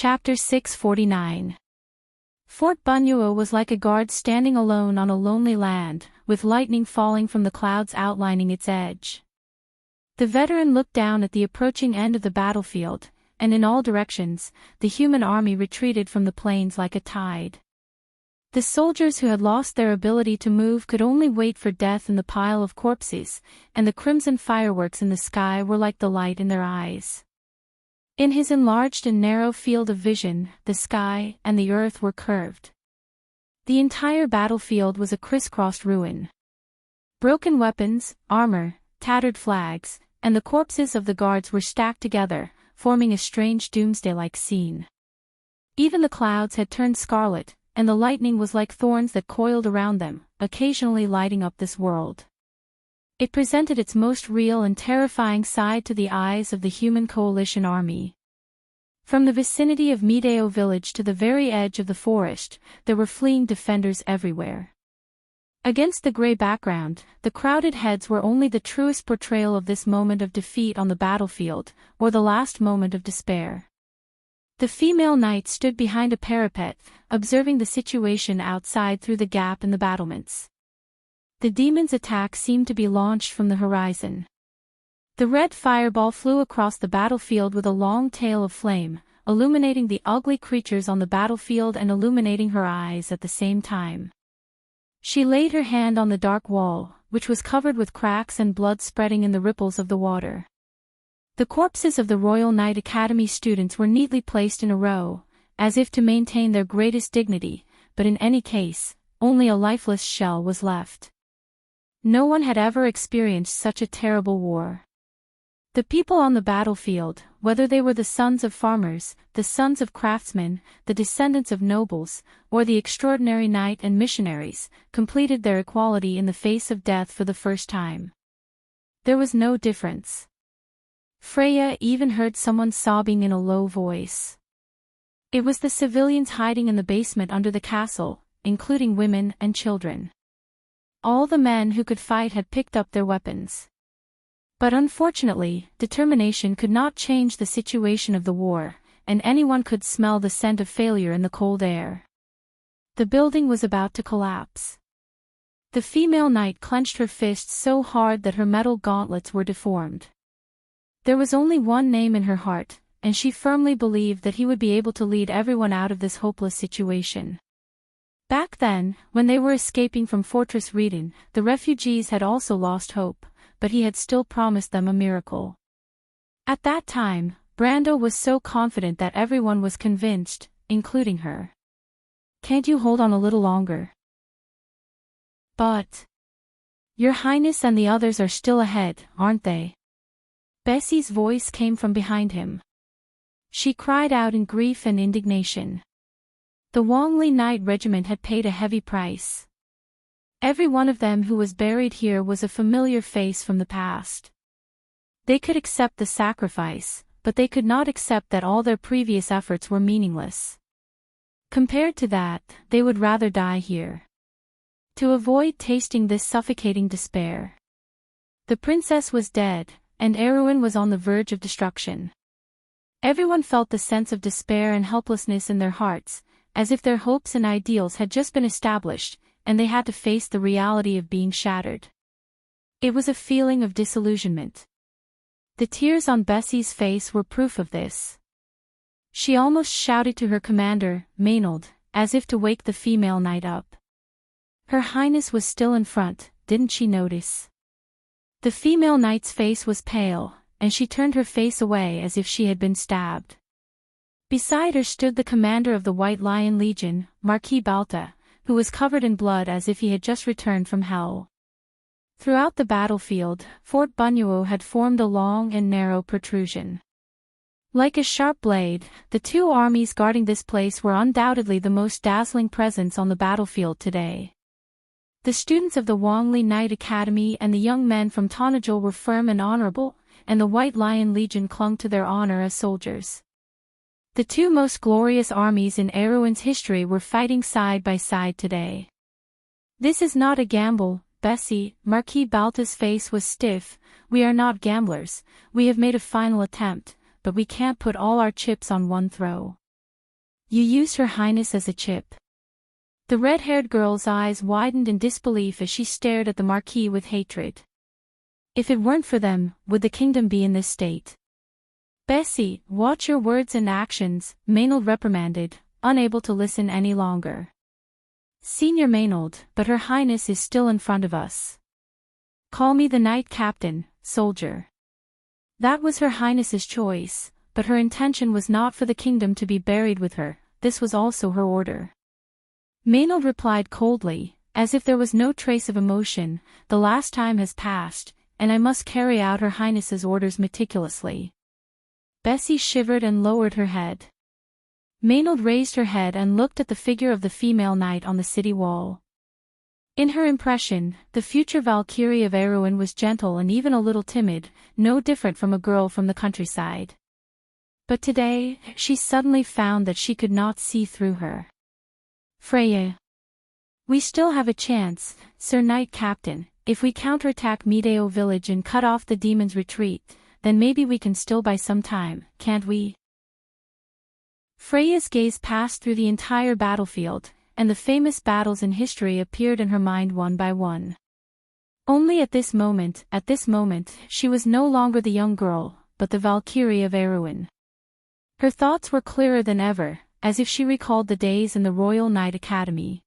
Chapter 649. Fort Bunyuo was like a guard standing alone on a lonely land, with lightning falling from the clouds outlining its edge. The veteran looked down at the approaching end of the battlefield, and in all directions, the human army retreated from the plains like a tide. The soldiers who had lost their ability to move could only wait for death in the pile of corpses, and the crimson fireworks in the sky were like the light in their eyes. In his enlarged and narrow field of vision, the sky and the earth were curved. The entire battlefield was a crisscrossed ruin. Broken weapons, armor, tattered flags, and the corpses of the guards were stacked together, forming a strange doomsday-like scene. Even the clouds had turned scarlet, and the lightning was like thorns that coiled around them, occasionally lighting up this world. It presented its most real and terrifying side to the eyes of the human coalition army. From the vicinity of Mideo village to the very edge of the forest, there were fleeing defenders everywhere. Against the gray background, the crowded heads were only the truest portrayal of this moment of defeat on the battlefield, or the last moment of despair. The female knight stood behind a parapet, observing the situation outside through the gap in the battlements. The demon's attack seemed to be launched from the horizon. The red fireball flew across the battlefield with a long tail of flame, illuminating the ugly creatures on the battlefield and illuminating her eyes at the same time. She laid her hand on the dark wall, which was covered with cracks and blood spreading in the ripples of the water. The corpses of the Royal Knight Academy students were neatly placed in a row, as if to maintain their greatest dignity, but in any case, only a lifeless shell was left. No one had ever experienced such a terrible war. The people on the battlefield, whether they were the sons of farmers, the sons of craftsmen, the descendants of nobles, or the extraordinary knight and missionaries, completed their equality in the face of death for the first time. There was no difference. Freya even heard someone sobbing in a low voice. It was the civilians hiding in the basement under the castle, including women and children. All the men who could fight had picked up their weapons. But unfortunately, determination could not change the situation of the war, and anyone could smell the scent of failure in the cold air. The building was about to collapse. The female knight clenched her fists so hard that her metal gauntlets were deformed. There was only one name in her heart, and she firmly believed that he would be able to lead everyone out of this hopeless situation. Back then, when they were escaping from Fortress Reden, the refugees had also lost hope, but he had still promised them a miracle. At that time, Brando was so confident that everyone was convinced, including her. "Can't you hold on a little longer?" "But Your Highness and the others are still ahead, aren't they?" Bessie's voice came from behind him. She cried out in grief and indignation. The Wongli Knight Regiment had paid a heavy price. Every one of them who was buried here was a familiar face from the past. They could accept the sacrifice, but they could not accept that all their previous efforts were meaningless. Compared to that, they would rather die here. To avoid tasting this suffocating despair. The princess was dead, and Erwin was on the verge of destruction. Everyone felt the sense of despair and helplessness in their hearts, as if their hopes and ideals had just been established, and they had to face the reality of being shattered. It was a feeling of disillusionment. The tears on Bessie's face were proof of this. She almost shouted to her commander, Maynard, as if to wake the female knight up. Her Highness was still in front, didn't she notice? The female knight's face was pale, and she turned her face away as if she had been stabbed. Beside her stood the commander of the White Lion Legion, Marquis Balta, who was covered in blood as if he had just returned from hell. Throughout the battlefield, Fort Bunyuo had formed a long and narrow protrusion. Like a sharp blade, the two armies guarding this place were undoubtedly the most dazzling presence on the battlefield today. The students of the Wongli Knight Academy and the young men from Tonajul were firm and honorable, and the White Lion Legion clung to their honor as soldiers. The two most glorious armies in Erwin's history were fighting side by side today. "This is not a gamble, Bessie," Marquis Balta's face was stiff. "We are not gamblers, we have made a final attempt, but we can't put all our chips on one throw. You use Her Highness as a chip. The red-haired girl's eyes widened in disbelief as she stared at the Marquis with hatred. If it weren't for them, would the kingdom be in this state? Bessie, watch your words and actions, Maynard reprimanded, unable to listen any longer. Senior Maynard, but Her Highness is still in front of us. Call me the Knight Captain, soldier. That was Her Highness's choice, but her intention was not for the kingdom to be buried with her, this was also her order. Maynard replied coldly, as if there was no trace of emotion, the last time has passed, and I must carry out Her Highness's orders meticulously. Bessie shivered and lowered her head. Maynard raised her head and looked at the figure of the female knight on the city wall. In her impression, the future Valkyrie of Erewhon was gentle and even a little timid, no different from a girl from the countryside. But today, she suddenly found that she could not see through her. Freya. We still have a chance, Sir Knight Captain, if we counterattack Medeo village and cut off the demon's retreat, then maybe we can still buy some time, can't we? Freya's gaze passed through the entire battlefield, and the famous battles in history appeared in her mind one by one. Only at this moment, she was no longer the young girl, but the Valkyrie of Erewhon. Her thoughts were clearer than ever, as if she recalled the days in the Royal Knight Academy.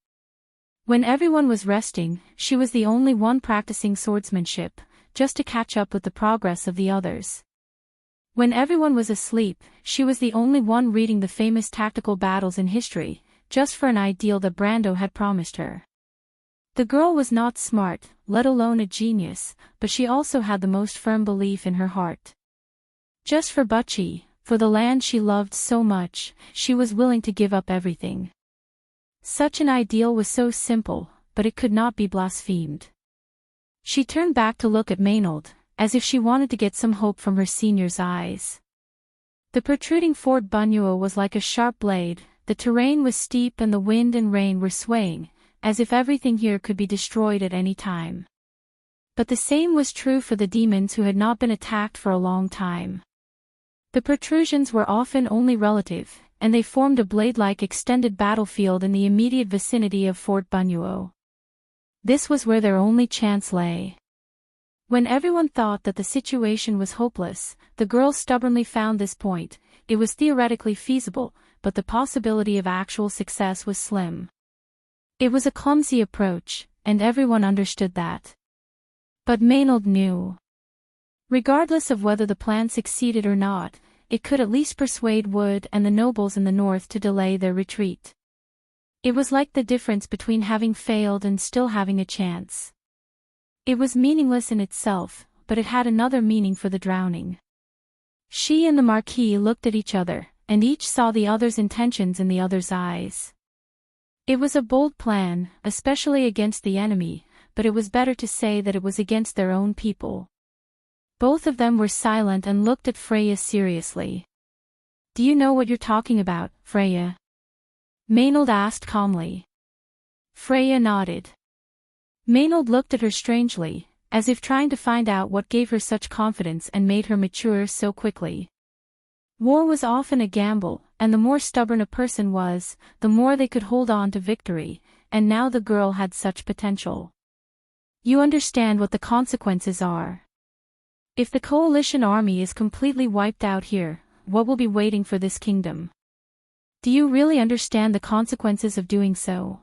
When everyone was resting, she was the only one practicing swordsmanship, just to catch up with the progress of the others. When everyone was asleep, she was the only one reading the famous tactical battles in history, just for an ideal that Brando had promised her. The girl was not smart, let alone a genius, but she also had the most firm belief in her heart. Just for Butchie, for the land she loved so much, she was willing to give up everything. Such an ideal was so simple, but it could not be blasphemed. She turned back to look at Maynard, as if she wanted to get some hope from her senior's eyes. The protruding Fort Bunuo was like a sharp blade, the terrain was steep and the wind and rain were swaying, as if everything here could be destroyed at any time. But the same was true for the demons who had not been attacked for a long time. The protrusions were often only relative, and they formed a blade-like extended battlefield in the immediate vicinity of Fort Bunuo. This was where their only chance lay. When everyone thought that the situation was hopeless, the girl stubbornly found this point. It was theoretically feasible, but the possibility of actual success was slim. It was a clumsy approach, and everyone understood that. But Maynard knew. Regardless of whether the plan succeeded or not, it could at least persuade Wood and the nobles in the north to delay their retreat. It was like the difference between having failed and still having a chance. It was meaningless in itself, but it had another meaning for the drowning. She and the Marquis looked at each other, and each saw the other's intentions in the other's eyes. It was a bold plan, especially against the enemy, but it was better to say that it was against their own people. Both of them were silent and looked at Freya seriously. "Do you know what you're talking about, Freya?" Maynard asked calmly. Freya nodded. Maynard looked at her strangely, as if trying to find out what gave her such confidence and made her mature so quickly. War was often a gamble, and the more stubborn a person was, the more they could hold on to victory, and now the girl had such potential. "You understand what the consequences are. If the coalition army is completely wiped out here, what will be waiting for this kingdom? Do you really understand the consequences of doing so?"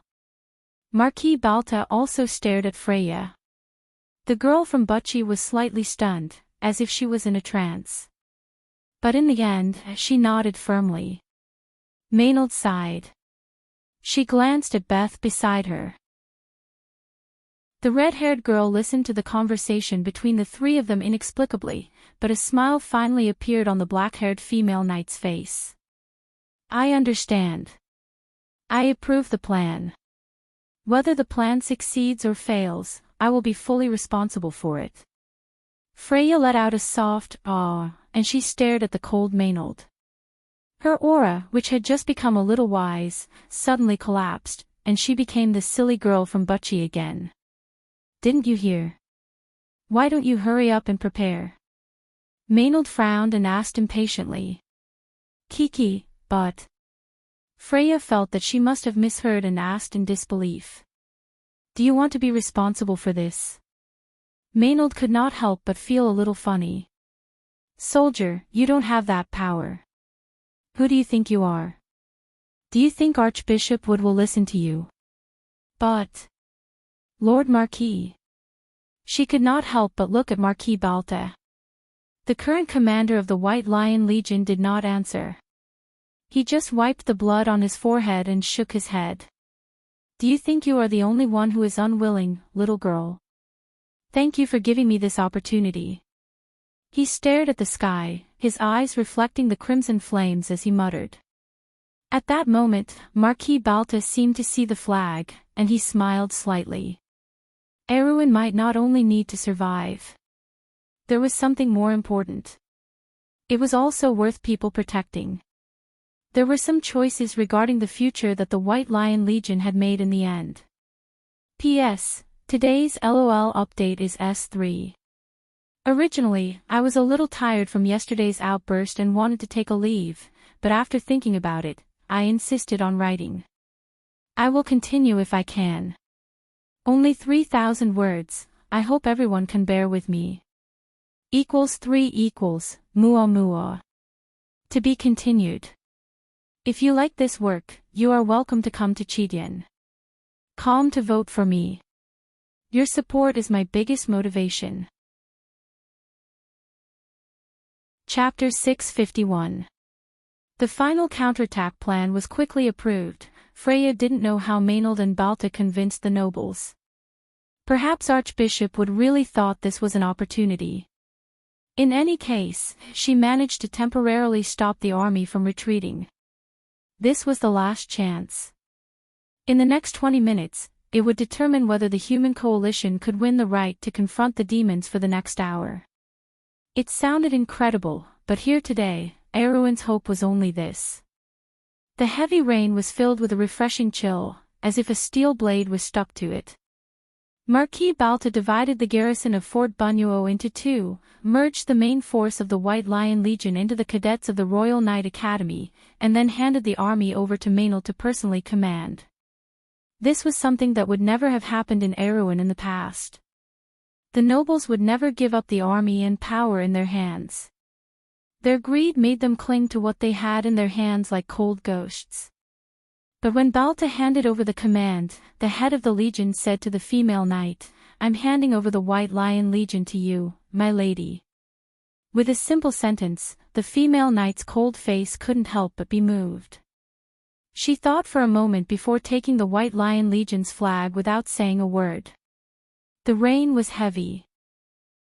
Marquis Balta also stared at Freya. The girl from Butchie was slightly stunned, as if she was in a trance. But in the end, she nodded firmly. Maynard sighed. She glanced at Beth beside her. The red-haired girl listened to the conversation between the three of them inexplicably, but a smile finally appeared on the black-haired female knight's face. "I understand. I approve the plan. Whether the plan succeeds or fails, I will be fully responsible for it." Freya let out a soft "ah," and she stared at the cold Maynard. Her aura, which had just become a little wise, suddenly collapsed, and she became the silly girl from Butchie again. "Didn't you hear? Why don't you hurry up and prepare?" Maynard frowned and asked impatiently. "Kiki, but..." Freya felt that she must have misheard and asked in disbelief. Do you want to be responsible for this? Maynard could not help but feel a little funny. Soldier, you don't have that power. Who do you think you are? Do you think Archbishop Wood will listen to you? But... Lord Marquis. She could not help but look at Marquis Balta. The current commander of the White Lion Legion did not answer. He just wiped the blood on his forehead and shook his head. Do you think you are the only one who is unwilling, little girl? Thank you for giving me this opportunity. He stared at the sky, his eyes reflecting the crimson flames as he muttered. At that moment, Marquis Balta seemed to see the flag, and he smiled slightly. Erwin might not only need to survive. There was something more important. It was also worth people protecting. There were some choices regarding the future that the White Lion Legion had made in the end. P.S. Today's LOL update is S3. Originally, I was a little tired from yesterday's outburst and wanted to take a leave, but after thinking about it, I insisted on writing. I will continue if I can. Only 3,000 words, I hope everyone can bear with me. Equals 3 equals, mua mua. To be continued. If you like this work, you are welcome to come to Chidian. Calm to vote for me. Your support is my biggest motivation. Chapter 651. The final counterattack plan was quickly approved. Freya didn't know how Maynard and Balta convinced the nobles. Perhaps Archbishop Wood really thought this was an opportunity. In any case, she managed to temporarily stop the army from retreating. This was the last chance. In the next 20 minutes, it would determine whether the human coalition could win the right to confront the demons for the next hour. It sounded incredible, but here today, Erwin's hope was only this. The heavy rain was filled with a refreshing chill, as if a steel blade was stuck to it. Marquis Balta divided the garrison of Fort Bunuo into two, merged the main force of the White Lion Legion into the cadets of the Royal Knight Academy, and then handed the army over to Maynard to personally command. This was something that would never have happened in Erwin in the past. The nobles would never give up the army and power in their hands. Their greed made them cling to what they had in their hands like cold ghosts. But when Balta handed over the command, the head of the legion said to the female knight, "I'm handing over the White Lion Legion to you, my lady." With a simple sentence, the female knight's cold face couldn't help but be moved. She thought for a moment before taking the White Lion Legion's flag without saying a word. The rain was heavy.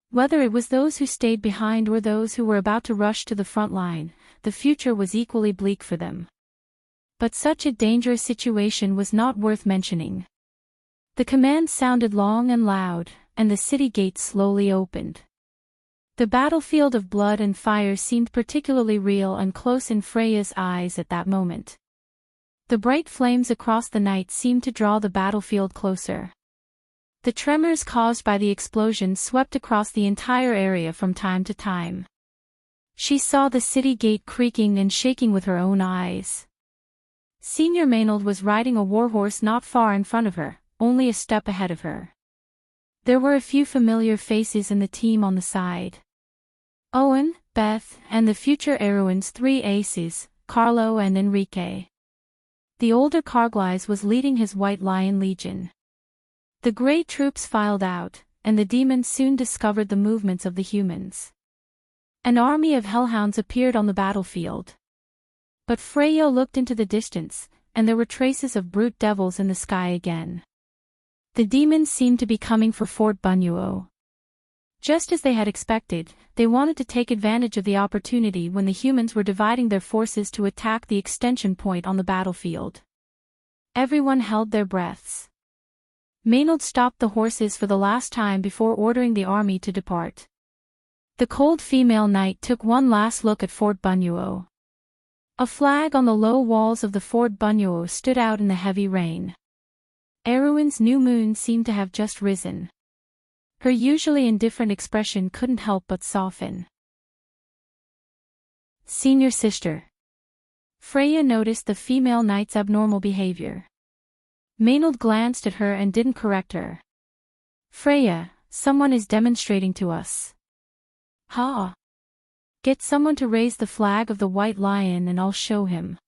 Whether it was those who stayed behind or those who were about to rush to the front line, the future was equally bleak for them. But such a dangerous situation was not worth mentioning. The command sounded long and loud, and the city gates slowly opened. The battlefield of blood and fire seemed particularly real and close in Freya's eyes at that moment. The bright flames across the night seemed to draw the battlefield closer. The tremors caused by the explosion swept across the entire area from time to time. She saw the city gate creaking and shaking with her own eyes. Senior Maynard was riding a warhorse not far in front of her, only a step ahead of her. There were a few familiar faces in the team on the side. Owen, Beth, and the future Erwin's three aces, Carlo and Enrique. The older Carglass was leading his White Lion Legion. The grey troops filed out, and the demons soon discovered the movements of the humans. An army of hellhounds appeared on the battlefield. But Freya looked into the distance, and there were traces of brute devils in the sky again. The demons seemed to be coming for Fort Bunuo. Just as they had expected, they wanted to take advantage of the opportunity when the humans were dividing their forces to attack the extension point on the battlefield. Everyone held their breaths. Maynard stopped the horses for the last time before ordering the army to depart. The cold female knight took one last look at Fort Bunuo. A flag on the low walls of the Fort Bunuo stood out in the heavy rain. Erwin's new moon seemed to have just risen. Her usually indifferent expression couldn't help but soften. Senior sister. Freya noticed the female knight's abnormal behavior. Maynard glanced at her and didn't correct her. Freya, someone is demonstrating to us. Ha! Get someone to raise the flag of the White Lion and I'll show him.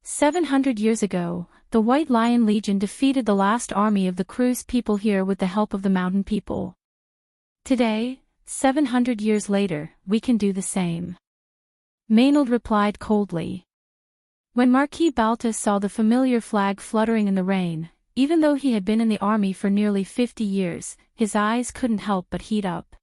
700 years ago, the White Lion Legion defeated the last army of the Cruise people here with the help of the Mountain people. Today, 700 years later, we can do the same. Maynard replied coldly. When Marquis Balta saw the familiar flag fluttering in the rain, even though he had been in the army for nearly 50 years, his eyes couldn't help but heat up.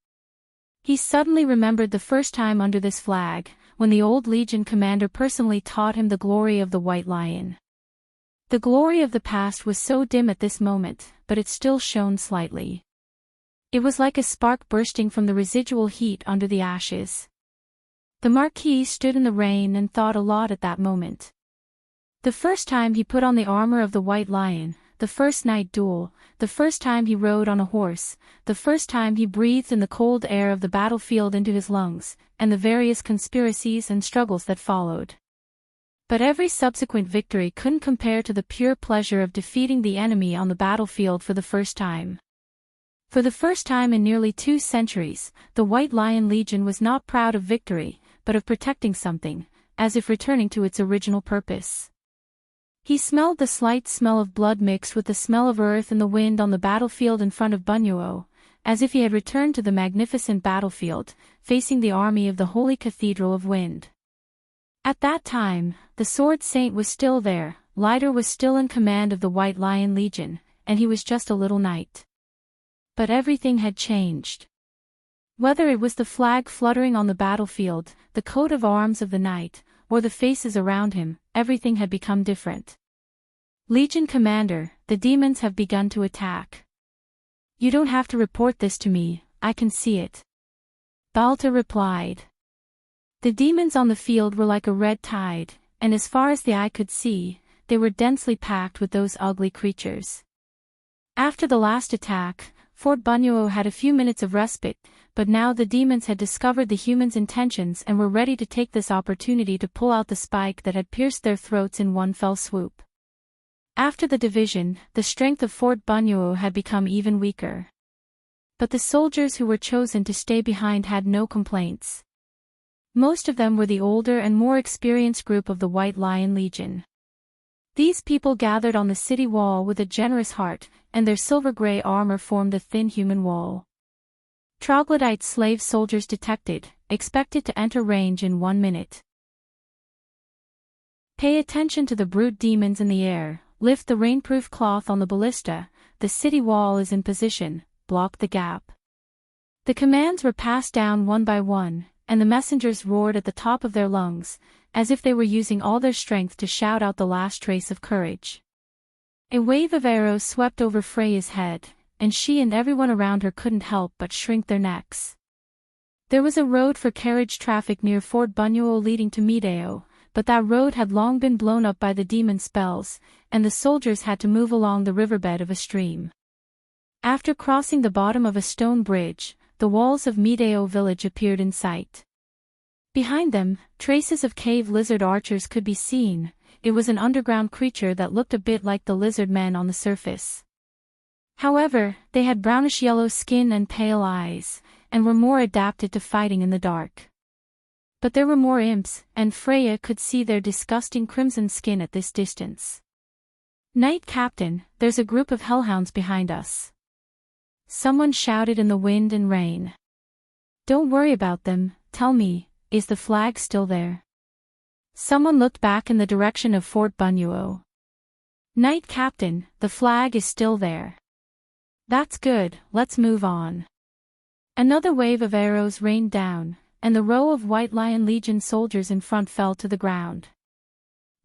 He suddenly remembered the first time under this flag, when the old Legion commander personally taught him the glory of the White Lion. The glory of the past was so dim at this moment, but it still shone slightly. It was like a spark bursting from the residual heat under the ashes. The Marquis stood in the rain and thought a lot at that moment. The first time he put on the armor of the White Lion, the first night duel, the first time he rode on a horse, the first time he breathed in the cold air of the battlefield into his lungs, and the various conspiracies and struggles that followed. But every subsequent victory couldn't compare to the pure pleasure of defeating the enemy on the battlefield for the first time. For the first time in nearly 2 centuries, the White Lion Legion was not proud of victory, but of protecting something, as if returning to its original purpose. He smelled the slight smell of blood mixed with the smell of earth and the wind on the battlefield in front of Bunyuo, as if he had returned to the magnificent battlefield, facing the army of the Holy Cathedral of Wind. At that time, the Sword Saint was still there, Lider was still in command of the White Lion Legion, and he was just a little knight. But everything had changed. Whether it was the flag fluttering on the battlefield, the coat of arms of the knight, or the faces around him, everything had become different. Legion Commander, the demons have begun to attack. You don't have to report this to me, I can see it. Balta replied. The demons on the field were like a red tide, and as far as the eye could see, they were densely packed with those ugly creatures. After the last attack, Fort Bunyuo had a few minutes of respite, but now the demons had discovered the humans' intentions and were ready to take this opportunity to pull out the spike that had pierced their throats in one fell swoop. After the division, the strength of Fort Bunyuo had become even weaker. But the soldiers who were chosen to stay behind had no complaints. Most of them were the older and more experienced group of the White Lion Legion. These people gathered on the city wall with a generous heart, and their silver-gray armor formed a thin human wall. Troglodyte slave soldiers detected, expected to enter range in 1 minute. Pay attention to the brute demons in the air, lift the rainproof cloth on the ballista, the city wall is in position, block the gap. The commands were passed down one by one, and the messengers roared at the top of their lungs, as if they were using all their strength to shout out the last trace of courage. A wave of arrows swept over Freya's head, and she and everyone around her couldn't help but shrink their necks. There was a road for carriage traffic near Fort Bunyuo leading to Mideo, but that road had long been blown up by the demon spells, and the soldiers had to move along the riverbed of a stream. After crossing the bottom of a stone bridge, the walls of Mideo village appeared in sight. Behind them, traces of cave lizard archers could be seen. It was an underground creature that looked a bit like the lizard men on the surface. However, they had brownish-yellow skin and pale eyes, and were more adapted to fighting in the dark. But there were more imps, and Freya could see their disgusting crimson skin at this distance. Knight Captain, there's a group of hellhounds behind us. Someone shouted in the wind and rain. Don't worry about them, tell me, is the flag still there? Someone looked back in the direction of Fort Bunyuo. Knight Captain, the flag is still there. That's good, let's move on. Another wave of arrows rained down, and the row of White Lion Legion soldiers in front fell to the ground.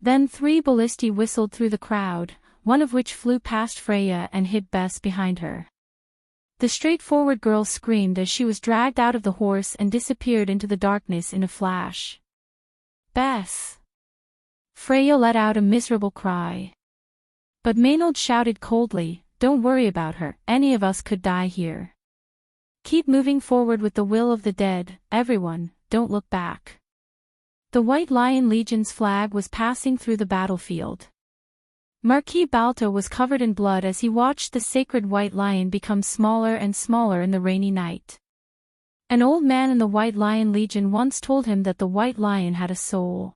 Then 3 ballistae whistled through the crowd, one of which flew past Freya and hit Bess behind her. The straightforward girl screamed as she was dragged out of the horse and disappeared into the darkness in a flash. Bess! Freya let out a miserable cry. But Maynard shouted coldly, don't worry about her, any of us could die here. Keep moving forward with the will of the dead, everyone, don't look back. The White Lion Legion's flag was passing through the battlefield. Marquis Balto was covered in blood as he watched the sacred white lion become smaller and smaller in the rainy night. An old man in the White Lion Legion once told him that the white lion had a soul.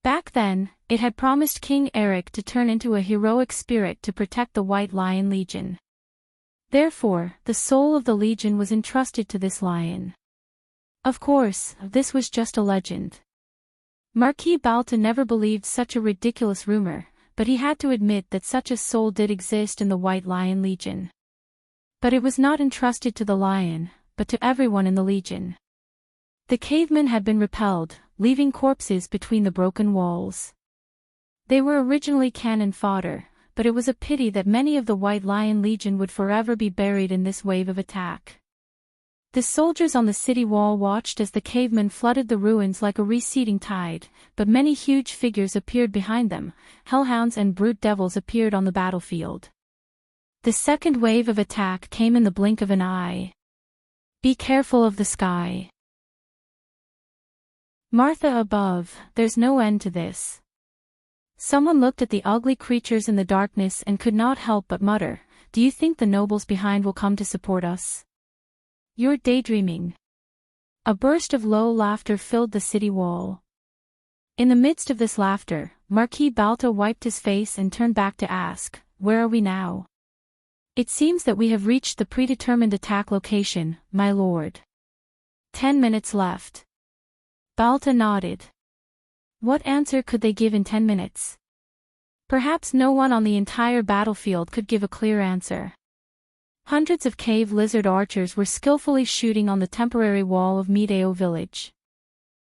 Back then, it had promised King Eric to turn into a heroic spirit to protect the White Lion Legion. Therefore, the soul of the Legion was entrusted to this lion. Of course, this was just a legend. Marquis Balto never believed such a ridiculous rumor, but he had to admit that such a soul did exist in the White Lion Legion. But it was not entrusted to the lion, but to everyone in the Legion. The cavemen had been repelled, leaving corpses between the broken walls. They were originally cannon fodder, but it was a pity that many of the White Lion Legion would forever be buried in this wave of attack. The soldiers on the city wall watched as the cavemen flooded the ruins like a receding tide, but many huge figures appeared behind them. Hellhounds and brute devils appeared on the battlefield. The second wave of attack came in the blink of an eye. Be careful of the sky. Martha above, there's no end to this. Someone looked at the ugly creatures in the darkness and could not help but mutter, do you think the nobles behind will come to support us? You're daydreaming. A burst of low laughter filled the city wall. In the midst of this laughter, Marquis Balto wiped his face and turned back to ask, where are we now? It seems that we have reached the predetermined attack location, my lord. 10 minutes left. Balto nodded. What answer could they give in 10 minutes? Perhaps no one on the entire battlefield could give a clear answer. Hundreds of cave lizard archers were skillfully shooting on the temporary wall of Medeo village.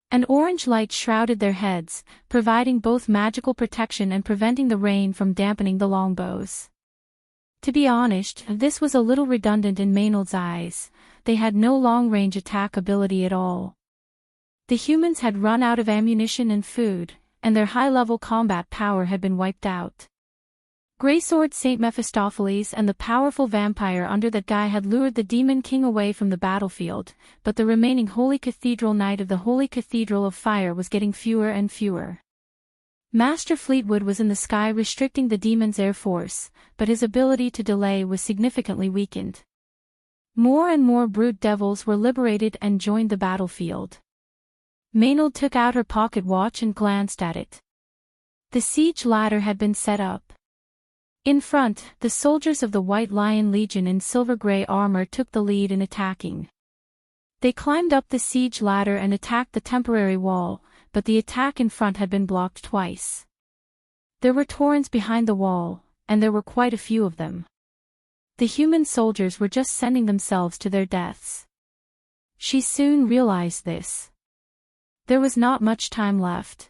An orange light shrouded their heads, providing both magical protection and preventing the rain from dampening the longbows. To be honest, this was a little redundant in Maynard's eyes. They had no long-range attack ability at all. The humans had run out of ammunition and food, and their high-level combat power had been wiped out. Greysword Saint Mephistopheles and the powerful vampire under that guy had lured the Demon King away from the battlefield, but the remaining Holy Cathedral Knight of the Holy Cathedral of Fire was getting fewer and fewer. Master Fleetwood was in the sky restricting the demon's air force, but his ability to delay was significantly weakened. More and more brute devils were liberated and joined the battlefield. Maynard took out her pocket watch and glanced at it. The siege ladder had been set up. In front, the soldiers of the White Lion Legion in silver-gray armor took the lead in attacking. They climbed up the siege ladder and attacked the temporary wall, but the attack in front had been blocked twice. There were torrents behind the wall, and there were quite a few of them. The human soldiers were just sending themselves to their deaths. She soon realized this. There was not much time left.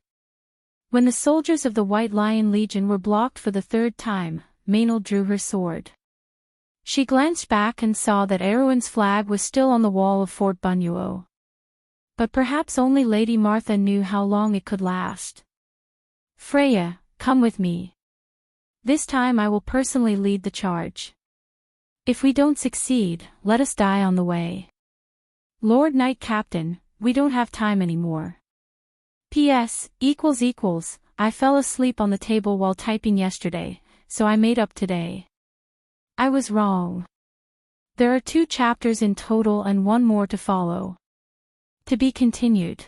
When the soldiers of the White Lion Legion were blocked for the third time, Maynard drew her sword. She glanced back and saw that Erwin's flag was still on the wall of Fort Bunuo. But perhaps only Lady Martha knew how long it could last. Freya, come with me. This time I will personally lead the charge. If we don't succeed, let us die on the way. Lord Knight Captain, we don't have time anymore. P.S. I fell asleep on the table while typing yesterday, so I made up today. I was wrong. There are 2 chapters in total and 1 more to follow. To be continued.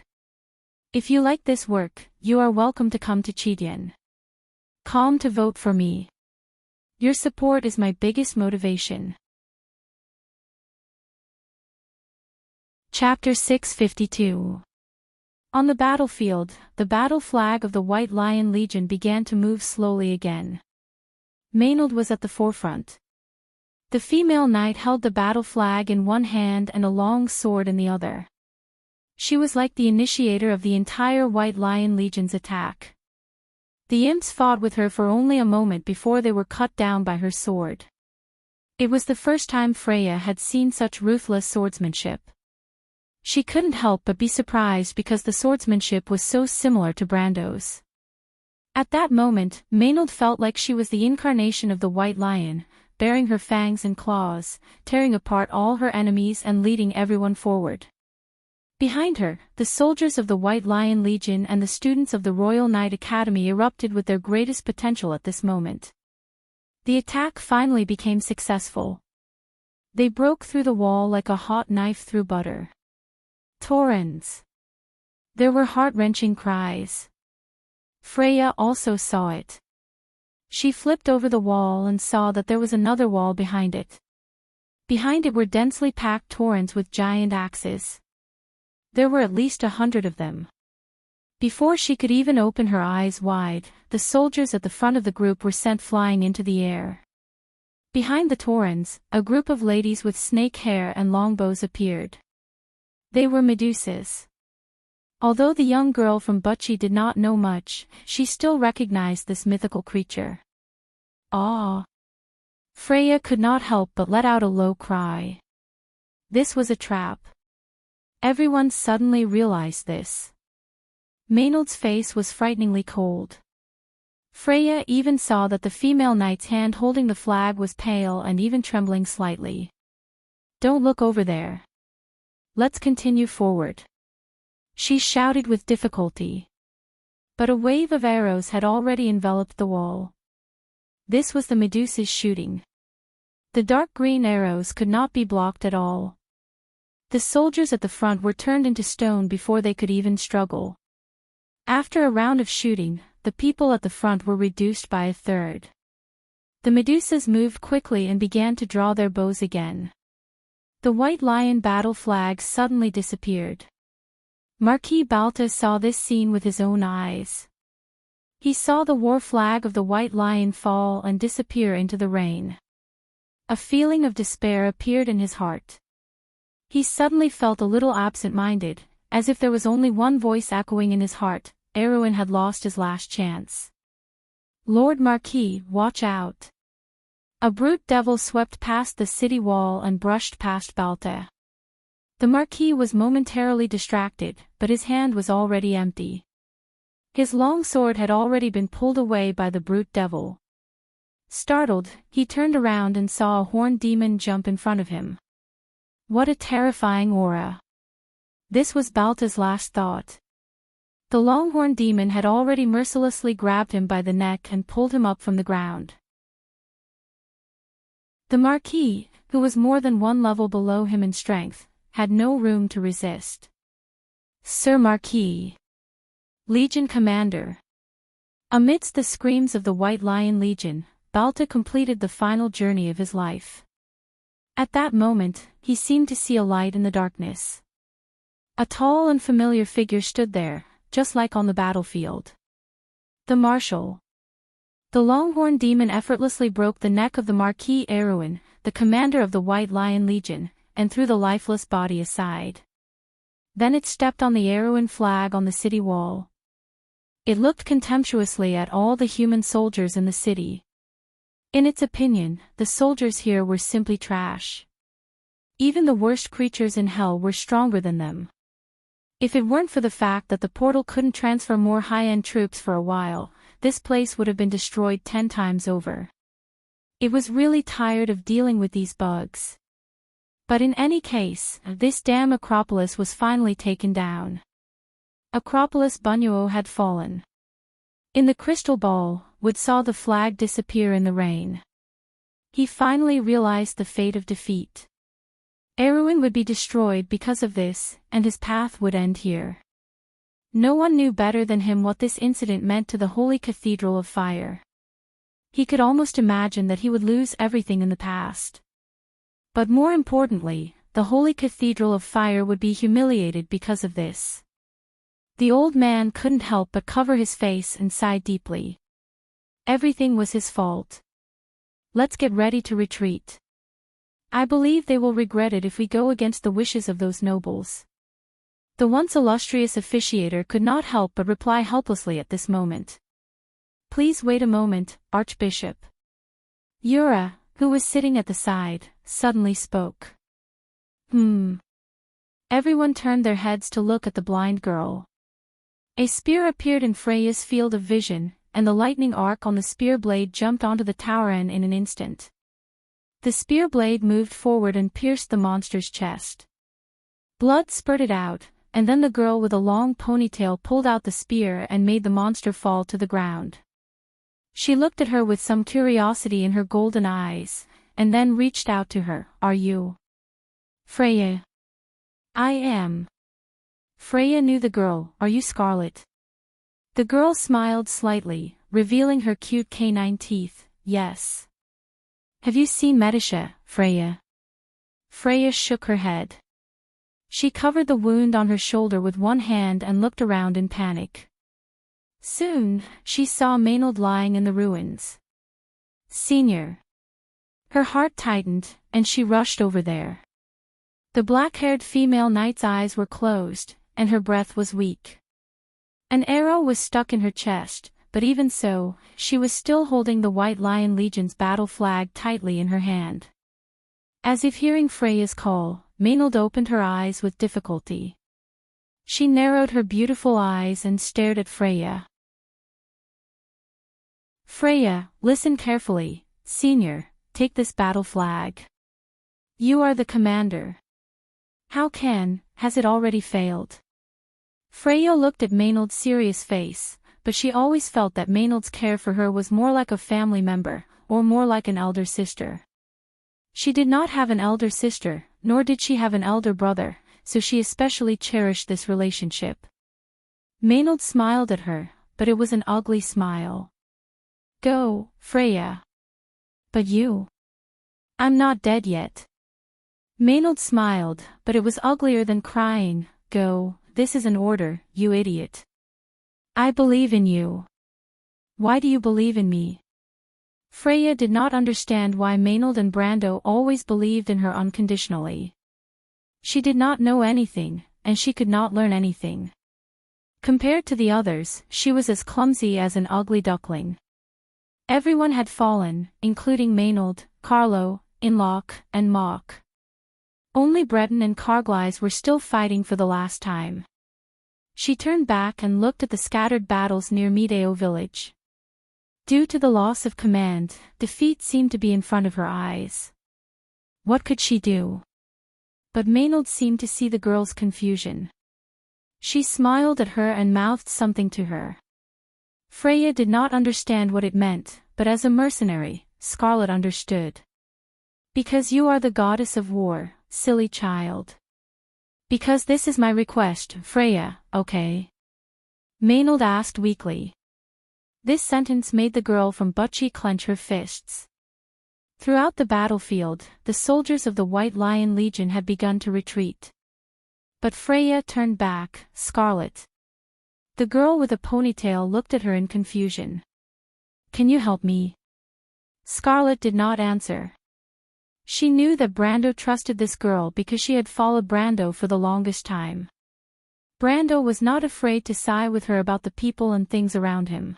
If you like this work, you are welcome to come to Chidien.com to vote for me. Your support is my biggest motivation. Chapter 652. On the battlefield, the battle flag of the White Lion Legion began to move slowly again. Maynard was at the forefront. The female knight held the battle flag in one hand and a long sword in the other. She was like the initiator of the entire White Lion Legion's attack. The imps fought with her for only a moment before they were cut down by her sword. It was the first time Freya had seen such ruthless swordsmanship. She couldn't help but be surprised because the swordsmanship was so similar to Brando's. At that moment, Maynard felt like she was the incarnation of the White Lion, baring her fangs and claws, tearing apart all her enemies and leading everyone forward. Behind her, the soldiers of the White Lion Legion and the students of the Royal Knight Academy erupted with their greatest potential at this moment. The attack finally became successful. They broke through the wall like a hot knife through butter. Torrens. There were heart-wrenching cries. Freya also saw it. She flipped over the wall and saw that there was another wall behind it. Behind it were densely packed torrents with giant axes. There were at least 100 of them. Before she could even open her eyes wide, the soldiers at the front of the group were sent flying into the air. Behind the torrents, a group of ladies with snake hair and longbows appeared. They were Medusas. Although the young girl from Butchie did not know much, she still recognized this mythical creature. Ah! Freya could not help but let out a low cry. This was a trap. Everyone suddenly realized this. Maynard's face was frighteningly cold. Freya even saw that the female knight's hand holding the flag was pale and even trembling slightly. "Don't look over there. Let's continue forward," she shouted with difficulty. But a wave of arrows had already enveloped the wall. This was the Medusa's shooting. The dark green arrows could not be blocked at all. The soldiers at the front were turned into stone before they could even struggle. After a round of shooting, the people at the front were reduced by a third. The Medusas moved quickly and began to draw their bows again. The White Lion battle flag suddenly disappeared. Marquis Balta saw this scene with his own eyes. He saw the war flag of the White Lion fall and disappear into the rain. A feeling of despair appeared in his heart. He suddenly felt a little absent-minded, as if there was only one voice echoing in his heart: Erwin had lost his last chance. "Lord Marquis, watch out." A brute devil swept past the city wall and brushed past Balta. The Marquis was momentarily distracted, but his hand was already empty. His long sword had already been pulled away by the brute devil. Startled, he turned around and saw a horned demon jump in front of him. What a terrifying aura. This was Balta's last thought. The longhorn demon had already mercilessly grabbed him by the neck and pulled him up from the ground. The Marquis, who was more than one level below him in strength, had no room to resist. "Sir Marquis." "Legion Commander." Amidst the screams of the White Lion Legion, Balta completed the final journey of his life. At that moment, he seemed to see a light in the darkness. A tall and familiar figure stood there, just like on the battlefield. The Marshal. The longhorn demon effortlessly broke the neck of the Marquis Erwin, the commander of the White Lion Legion, and threw the lifeless body aside. Then it stepped on the Erwin flag on the city wall. It looked contemptuously at all the human soldiers in the city. In its opinion, the soldiers here were simply trash. Even the worst creatures in hell were stronger than them. If it weren't for the fact that the portal couldn't transfer more high-end troops for a while, this place would have been destroyed 10 times over. It was really tired of dealing with these bugs. But in any case, this damn Acropolis was finally taken down. Acropolis Bunuo had fallen. In the crystal ball, Wood saw the flag disappear in the rain. He finally realized the fate of defeat. Erwin would be destroyed because of this, and his path would end here. No one knew better than him what this incident meant to the Holy Cathedral of Fire. He could almost imagine that he would lose everything in the past. But more importantly, the Holy Cathedral of Fire would be humiliated because of this. The old man couldn't help but cover his face and sigh deeply. Everything was his fault. Let's get ready to retreat. I believe they will regret it if we go against the wishes of those nobles. The once illustrious officiator could not help but reply helplessly at this moment. Please wait a moment, Archbishop. Yura, who was sitting at the side, suddenly spoke. Everyone turned their heads to look at the blind girl. A spear appeared in Freya's field of vision, and the lightning arc on the spear blade jumped onto the tower in an instant. The spear blade moved forward and pierced the monster's chest. Blood spurted out, and then the girl with a long ponytail pulled out the spear and made the monster fall to the ground. She looked at her with some curiosity in her golden eyes, and then reached out to her. "Are you Freya?" "I am." Freya knew the girl. "Are you Scarlet?" The girl smiled slightly, revealing her cute canine teeth. "Yes." "Have you seen Medisha, Freya?" Freya shook her head. She covered the wound on her shoulder with one hand and looked around in panic. Soon, she saw Maynard lying in the ruins. "Senior." Her heart tightened, and she rushed over there. The black-haired female knight's eyes were closed, and her breath was weak. An arrow was stuck in her chest, but even so, she was still holding the White Lion Legion's battle flag tightly in her hand. As if hearing Freya's call, Maynard opened her eyes with difficulty. She narrowed her beautiful eyes and stared at Freya. "Freya, listen carefully. Senior, take this battle flag. You are the commander." Has it already failed?" Freya looked at Maynard's serious face, but she always felt that Maynard's care for her was more like a family member, or more like an elder sister. She did not have an elder sister, nor did she have an elder brother, so she especially cherished this relationship. Maynard smiled at her, but it was an ugly smile. "Go, Freya." "But you?" "I'm not dead yet." Maynard smiled, but it was uglier than crying. "Go, this is an order, you idiot." "I believe in you." "Why do you believe in me?" Freya did not understand why Maynard and Brando always believed in her unconditionally. She did not know anything, and she could not learn anything. Compared to the others, she was as clumsy as an ugly duckling. Everyone had fallen, including Maynard, Carlo, Inlock, and Mock. Only Breton and Carglass were still fighting for the last time. She turned back and looked at the scattered battles near Medeo village. Due to the loss of command, defeat seemed to be in front of her eyes. What could she do? But Maynard seemed to see the girl's confusion. She smiled at her and mouthed something to her. Freya did not understand what it meant, but as a mercenary, Scarlet understood. "Because you are the goddess of war, silly child." "Because this is my request, Freya, okay?" Maynard asked weakly. This sentence made the girl from Butchie clench her fists. Throughout the battlefield, the soldiers of the White Lion Legion had begun to retreat. But Freya turned back. "Scarlet." The girl with a ponytail looked at her in confusion. "Can you help me?" Scarlet did not answer. She knew that Brando trusted this girl because she had followed Brando for the longest time. Brando was not afraid to sigh with her about the people and things around him.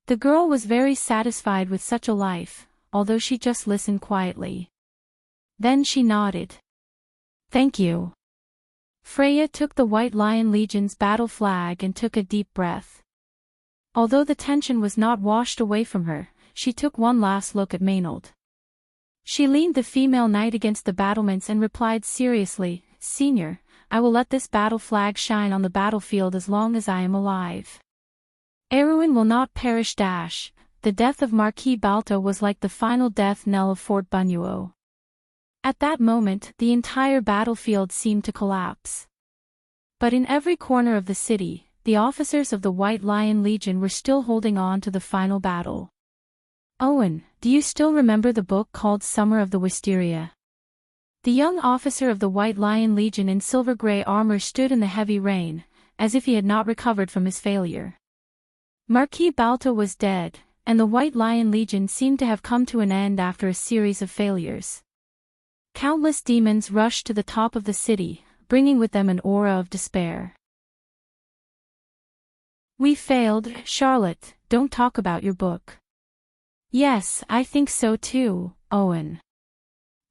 The girl was very satisfied with such a life, although she just listened quietly. Then she nodded. "Thank you." Freya took the White Lion Legion's battle flag and took a deep breath. Although the tension was not washed away from her, she took one last look at Maynard. She leaned the female knight against the battlements and replied seriously, "Senior, I will let this battle flag shine on the battlefield as long as I am alive. Erwin will not perish. The death of Marquis Balto was like the final death knell of Fort Bunuo." At that moment, the entire battlefield seemed to collapse. But in every corner of the city, the officers of the White Lion Legion were still holding on to the final battle. "Owen, do you still remember the book called Summer of the Wisteria?" The young officer of the White Lion Legion in silver-gray armor stood in the heavy rain, as if he had not recovered from his failure. Marquis Balto was dead, and the White Lion Legion seemed to have come to an end after a series of failures. Countless demons rushed to the top of the city, bringing with them an aura of despair. "We failed, Charlotte, don't talk about your book." "Yes, I think so too, Owen.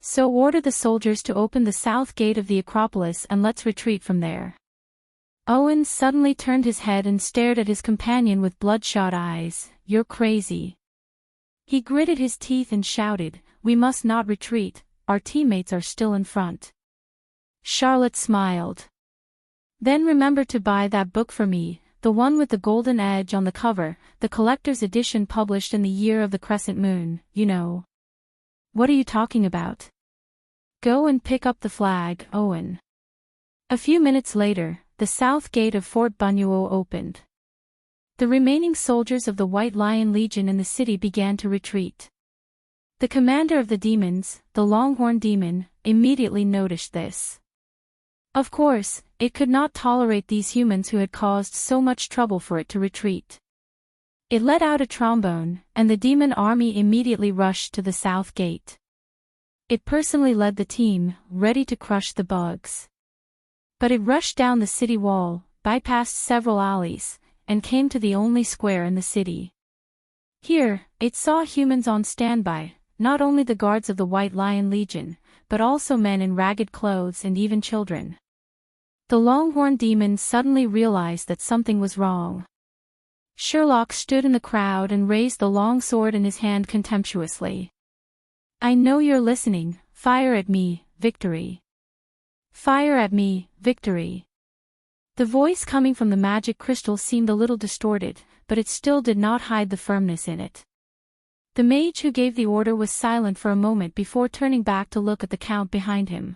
So order the soldiers to open the south gate of the Acropolis and let's retreat from there." Owen suddenly turned his head and stared at his companion with bloodshot eyes. "You're crazy." He gritted his teeth and shouted, "We must not retreat, our teammates are still in front." Charlotte smiled. Then remember to buy that book for me, the one with the golden edge on the cover, the collector's edition published in the year of the crescent moon, you know. What are you talking about? Go and pick up the flag, Owen. A few minutes later, the south gate of Fort Bunyuo opened. The remaining soldiers of the White Lion Legion in the city began to retreat. The commander of the demons, the Longhorn Demon, immediately noticed this. Of course, it could not tolerate these humans who had caused so much trouble for it to retreat. It let out a trombone, and the demon army immediately rushed to the south gate. It personally led the team, ready to crush the bugs. But it rushed down the city wall, bypassed several alleys, and came to the only square in the city. Here, it saw humans on standby, not only the guards of the White Lion Legion, but also men in ragged clothes and even children. The Longhorn Demon suddenly realized that something was wrong. Sherlock stood in the crowd and raised the long sword in his hand contemptuously. I know you're listening, fire at me, victory. Fire at me, victory. The voice coming from the magic crystal seemed a little distorted, but it still did not hide the firmness in it. The mage who gave the order was silent for a moment before turning back to look at the count behind him.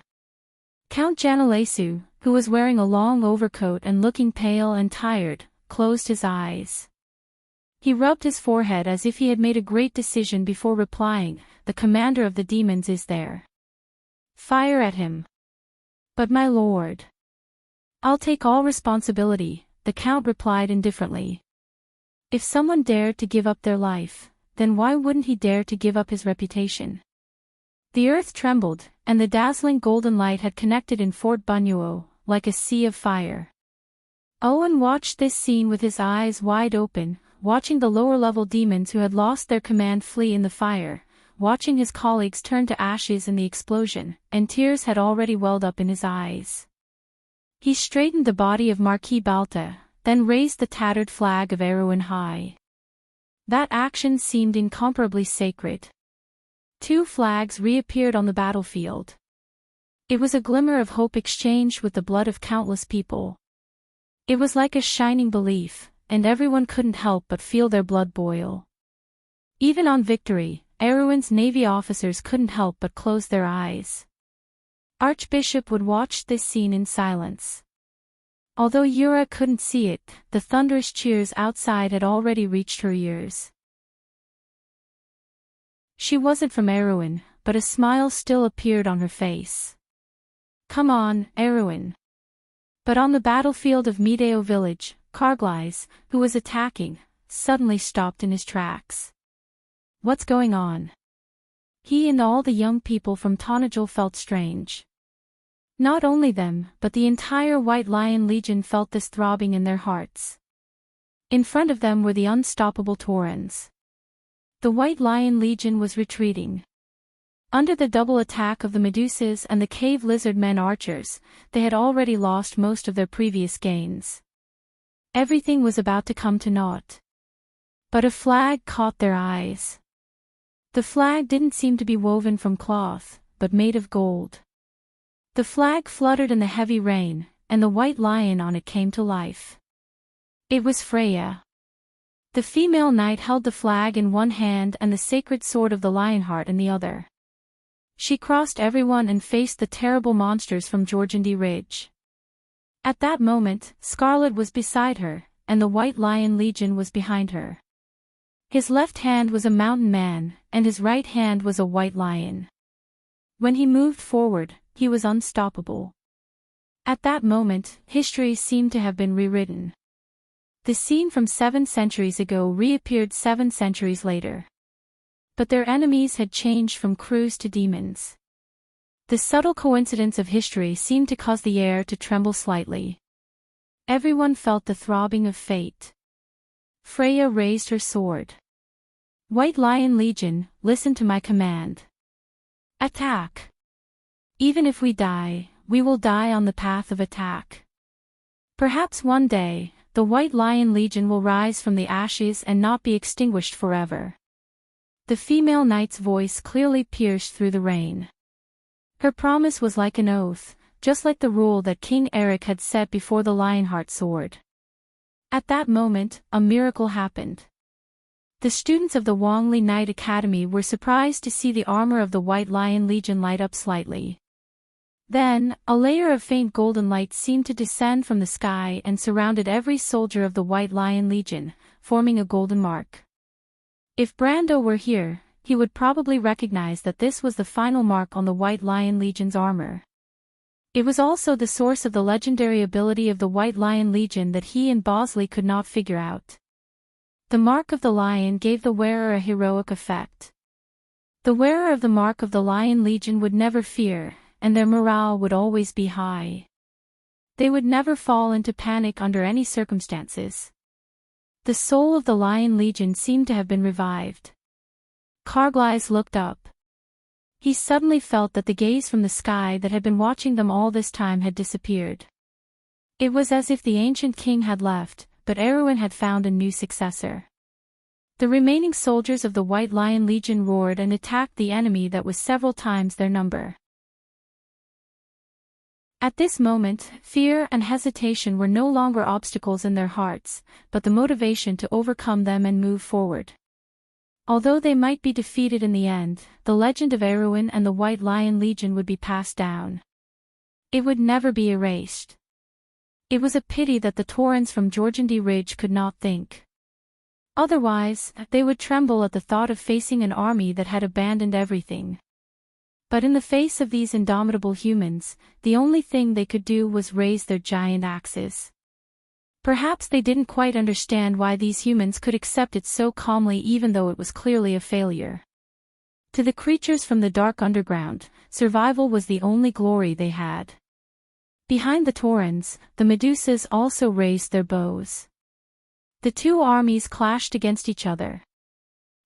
Count Janalesu, who was wearing a long overcoat and looking pale and tired, closed his eyes. He rubbed his forehead as if he had made a great decision before replying, the commander of the demons is there. Fire at him. But my lord. I'll take all responsibility, the count replied indifferently. If someone dared to give up their life, then why wouldn't he dare to give up his reputation? The earth trembled, and the dazzling golden light had connected in Fort Bunyuo, like a sea of fire. Owen watched this scene with his eyes wide open, watching the lower-level demons who had lost their command flee in the fire, watching his colleagues turn to ashes in the explosion, and tears had already welled up in his eyes. He straightened the body of Marquis Balta, then raised the tattered flag of Erewhon high. That action seemed incomparably sacred. 2 flags reappeared on the battlefield. It was a glimmer of hope exchanged with the blood of countless people. It was like a shining belief, and everyone couldn't help but feel their blood boil. Even on victory, Erewhon's navy officers couldn't help but close their eyes. Archbishop would watch this scene in silence. Although Yura couldn't see it, the thunderous cheers outside had already reached her ears. She wasn't from Erewhon, but a smile still appeared on her face. Come on, Erewhon. But on the battlefield of Medeo village, Carglass, who was attacking, suddenly stopped in his tracks. What's going on? He and all the young people from Tonajul felt strange. Not only them, but the entire White Lion Legion felt this throbbing in their hearts. In front of them were the unstoppable Taurans. The White Lion Legion was retreating. Under the double attack of the Medusas and the cave lizard men archers, they had already lost most of their previous gains. Everything was about to come to naught. But a flag caught their eyes. The flag didn't seem to be woven from cloth, but made of gold. The flag fluttered in the heavy rain, and the white lion on it came to life. It was Freya. The female knight held the flag in one hand and the sacred sword of the Lionheart in the other. She crossed everyone and faced the terrible monsters from Georgandy Ridge. At that moment, Scarlet was beside her, and the White Lion Legion was behind her. His left hand was a mountain man, and his right hand was a white lion. When he moved forward, he was unstoppable. At that moment, history seemed to have been rewritten. The scene from 7 centuries ago reappeared 7 centuries later. But their enemies had changed from crews to demons. The subtle coincidence of history seemed to cause the air to tremble slightly. Everyone felt the throbbing of fate. Freya raised her sword. White Lion Legion, listen to my command. Attack! Even if we die, we will die on the path of attack. Perhaps one day, the White Lion Legion will rise from the ashes and not be extinguished forever. The female knight's voice clearly pierced through the rain. Her promise was like an oath, just like the rule that King Eric had set before the Lionheart sword. At that moment, a miracle happened. The students of the Wangli Knight Academy were surprised to see the armor of the White Lion Legion light up slightly. Then, a layer of faint golden light seemed to descend from the sky and surrounded every soldier of the White Lion Legion, forming a golden mark. If Brando were here, he would probably recognize that this was the final mark on the White Lion Legion's armor. It was also the source of the legendary ability of the White Lion Legion that he and Bosley could not figure out. The mark of the lion gave the wearer a heroic effect. The wearer of the mark of the Lion Legion would never fear, and their morale would always be high. They would never fall into panic under any circumstances. The soul of the Lion Legion seemed to have been revived. Carglass looked up. He suddenly felt that the gaze from the sky that had been watching them all this time had disappeared. It was as if the ancient king had left, but Erwin had found a new successor. The remaining soldiers of the White Lion Legion roared and attacked the enemy that was several times their number. At this moment, fear and hesitation were no longer obstacles in their hearts, but the motivation to overcome them and move forward. Although they might be defeated in the end, the legend of Erwin and the White Lion Legion would be passed down. It would never be erased. It was a pity that the Taurens from Georgandy Ridge could not think. Otherwise, they would tremble at the thought of facing an army that had abandoned everything. But in the face of these indomitable humans, the only thing they could do was raise their giant axes. Perhaps they didn't quite understand why these humans could accept it so calmly even though it was clearly a failure. To the creatures from the dark underground, survival was the only glory they had. Behind the Taurens, the Medusas also raised their bows. The two armies clashed against each other.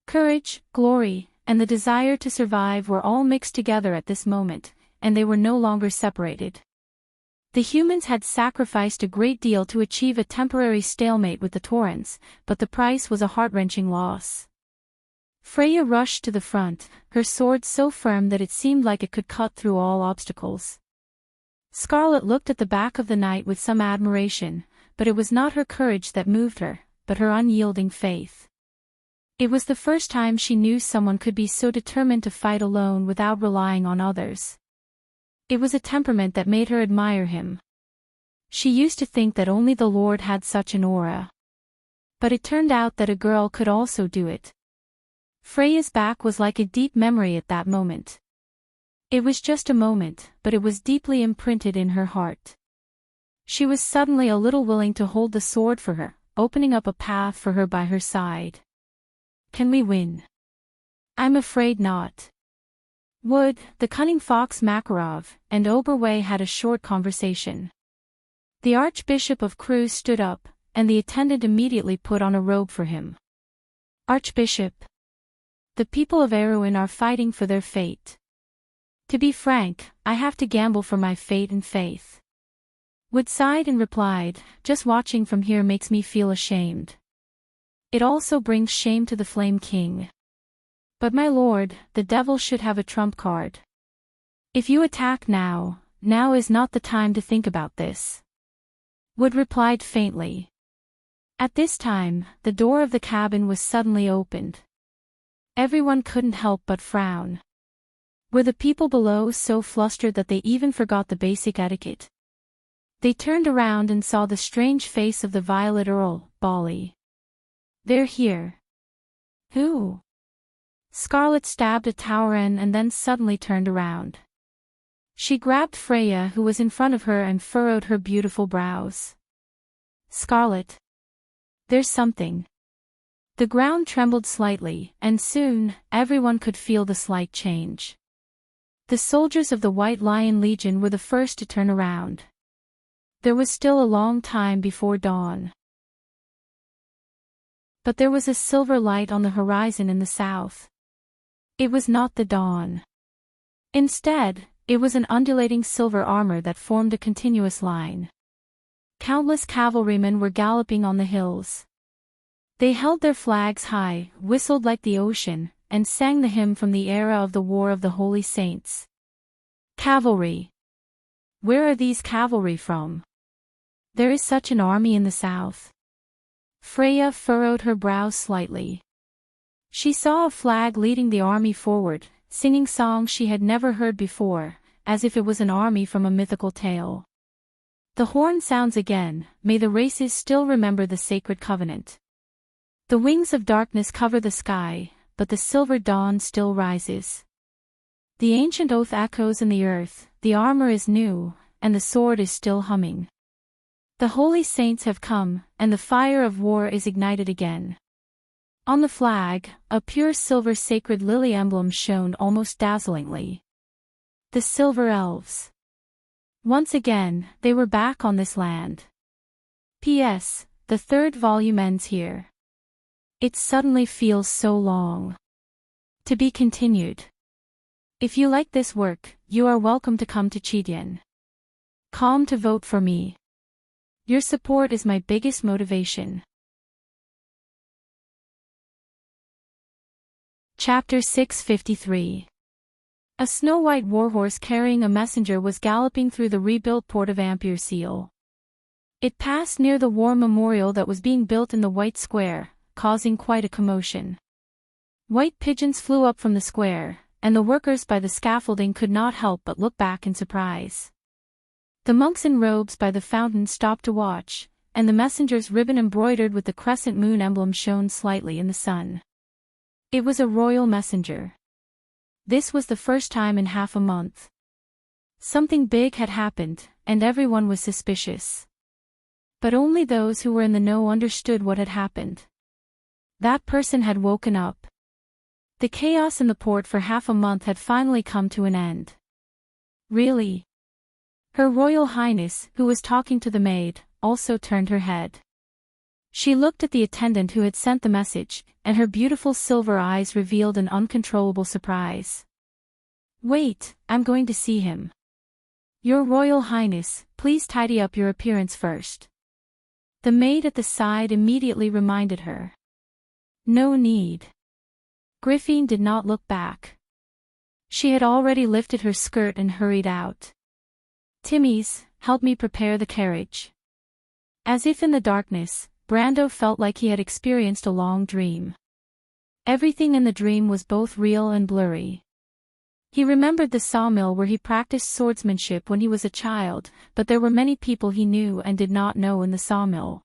Courage, glory, and the desire to survive were all mixed together at this moment, and they were no longer separated. The humans had sacrificed a great deal to achieve a temporary stalemate with the Taurens, but the price was a heart-wrenching loss. Freya rushed to the front, her sword so firm that it seemed like it could cut through all obstacles. Scarlet looked at the back of the knight with some admiration, but it was not her courage that moved her, but her unyielding faith. It was the first time she knew someone could be so determined to fight alone without relying on others. It was a temperament that made her admire him. She used to think that only the Lord had such an aura. But it turned out that a girl could also do it. Freya's back was like a deep memory at that moment. It was just a moment, but it was deeply imprinted in her heart. She was suddenly a little willing to hold the sword for her, opening up a path for her by her side. Can we win? I'm afraid not. Wood, the cunning fox Makarov, and Oberway had a short conversation. The Archbishop of Cruz stood up, and the attendant immediately put on a robe for him. Archbishop. The people of Erwin are fighting for their fate. To be frank, I have to gamble for my fate and faith. Wood sighed and replied, just watching from here makes me feel ashamed. It also brings shame to the Flame King. But my lord, the devil should have a trump card. If you attack now, now is not the time to think about this. Wood replied faintly. At this time, the door of the cabin was suddenly opened. Everyone couldn't help but frown. Were the people below so flustered that they even forgot the basic etiquette? They turned around and saw the strange face of the Violet Earl, Bolly. They're here. Who? Scarlet stabbed at Tauren and then suddenly turned around. She grabbed Freya who was in front of her and furrowed her beautiful brows. Scarlet. There's something. The ground trembled slightly, and soon, everyone could feel the slight change. The soldiers of the White Lion Legion were the first to turn around. There was still a long time before dawn. But there was a silver light on the horizon in the south. It was not the dawn. Instead, it was an undulating silver armor that formed a continuous line. Countless cavalrymen were galloping on the hills. They held their flags high, whistled like the ocean, and sang the hymn from the era of the War of the Holy Saints. Cavalry. Where are these cavalry from? There is such an army in the south. Freya furrowed her brows slightly. She saw a flag leading the army forward, singing songs she had never heard before, as if it was an army from a mythical tale. The horn sounds again, may the races still remember the sacred covenant. The wings of darkness cover the sky, but the silver dawn still rises. The ancient oath echoes in the earth, the armor is new, and the sword is still humming. The holy saints have come, and the fire of war is ignited again. On the flag, a pure silver sacred lily emblem shone almost dazzlingly. The Silver Elves. Once again, they were back on this land. P.S. The third volume ends here. It suddenly feels so long. To be continued. If you like this work, you are welcome to come to Cheedian.com to vote for me. Your support is my biggest motivation. Chapter 653. A snow-white warhorse carrying a messenger was galloping through the rebuilt port of Ampierseal. It passed near the war memorial that was being built in the White Square, causing quite a commotion. White pigeons flew up from the square, and the workers by the scaffolding could not help but look back in surprise. The monks in robes by the fountain stopped to watch, and the messenger's ribbon embroidered with the crescent moon emblem shone slightly in the sun. It was a royal messenger. This was the first time in half a month. Something big had happened, and everyone was suspicious. But only those who were in the know understood what had happened. That person had woken up. The chaos in the port for half a month had finally come to an end. Really? Her Royal Highness, who was talking to the maid, also turned her head. She looked at the attendant who had sent the message, and her beautiful silver eyes revealed an uncontrollable surprise. Wait, I'm going to see him. Your Royal Highness, please tidy up your appearance first. The maid at the side immediately reminded her. No need. Griffin did not look back. She had already lifted her skirt and hurried out. Timmy's, help me prepare the carriage. As if in the darkness, Brando felt like he had experienced a long dream. Everything in the dream was both real and blurry. He remembered the sawmill where he practiced swordsmanship when he was a child, but there were many people he knew and did not know in the sawmill.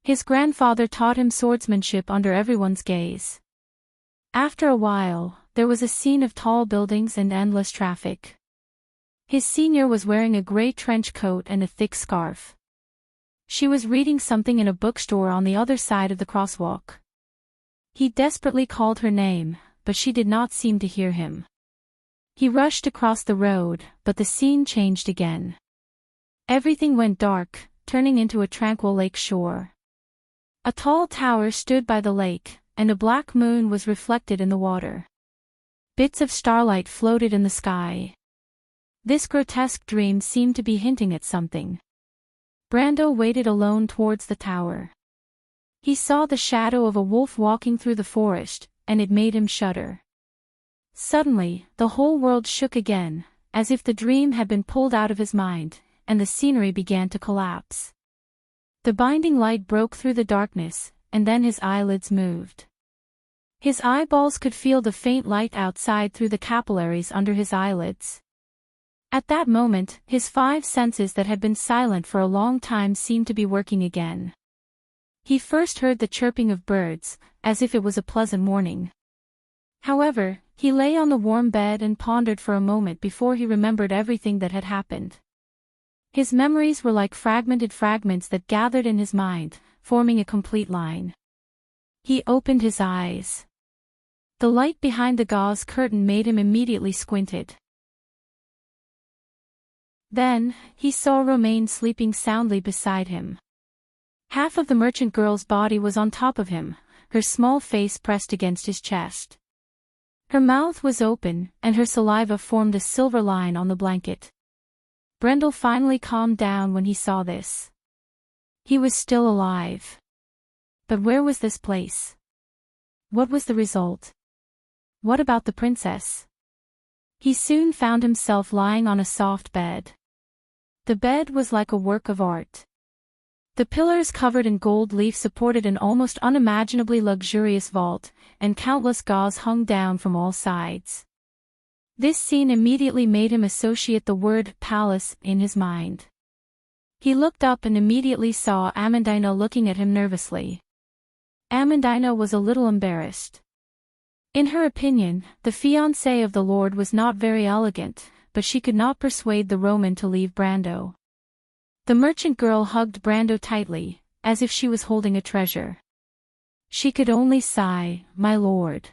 His grandfather taught him swordsmanship under everyone's gaze. After a while, there was a scene of tall buildings and endless traffic. His senior was wearing a gray trench coat and a thick scarf. She was reading something in a bookstore on the other side of the crosswalk. He desperately called her name, but she did not seem to hear him. He rushed across the road, but the scene changed again. Everything went dark, turning into a tranquil lake shore. A tall tower stood by the lake, and a black moon was reflected in the water. Bits of starlight floated in the sky. This grotesque dream seemed to be hinting at something. Brando waited alone towards the tower. He saw the shadow of a wolf walking through the forest, and it made him shudder. Suddenly, the whole world shook again, as if the dream had been pulled out of his mind, and the scenery began to collapse. The binding light broke through the darkness, and then his eyelids moved. His eyeballs could feel the faint light outside through the capillaries under his eyelids. At that moment, his 5 senses that had been silent for a long time seemed to be working again. He first heard the chirping of birds, as if it was a pleasant morning. However, he lay on the warm bed and pondered for a moment before he remembered everything that had happened. His memories were like fragmented fragments that gathered in his mind, forming a complete line. He opened his eyes. The light behind the gauze curtain made him immediately squinted. Then, he saw Romaine sleeping soundly beside him. Half of the merchant girl's body was on top of him, her small face pressed against his chest. Her mouth was open, and her saliva formed a silver line on the blanket. Brendel finally calmed down when he saw this. He was still alive. But where was this place? What was the result? What about the princess? He soon found himself lying on a soft bed. The bed was like a work of art. The pillars covered in gold leaf supported an almost unimaginably luxurious vault, and countless gauze hung down from all sides. This scene immediately made him associate the word palace in his mind. He looked up and immediately saw Amandina looking at him nervously. Amandina was a little embarrassed. In her opinion, the fiancé of the Lord was not very elegant, but she could not persuade the Roman to leave Brando. The merchant girl hugged Brando tightly, as if she was holding a treasure. She could only sigh, "My lord.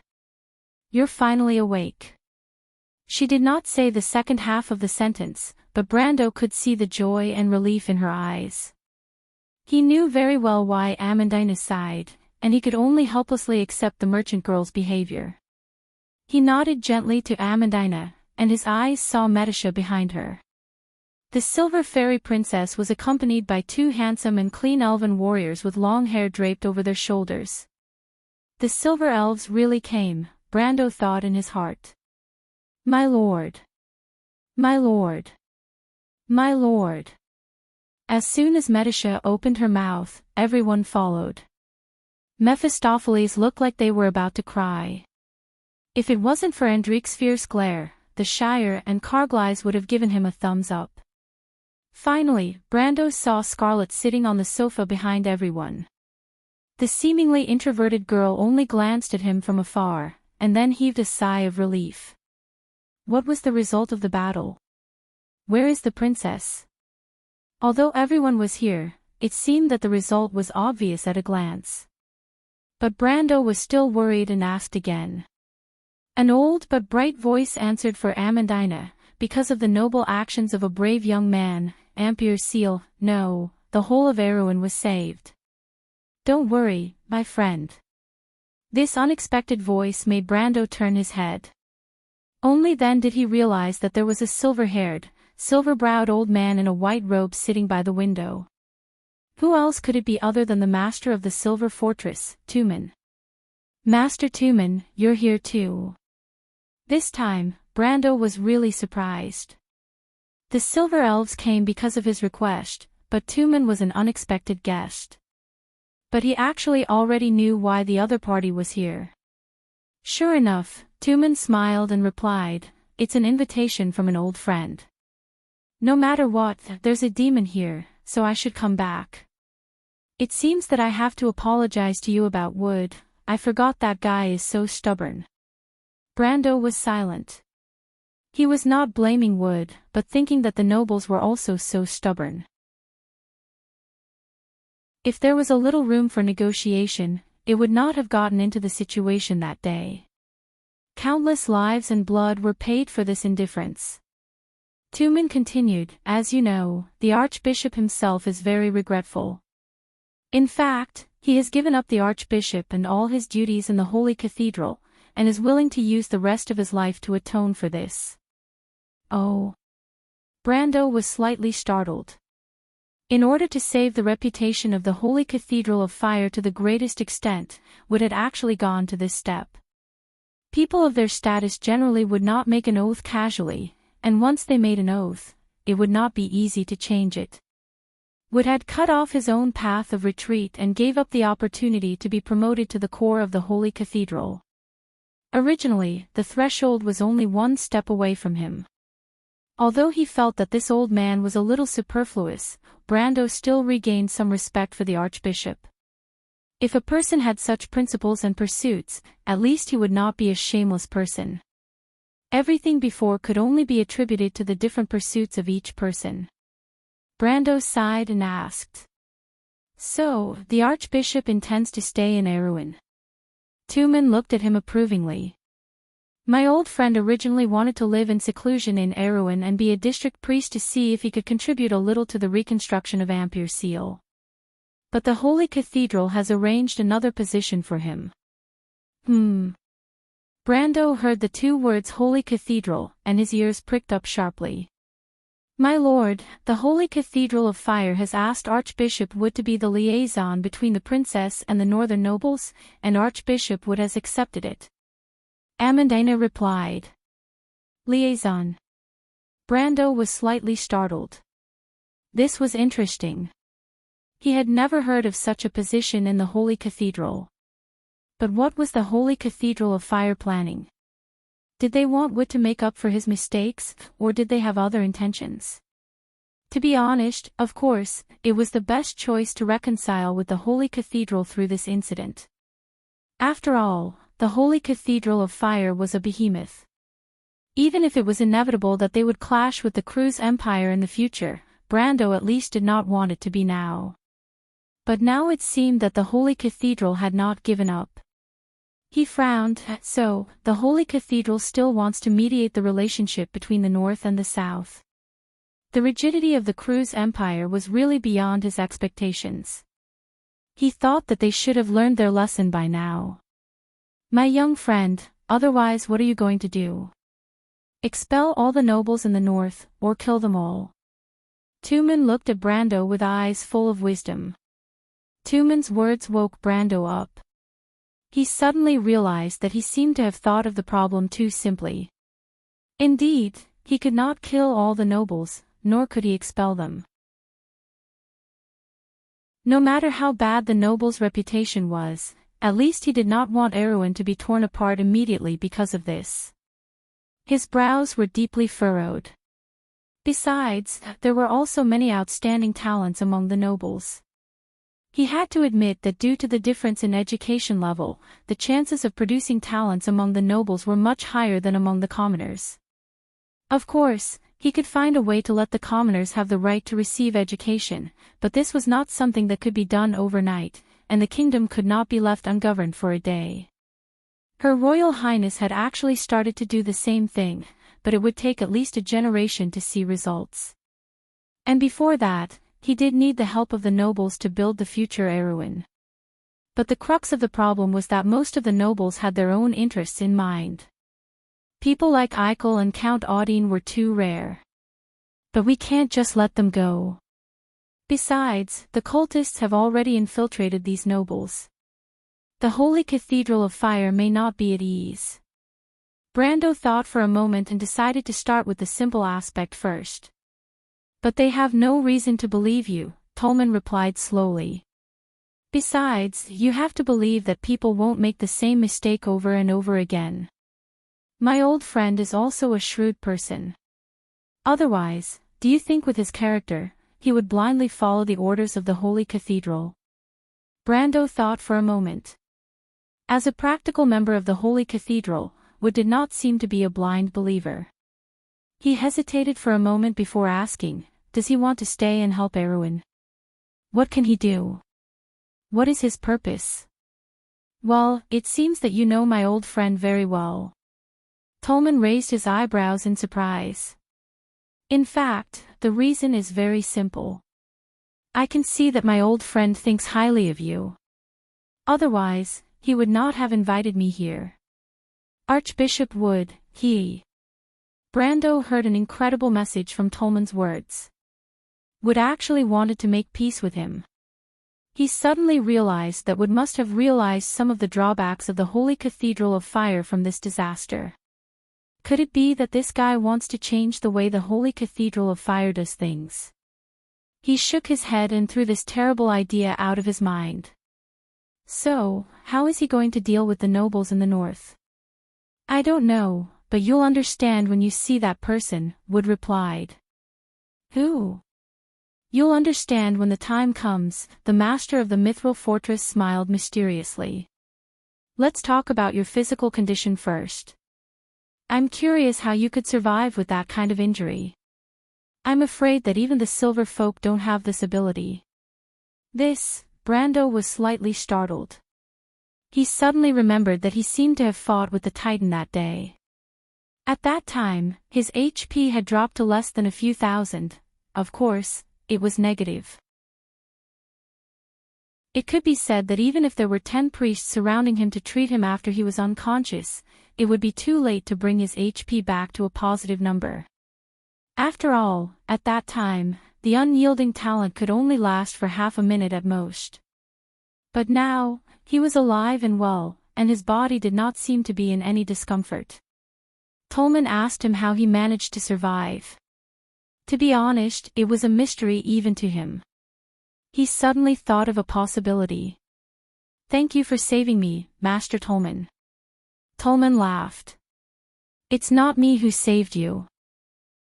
You're finally awake." She did not say the second half of the sentence, but Brando could see the joy and relief in her eyes. He knew very well why Amandina sighed, and he could only helplessly accept the merchant girl's behavior. He nodded gently to Amandina, and his eyes saw Medisha behind her. The silver fairy princess was accompanied by two handsome and clean elven warriors with long hair draped over their shoulders. The silver elves really came, Brando thought in his heart. "My lord. My lord. My lord." As soon as Medisha opened her mouth, everyone followed. Mephistopheles looked like they were about to cry. If it wasn't for Enrich's fierce glare, the Shire and Carglass would have given him a thumbs up. Finally, Brando saw Scarlet sitting on the sofa behind everyone. The seemingly introverted girl only glanced at him from afar, and then heaved a sigh of relief. What was the result of the battle? Where is the princess? Although everyone was here, it seemed that the result was obvious at a glance. But Brando was still worried and asked again. An old but bright voice answered for Amandina, because of the noble actions of a brave young man, Ampere Seal, no, the whole of Erewhon was saved. Don't worry, my friend. This unexpected voice made Brando turn his head. Only then did he realize that there was a silver-haired, silver-browed old man in a white robe sitting by the window. Who else could it be other than the master of the Silver Fortress, Tumen? "Master Tumen, you're here too." This time, Brando was really surprised. The Silver Elves came because of his request, but Tumen was an unexpected guest. But he actually already knew why the other party was here. Sure enough, Tumen smiled and replied, "It's an invitation from an old friend. No matter what, there's a demon here, so I should come back. It seems that I have to apologize to you about Wood. I forgot that guy is so stubborn." Brando was silent. He was not blaming Wood, but thinking that the nobles were also so stubborn. If there was a little room for negotiation, it would not have gotten into the situation that day. Countless lives and blood were paid for this indifference. Tumen continued, "As you know, the Archbishop himself is very regretful. In fact, he has given up the Archbishop and all his duties in the Holy Cathedral, and is willing to use the rest of his life to atone for this." Oh. Brando was slightly startled. In order to save the reputation of the Holy Cathedral of Fire to the greatest extent, Wood had actually gone to this step. People of their status generally would not make an oath casually, and once they made an oath, it would not be easy to change it. Wood had cut off his own path of retreat and gave up the opportunity to be promoted to the core of the Holy Cathedral. Originally, the threshold was only one step away from him. Although he felt that this old man was a little superfluous, Brando still regained some respect for the Archbishop. If a person had such principles and pursuits, at least he would not be a shameless person. Everything before could only be attributed to the different pursuits of each person. Brando sighed and asked. "So, the Archbishop intends to stay in Erewhon?" Tumen looked at him approvingly. "My old friend originally wanted to live in seclusion in Erewhon and be a district priest to see if he could contribute a little to the reconstruction of Ampere Seal. But the Holy Cathedral has arranged another position for him." Brando heard the two words Holy Cathedral, and his ears pricked up sharply. "My lord, the Holy Cathedral of Fire has asked Archbishop Wood to be the liaison between the princess and the northern nobles, and Archbishop Wood has accepted it." Amandina replied. "Liaison." Brando was slightly startled. This was interesting. He had never heard of such a position in the Holy Cathedral. But what was the Holy Cathedral of Fire planning? Did they want Wood to make up for his mistakes, or did they have other intentions? To be honest, of course, it was the best choice to reconcile with the Holy Cathedral through this incident. After all, the Holy Cathedral of Fire was a behemoth. Even if it was inevitable that they would clash with the Cruz Empire in the future, Brando at least did not want it to be now. But now it seemed that the Holy Cathedral had not given up. He frowned. So, the Holy Cathedral still wants to mediate the relationship between the North and the South. The rigidity of the Cruz Empire was really beyond his expectations. He thought that they should have learned their lesson by now. My young friend, otherwise what are you going to do? Expel all the nobles in the North, or kill them all? Tumen looked at Brando with eyes full of wisdom. Tumen's words woke Brando up. He suddenly realized that he seemed to have thought of the problem too simply. Indeed, he could not kill all the nobles, nor could he expel them. No matter how bad the noble's reputation was, at least he did not want Erwin to be torn apart immediately because of this. His brows were deeply furrowed. Besides, there were also many outstanding talents among the nobles. He had to admit that due to the difference in education level, the chances of producing talents among the nobles were much higher than among the commoners. Of course, he could find a way to let the commoners have the right to receive education, but this was not something that could be done overnight, and the kingdom could not be left ungoverned for a day. Her Royal Highness had actually started to do the same thing, but it would take at least a generation to see results. And before that, he did need the help of the nobles to build the future Erwin. But the crux of the problem was that most of the nobles had their own interests in mind. People like Eichel and Count Audine were too rare. But we can't just let them go. Besides, the cultists have already infiltrated these nobles. The Holy Cathedral of Fire may not be at ease. Brando thought for a moment and decided to start with the simple aspect first. But they have no reason to believe you, Tolman replied slowly. Besides, you have to believe that people won't make the same mistake over and over again. My old friend is also a shrewd person. Otherwise, do you think with his character, he would blindly follow the orders of the Holy Cathedral? Brando thought for a moment. As a practical member of the Holy Cathedral, Wood did not seem to be a blind believer. He hesitated for a moment before asking, does he want to stay and help Erwin? What can he do? What is his purpose? Well, it seems that you know my old friend very well. Tolman raised his eyebrows in surprise. In fact, the reason is very simple. I can see that my old friend thinks highly of you. Otherwise, he would not have invited me here. Archbishop Wood, Brando heard an incredible message from Tolman's words. Wood actually wanted to make peace with him. He suddenly realized that Wood must have realized some of the drawbacks of the Holy Cathedral of Fire from this disaster. Could it be that this guy wants to change the way the Holy Cathedral of Fire does things? He shook his head and threw this terrible idea out of his mind. So, how is he going to deal with the nobles in the north? I don't know, but you'll understand when you see that person, Wood replied. Who? You'll understand when the time comes, the master of the Mithril Fortress smiled mysteriously. Let's talk about your physical condition first. I'm curious how you could survive with that kind of injury. I'm afraid that even the silver folk don't have this ability. Brando was slightly startled. He suddenly remembered that he seemed to have fought with the Titan that day. At that time, his HP had dropped to less than a few thousand. Of course, it was negative. It could be said that even if there were 10 priests surrounding him to treat him after he was unconscious, it would be too late to bring his HP back to a positive number. After all, at that time, the unyielding talent could only last for half a minute at most. But now, he was alive and well, and his body did not seem to be in any discomfort. Tolman asked him how he managed to survive. To be honest, it was a mystery even to him. He suddenly thought of a possibility. "Thank you for saving me, Master Tolman." Tolman laughed. "It's not me who saved you.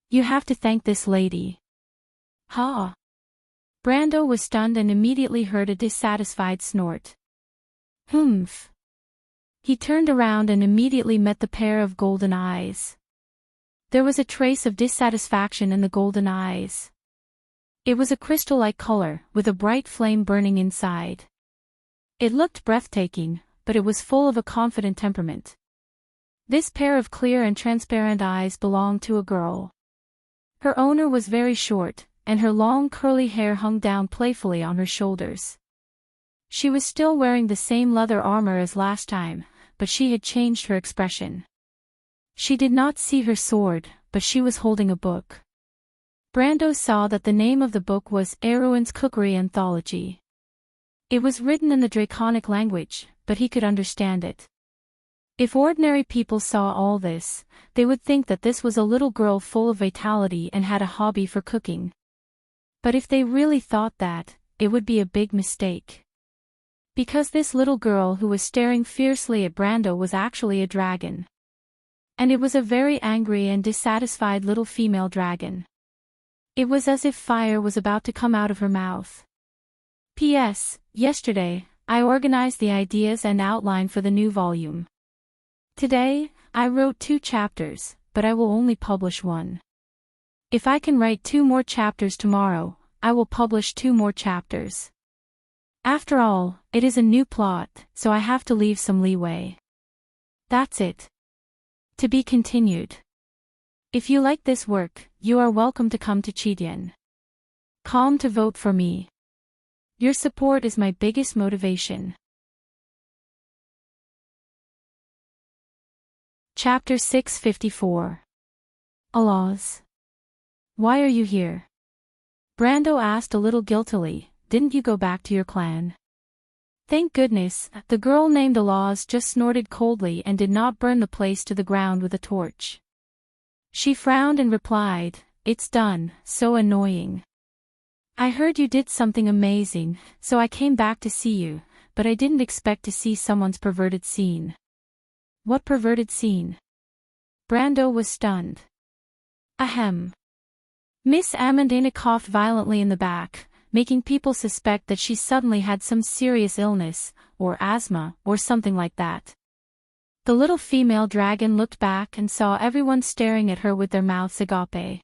You have to thank this lady." "Ha!" Brando was stunned and immediately heard a dissatisfied snort. "Humph." He turned around and immediately met the pair of golden eyes. There was a trace of dissatisfaction in the golden eyes. It was a crystal-like color, with a bright flame burning inside. It looked breathtaking, but it was full of a confident temperament. This pair of clear and transparent eyes belonged to a girl. Her owner was very short, and her long curly hair hung down playfully on her shoulders. She was still wearing the same leather armor as last time, but she had changed her expression. She did not see her sword, but she was holding a book. Brando saw that the name of the book was Erwin's Cookery Anthology. It was written in the Draconic language, but he could understand it. If ordinary people saw all this, they would think that this was a little girl full of vitality and had a hobby for cooking. But if they really thought that, it would be a big mistake. Because this little girl who was staring fiercely at Brando was actually a dragon. And it was a very angry and dissatisfied little female dragon. It was as if fire was about to come out of her mouth. P.S. Yesterday, I organized the ideas and outline for the new volume. Today, I wrote 2 chapters, but I will only publish 1. If I can write 2 more chapters tomorrow, I will publish 2 more chapters. After all, it is a new plot, so I have to leave some leeway. That's it. To be continued. If you like this work, you are welcome to come to Chidien.com to vote for me. Your support is my biggest motivation. Chapter 654. Alas. Why are you here? Brando asked a little guiltily, didn't you go back to your clan? Thank goodness, the girl named Alas just snorted coldly and did not burn the place to the ground with a torch. She frowned and replied, it's done, so annoying. I heard you did something amazing, so I came back to see you, but I didn't expect to see someone's perverted scene. What perverted scene? Brando was stunned. Ahem. Miss Amandina coughed violently in the back, making people suspect that she suddenly had some serious illness, or asthma, or something like that. The little female dragon looked back and saw everyone staring at her with their mouths agape.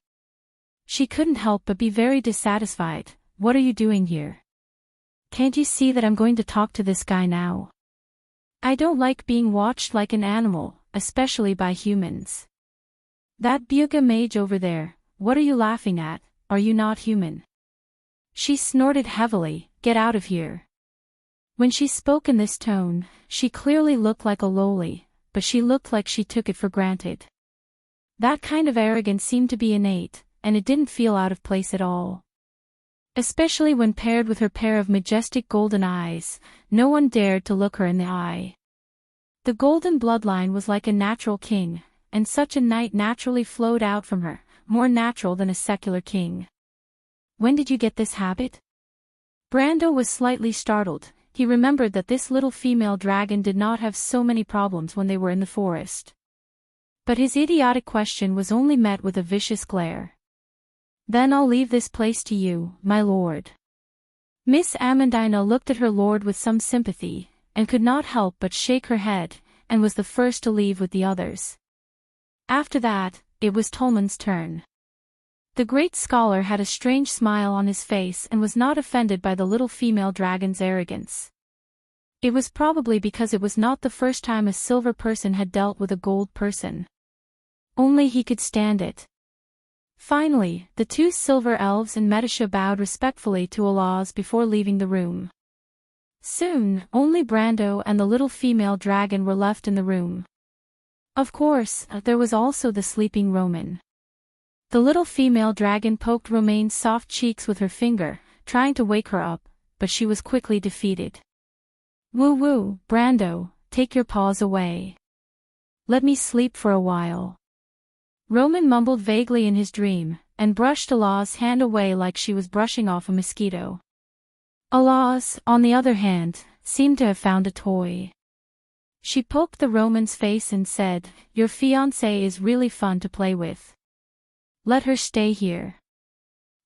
She couldn't help but be very dissatisfied. What are you doing here? Can't you see that I'm going to talk to this guy now? I don't like being watched like an animal, especially by humans. That Buga mage over there, what are you laughing at? Are you not human? She snorted heavily, get out of here. When she spoke in this tone, she clearly looked like a loli, but she looked like she took it for granted. That kind of arrogance seemed to be innate, and it didn't feel out of place at all. Especially when paired with her pair of majestic golden eyes, no one dared to look her in the eye. The golden bloodline was like a natural king, and such a knight naturally flowed out from her, more natural than a secular king. When did you get this habit? Brando was slightly startled. He remembered that this little female dragon did not have so many problems when they were in the forest. But his idiotic question was only met with a vicious glare. Then I'll leave this place to you, my lord. Miss Amandina looked at her lord with some sympathy, and could not help but shake her head, and was the first to leave with the others. After that, it was Tolman's turn. The great scholar had a strange smile on his face and was not offended by the little female dragon's arrogance. It was probably because it was not the first time a silver person had dealt with a gold person. Only he could stand it. Finally, the 2 silver elves and Medisha bowed respectfully to Alas before leaving the room. Soon, only Brando and the little female dragon were left in the room. Of course, there was also the sleeping Roman. The little female dragon poked Romaine's soft cheeks with her finger, trying to wake her up, but she was quickly defeated. Woo-woo, Brando, take your paws away. Let me sleep for a while. Roman mumbled vaguely in his dream, and brushed Allah's hand away like she was brushing off a mosquito. Allah's, on the other hand, seemed to have found a toy. She poked the Roman's face and said, "Your fiancée is really fun to play with. Let her stay here."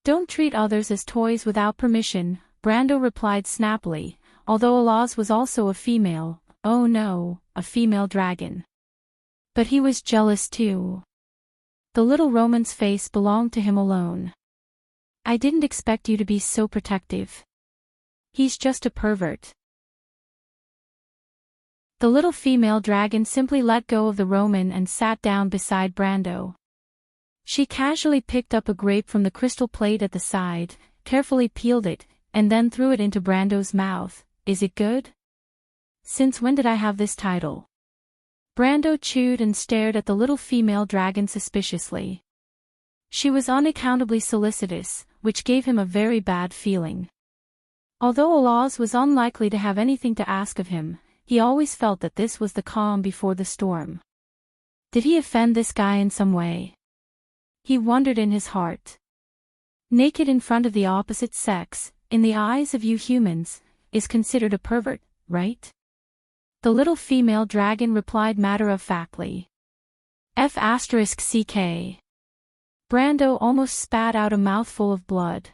"Don't treat others as toys without permission," Brando replied snappily, although Allah's was also a female, oh no, a female dragon. But he was jealous too. The little Roman's face belonged to him alone. "I didn't expect you to be so protective. He's just a pervert." The little female dragon simply let go of the Roman and sat down beside Brando. She casually picked up a grape from the crystal plate at the side, carefully peeled it, and then threw it into Brando's mouth. "Is it good? Since when did I have this title?" Brando chewed and stared at the little female dragon suspiciously. She was unaccountably solicitous, which gave him a very bad feeling. Although Allah's was unlikely to have anything to ask of him, he always felt that this was the calm before the storm. Did he offend this guy in some way? He wondered in his heart. Naked in front of the opposite sex, in the eyes of you humans, is considered a pervert, right? The little female dragon replied matter-of-factly. F***ck. Brando almost spat out a mouthful of blood.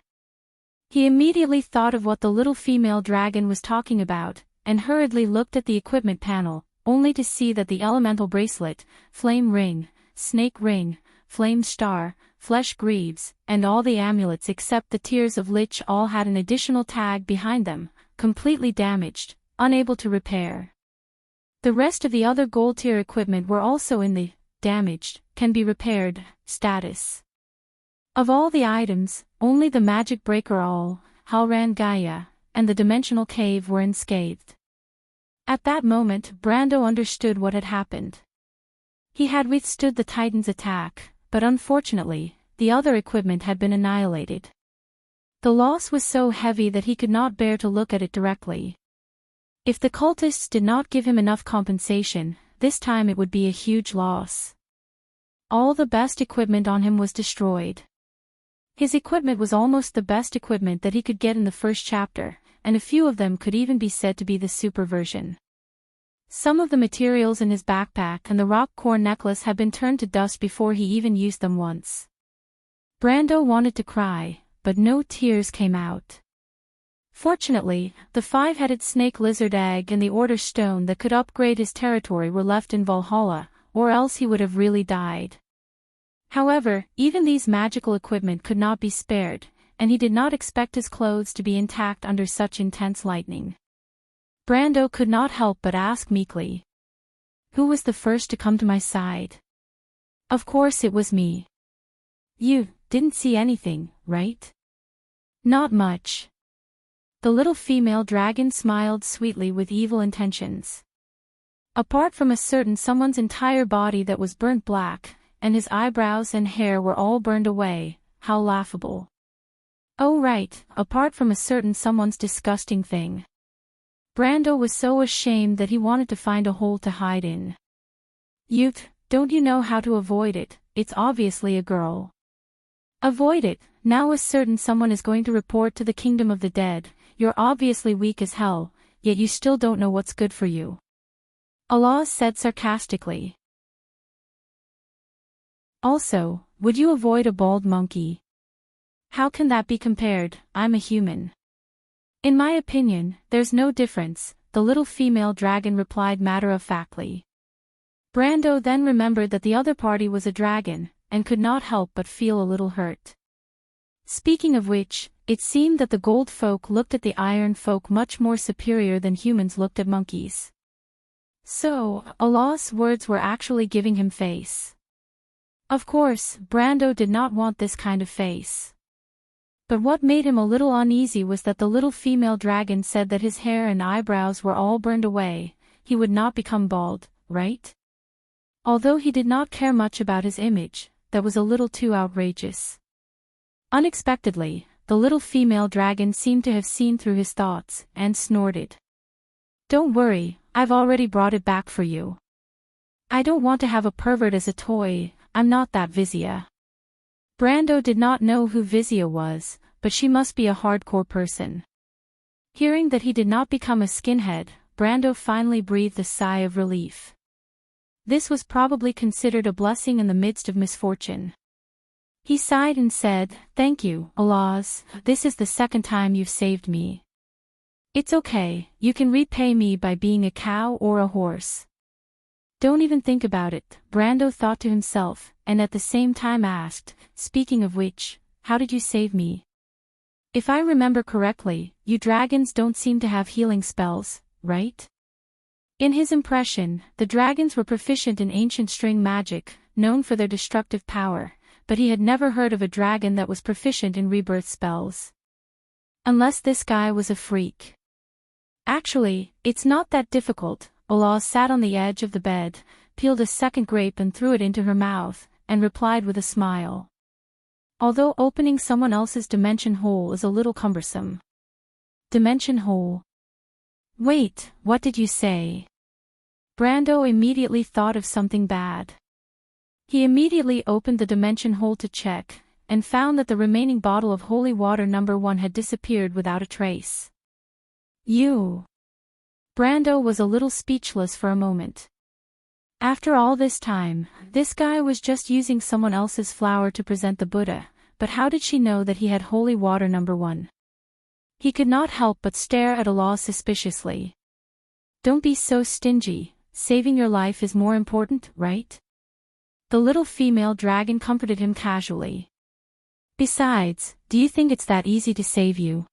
He immediately thought of what the little female dragon was talking about, and hurriedly looked at the equipment panel, only to see that the elemental bracelet, flame ring, snake ring, flame star, flesh greaves, and all the amulets except the tears of lich all had an additional tag behind them, completely damaged, unable to repair. The rest of the other gold tier equipment were also in the damaged, can be repaired status. Of all the items, only the magic breaker all, Halran Gaia, and the dimensional cave were unscathed. At that moment, Brando understood what had happened. He had withstood the Titan's attack, but unfortunately, the other equipment had been annihilated. The loss was so heavy that he could not bear to look at it directly. If the cultists did not give him enough compensation, this time it would be a huge loss. All the best equipment on him was destroyed. His equipment was almost the best equipment that he could get in the first chapter, and a few of them could even be said to be the super version. Some of the materials in his backpack and the rock core necklace had been turned to dust before he even used them once. Brando wanted to cry, but no tears came out. Fortunately, the 5-headed snake lizard egg and the order stone that could upgrade his territory were left in Valhalla, or else he would have really died. However, even these magical equipment could not be spared, and he did not expect his clothes to be intact under such intense lightning. Brando could not help but ask meekly. "Who was the first to come to my side?" "Of course it was me." "You didn't see anything, right?" "Not much." The little female dragon smiled sweetly with evil intentions. Apart from a certain someone's entire body that was burnt black, and his eyebrows and hair were all burned away, how laughable. Oh right, apart from a certain someone's disgusting thing. Brando was so ashamed that he wanted to find a hole to hide in. "Youth, don't you know how to avoid it? It's obviously a girl." "Avoid it? Now a certain someone is going to report to the kingdom of the dead. You're obviously weak as hell, yet you still don't know what's good for you," Allah said sarcastically. "Also, would you avoid a bald monkey?" "How can that be compared? I'm a human." "In my opinion, there's no difference," the little female dragon replied matter-of-factly. Brando then remembered that the other party was a dragon, and could not help but feel a little hurt. Speaking of which, it seemed that the gold folk looked at the iron folk much more superior than humans looked at monkeys. So, Allah's words were actually giving him face. Of course, Brando did not want this kind of face. But what made him a little uneasy was that the little female dragon said that his hair and eyebrows were all burned away, he would not become bald, right? Although he did not care much about his image, that was a little too outrageous. Unexpectedly, the little female dragon seemed to have seen through his thoughts, and snorted. "Don't worry, I've already brought it back for you. I don't want to have a pervert as a toy, I'm not that Vizia." Brando did not know who Vizia was, but she must be a hardcore person. Hearing that he did not become a skinhead, Brando finally breathed a sigh of relief. This was probably considered a blessing in the midst of misfortune. He sighed and said, "Thank you, Allahs, this is the second time you've saved me. It's okay, you can repay me by being a cow or a horse." Don't even think about it, Brando thought to himself, and at the same time asked, "Speaking of which, how did you save me? If I remember correctly, you dragons don't seem to have healing spells, right?" In his impression, the dragons were proficient in ancient string magic, known for their destructive power, but he had never heard of a dragon that was proficient in rebirth spells. Unless this guy was a freak. Actually, it's not that difficult. Ola sat on the edge of the bed, peeled a second grape and threw it into her mouth, and replied with a smile. Although opening someone else's dimension hole is a little cumbersome. Dimension hole. Wait, what did you say? Brando immediately thought of something bad. He immediately opened the dimension hole to check, and found that the remaining bottle of holy water number 1 had disappeared without a trace. Brando was a little speechless for a moment. After all this time, this guy was just using someone else's flower to present the Buddha, but how did she know that he had holy water number 1? He could not help but stare at Allah suspiciously. Don't be so stingy, saving your life is more important, right? The little female dragon comforted him casually. Besides, do you think it's that easy to save you?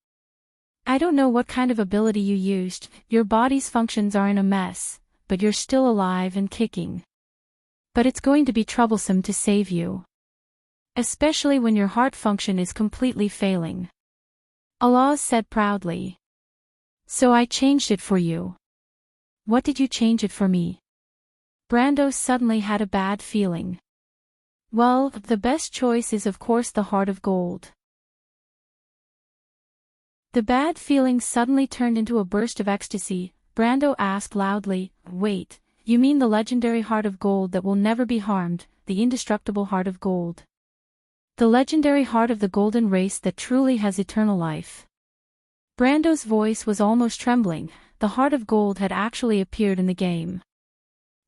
I don't know what kind of ability you used, your body's functions are in a mess, but you're still alive and kicking. But it's going to be troublesome to save you. Especially when your heart function is completely failing. Allah said proudly. So I changed it for you. What did you change it for me? Brando suddenly had a bad feeling. Well, the best choice is of course the heart of gold. The bad feeling suddenly turned into a burst of ecstasy. Brando asked loudly, "Wait, you mean the legendary heart of gold that will never be harmed, the indestructible heart of gold? The legendary heart of the golden race that truly has eternal life?" Brando's voice was almost trembling. The heart of gold had actually appeared in the game.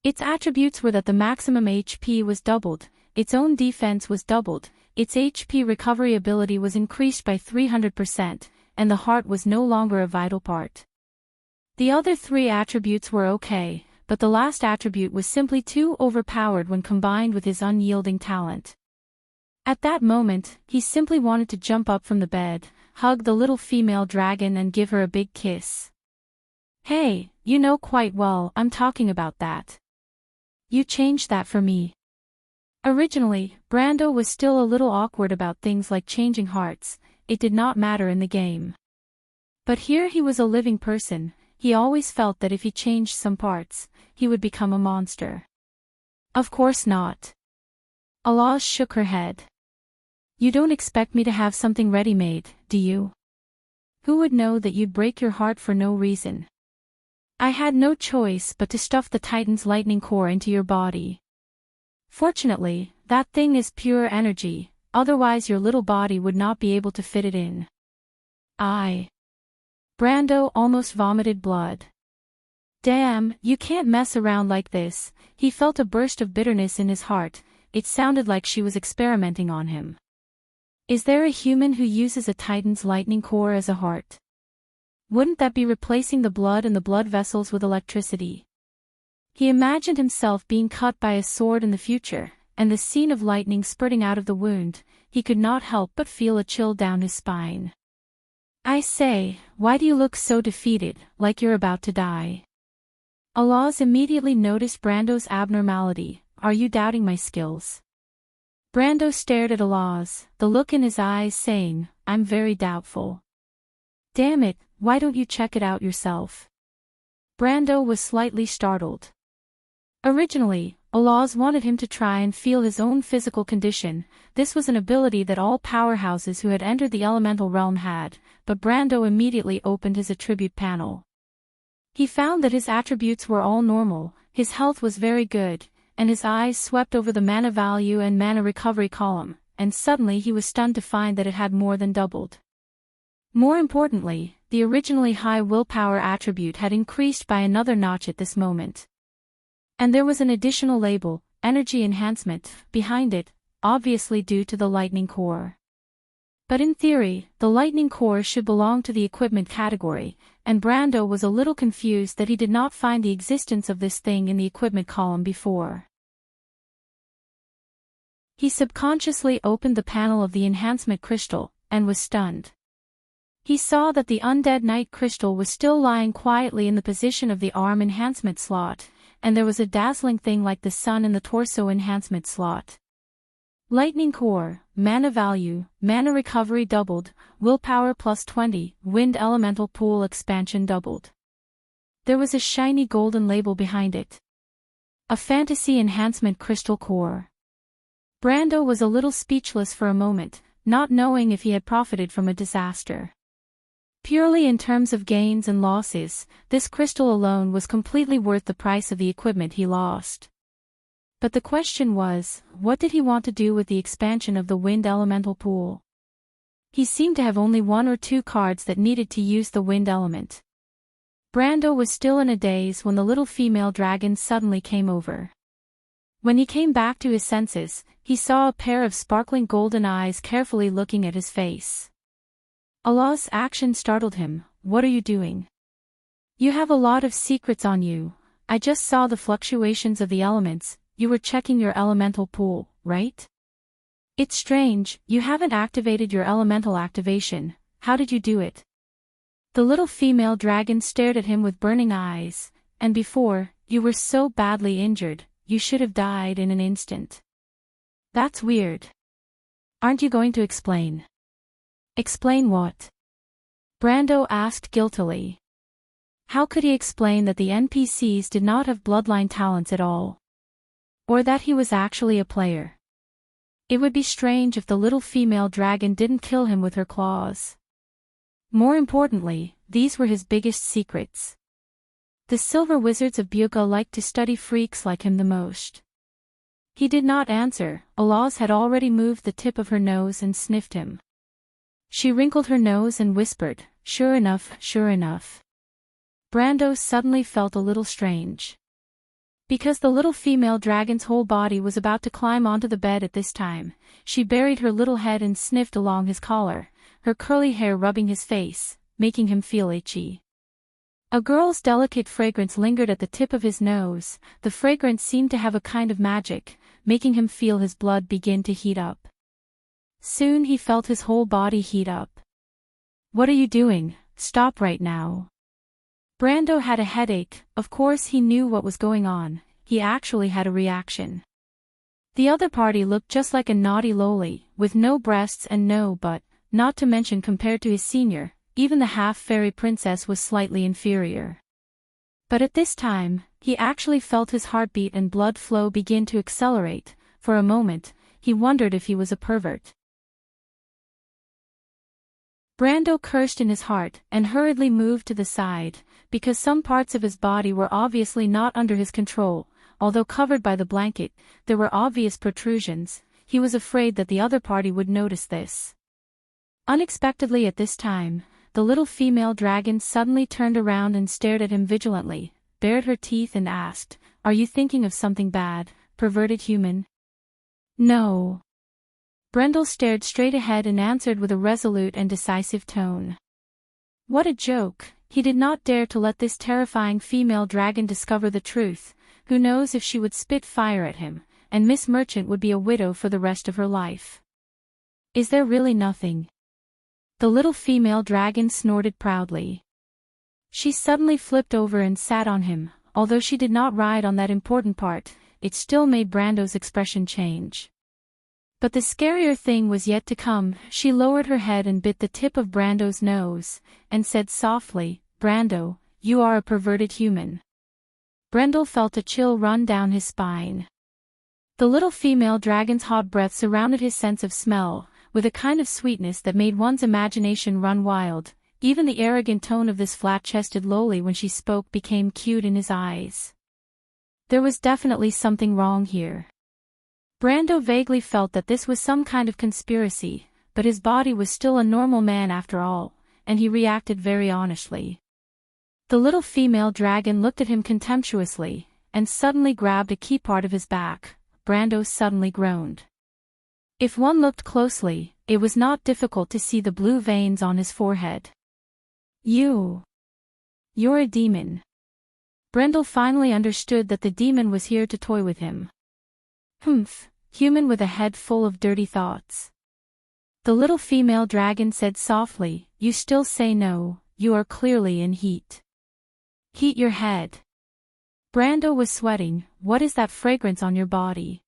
Its attributes were that the maximum HP was doubled, its own defense was doubled, its HP recovery ability was increased by 300%, and the heart was no longer a vital part. The other 3 attributes were okay, but the last attribute was simply too overpowered when combined with his unyielding talent. At that moment, he simply wanted to jump up from the bed, hug the little female dragon and give her a big kiss. Hey, you know quite well I'm talking about that. You changed that for me. Originally, Brando was still a little awkward about things like changing hearts. It did not matter in the game. But here he was a living person, he always felt that if he changed some parts, he would become a monster. Of course not. Allah shook her head. You don't expect me to have something ready-made, do you? Who would know that you'd break your heart for no reason? I had no choice but to stuff the Titan's lightning core into your body. Fortunately, that thing is pure energy. Otherwise your little body would not be able to fit it in. Brando almost vomited blood. Damn, you can't mess around like this. He felt a burst of bitterness in his heart. It sounded like she was experimenting on him. Is there a human who uses a Titan's lightning core as a heart? Wouldn't that be replacing the blood and the blood vessels with electricity? He imagined himself being cut by a sword in the future, and the scene of lightning spurting out of the wound. He could not help but feel a chill down his spine. I say, why do you look so defeated, like you're about to die? Allah immediately noticed Brando's abnormality. Are you doubting my skills? Brando stared at Allah, the look in his eyes saying, I'm very doubtful. Damn it, why don't you check it out yourself? Brando was slightly startled. Originally, Allah wanted him to try and feel his own physical condition. This was an ability that all powerhouses who had entered the elemental realm had, but Brando immediately opened his attribute panel. He found that his attributes were all normal, his health was very good, and his eyes swept over the mana value and mana recovery column, and suddenly he was stunned to find that it had more than doubled. More importantly, the originally high willpower attribute had increased by another notch at this moment. And there was an additional label, Energy Enhancement, behind it, obviously due to the lightning core. But in theory, the lightning core should belong to the equipment category, and Brando was a little confused that he did not find the existence of this thing in the equipment column before. He subconsciously opened the panel of the enhancement crystal, and was stunned. He saw that the Undead Knight crystal was still lying quietly in the position of the arm enhancement slot, and there was a dazzling thing like the sun in the torso enhancement slot. Lightning core, mana value, mana recovery doubled, willpower plus 20, wind elemental pool expansion doubled. There was a shiny golden label behind it. A fantasy enhancement crystal core. Brando was a little speechless for a moment, not knowing if he had profited from a disaster. Purely in terms of gains and losses, this crystal alone was completely worth the price of the equipment he lost. But the question was, what did he want to do with the expansion of the wind elemental pool? He seemed to have only 1 or 2 cards that needed to use the wind element. Brando was still in a daze when the little female dragon suddenly came over. When he came back to his senses, he saw a pair of sparkling golden eyes carefully looking at his face. Allah's action startled him. What are you doing? You have a lot of secrets on you. I just saw the fluctuations of the elements. You were checking your elemental pool, right? It's strange, you haven't activated your elemental activation. How did you do it? The little female dragon stared at him with burning eyes, and before, you were so badly injured, you should have died in an instant. That's weird. Aren't you going to explain? Explain what? Brando asked guiltily. How could he explain that the NPCs did not have bloodline talents at all? Or that he was actually a player? It would be strange if the little female dragon didn't kill him with her claws. More importantly, these were his biggest secrets. The silver wizards of Buga liked to study freaks like him the most. He did not answer. Alaz had already moved the tip of her nose and sniffed him. She wrinkled her nose and whispered, sure enough, sure enough. Brando suddenly felt a little strange. Because the little female dragon's whole body was about to climb onto the bed at this time, she buried her little head and sniffed along his collar, her curly hair rubbing his face, making him feel itchy. A girl's delicate fragrance lingered at the tip of his nose. The fragrance seemed to have a kind of magic, making him feel his blood begin to heat up. Soon he felt his whole body heat up. What are you doing? Stop right now. Brando had a headache. Of course he knew what was going on. He actually had a reaction. The other party looked just like a naughty loli, with no breasts and no butt, not to mention compared to his senior, even the half-fairy princess was slightly inferior. But at this time, he actually felt his heartbeat and blood flow begin to accelerate. For a moment, he wondered if he was a pervert. Brando cursed in his heart and hurriedly moved to the side, because some parts of his body were obviously not under his control. Although covered by the blanket, there were obvious protrusions. He was afraid that the other party would notice this. Unexpectedly at this time, the little female dragon suddenly turned around and stared at him vigilantly, bared her teeth and asked, "Are you thinking of something bad, perverted human?" "No." Brendel stared straight ahead and answered with a resolute and decisive tone. What a joke! He did not dare to let this terrifying female dragon discover the truth. Who knows if she would spit fire at him, and Miss Merchant would be a widow for the rest of her life. Is there really nothing? The little female dragon snorted proudly. She suddenly flipped over and sat on him. Although she did not ride on that important part, it still made Brando's expression change. But the scarier thing was yet to come. She lowered her head and bit the tip of Brando's nose, and said softly, "Brando, you are a perverted human." Brendel felt a chill run down his spine. The little female dragon's hot breath surrounded his sense of smell, with a kind of sweetness that made one's imagination run wild. Even the arrogant tone of this flat-chested loli when she spoke became cute in his eyes. There was definitely something wrong here. Brando vaguely felt that this was some kind of conspiracy, but his body was still a normal man after all, and he reacted very honestly. The little female dragon looked at him contemptuously, and suddenly grabbed a key part of his back. Brando suddenly groaned. If one looked closely, it was not difficult to see the blue veins on his forehead. You're a demon. Brando finally understood that the demon was here to toy with him. Humph, human with a head full of dirty thoughts. The little female dragon said softly, "You still say no, you are clearly in heat. Heat your head." Brando was sweating. "What is that fragrance on your body?"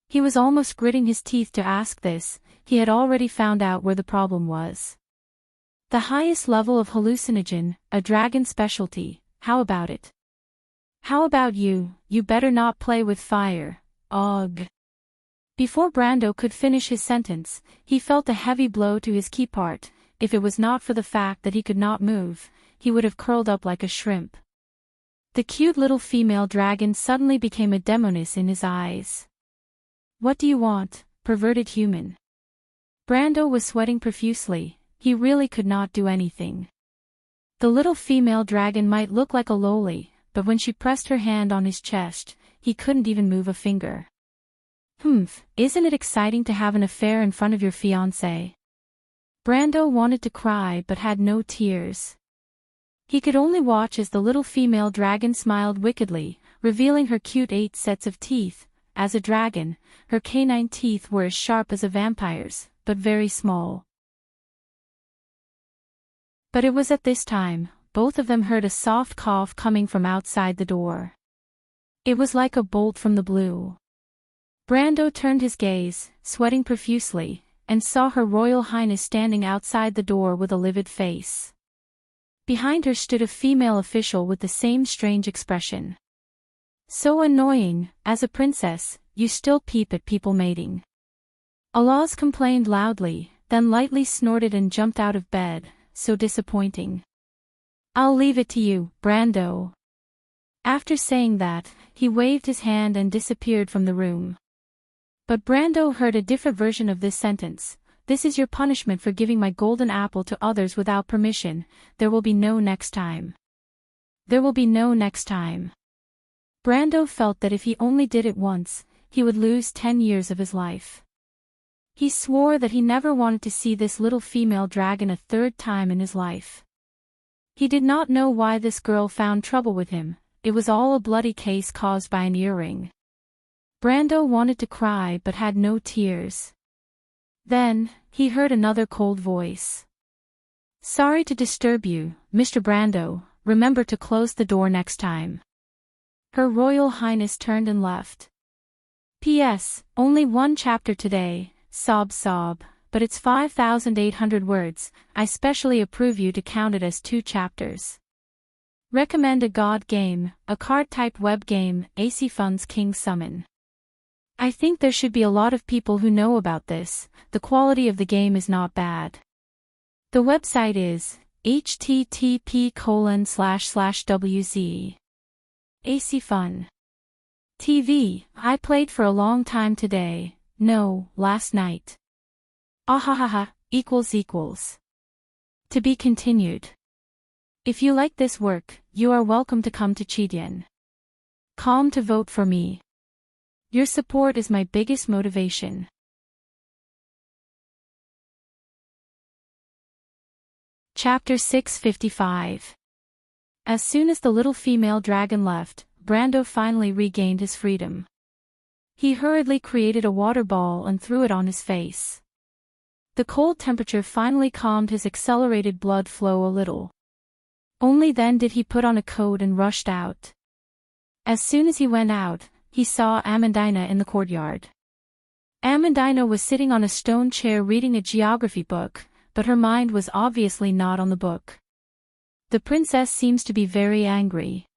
He was almost gritting his teeth to ask this. He had already found out where the problem was. The highest level of hallucinogen, a dragon specialty. How about it? How about you? You better not play with fire. Ugh. Before Brando could finish his sentence, he felt a heavy blow to his key part. If it was not for the fact that he could not move, he would have curled up like a shrimp. The cute little female dragon suddenly became a demoness in his eyes. "What do you want, perverted human?" Brando was sweating profusely. He really could not do anything. The little female dragon might look like a loli, but when she pressed her hand on his chest, he couldn't even move a finger. Humph, isn't it exciting to have an affair in front of your fiancé? Brando wanted to cry but had no tears. He could only watch as the little female dragon smiled wickedly, revealing her cute 8 sets of teeth. As a dragon, her canine teeth were as sharp as a vampire's, but very small. But it was at this time, both of them heard a soft cough coming from outside the door. It was like a bolt from the blue. Brando turned his gaze, sweating profusely, and saw Her Royal Highness standing outside the door with a livid face. Behind her stood a female official with the same strange expression. "So annoying, as a princess, you still peep at people mating." Alaz complained loudly, then lightly snorted and jumped out of bed. "So disappointing. I'll leave it to you, Brando." After saying that, he waved his hand and disappeared from the room. But Brando heard a different version of this sentence. "This is your punishment for giving my golden apple to others without permission. There will be no next time. There will be no next time." Brando felt that if he only did it once, he would lose 10 years of his life. He swore that he never wanted to see this little female dragon a third time in his life. He did not know why this girl found trouble with him. It was all a bloody case caused by an earring. Brando wanted to cry but had no tears. Then, he heard another cold voice. "Sorry to disturb you, Mr. Brando, remember to close the door next time." Her Royal Highness turned and left. P.S. Only 1 chapter today, sob, but it's 5,800 words. I specially approve you to count it as 2 chapters. Recommend a God game, a card-type web game, AC Funds King Summon. I think there should be a lot of people who know about this. The quality of the game is not bad. The website is http://wz. AC Fun. TV, I played for a long time today. No, last night. Ahahaha, equals. To be continued. If you like this work, you are welcome to come to Chidian.com to vote for me. Your support is my biggest motivation. Chapter 655. As soon as the little female dragon left, Brando finally regained his freedom. He hurriedly created a water ball and threw it on his face. The cold temperature finally calmed his accelerated blood flow a little. Only then did he put on a coat and rushed out. As soon as he went out, he saw Amandina in the courtyard. Amandina was sitting on a stone chair reading a geography book, but her mind was obviously not on the book. The princess seems to be very angry.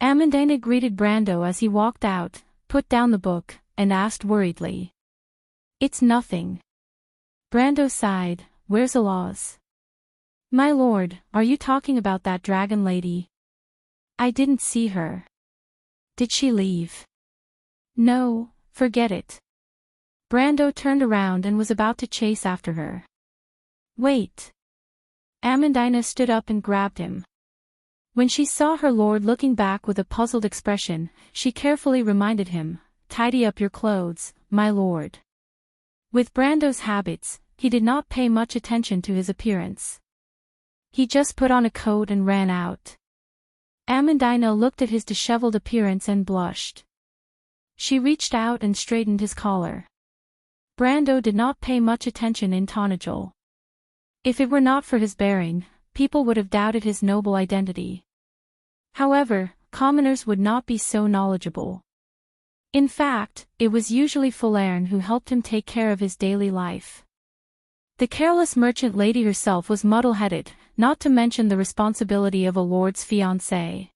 Amandina greeted Brando as he walked out, put down the book, and asked worriedly. "It's nothing." Brando sighed. "Where's Alaz?" "My lord, are you talking about that dragon lady?" "I didn't see her." "Did she leave?" "No, Forget it. Brando turned around and was about to chase after her. Wait. Amandina stood up and grabbed him. When she saw her lord looking back with a puzzled expression, she carefully reminded him, "Tidy up your clothes, my lord." With Brando's habits, he did not pay much attention to his appearance. He just put on a coat and ran out. Amandina looked at his disheveled appearance and blushed. She reached out and straightened his collar. Brando did not pay much attention in Tonajol. If it were not for his bearing, people would have doubted his noble identity. However, commoners would not be so knowledgeable. In fact, it was usually Falerne who helped him take care of his daily life. The careless merchant lady herself was muddle-headed, not to mention the responsibility of a lord's fiancée.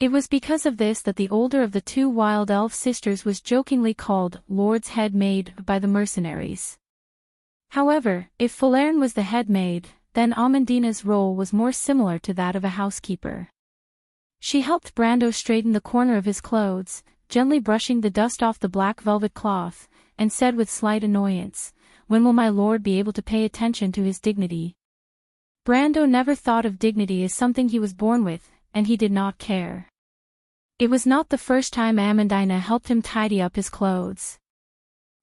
It was because of this that the older of the two wild elf sisters was jokingly called Lord's head maid by the mercenaries. However, if Falerne was the head maid, then Amandina's role was more similar to that of a housekeeper. She helped Brando straighten the corner of his clothes, gently brushing the dust off the black velvet cloth, and said with slight annoyance, "When will my lord be able to pay attention to his dignity?" Brando never thought of dignity as something he was born with, and he did not care. It was not the first time Amandina helped him tidy up his clothes.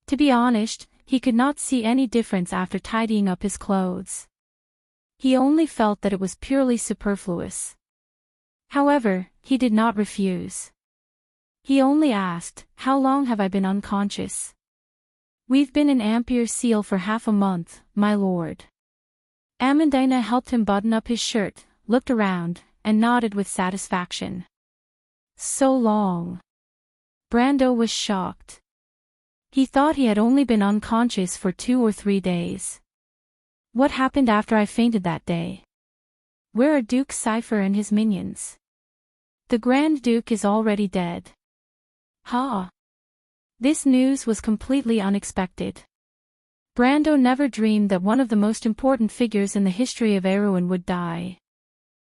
To be honest, he could not see any difference after tidying up his clothes. He only felt that it was purely superfluous. However, he did not refuse. He only asked, "How long have I been unconscious?" "We've been in Ampere Seal for half a month, my lord." Amandina helped him button up his shirt, looked around, and nodded with satisfaction. So long. Brando was shocked. He thought he had only been unconscious for 2 or 3 days. "What happened after I fainted that day? Where are Duke Cypher and his minions?" "The Grand Duke is already dead." "Ha!" This news was completely unexpected. Brando never dreamed that one of the most important figures in the history of Erewhon would die.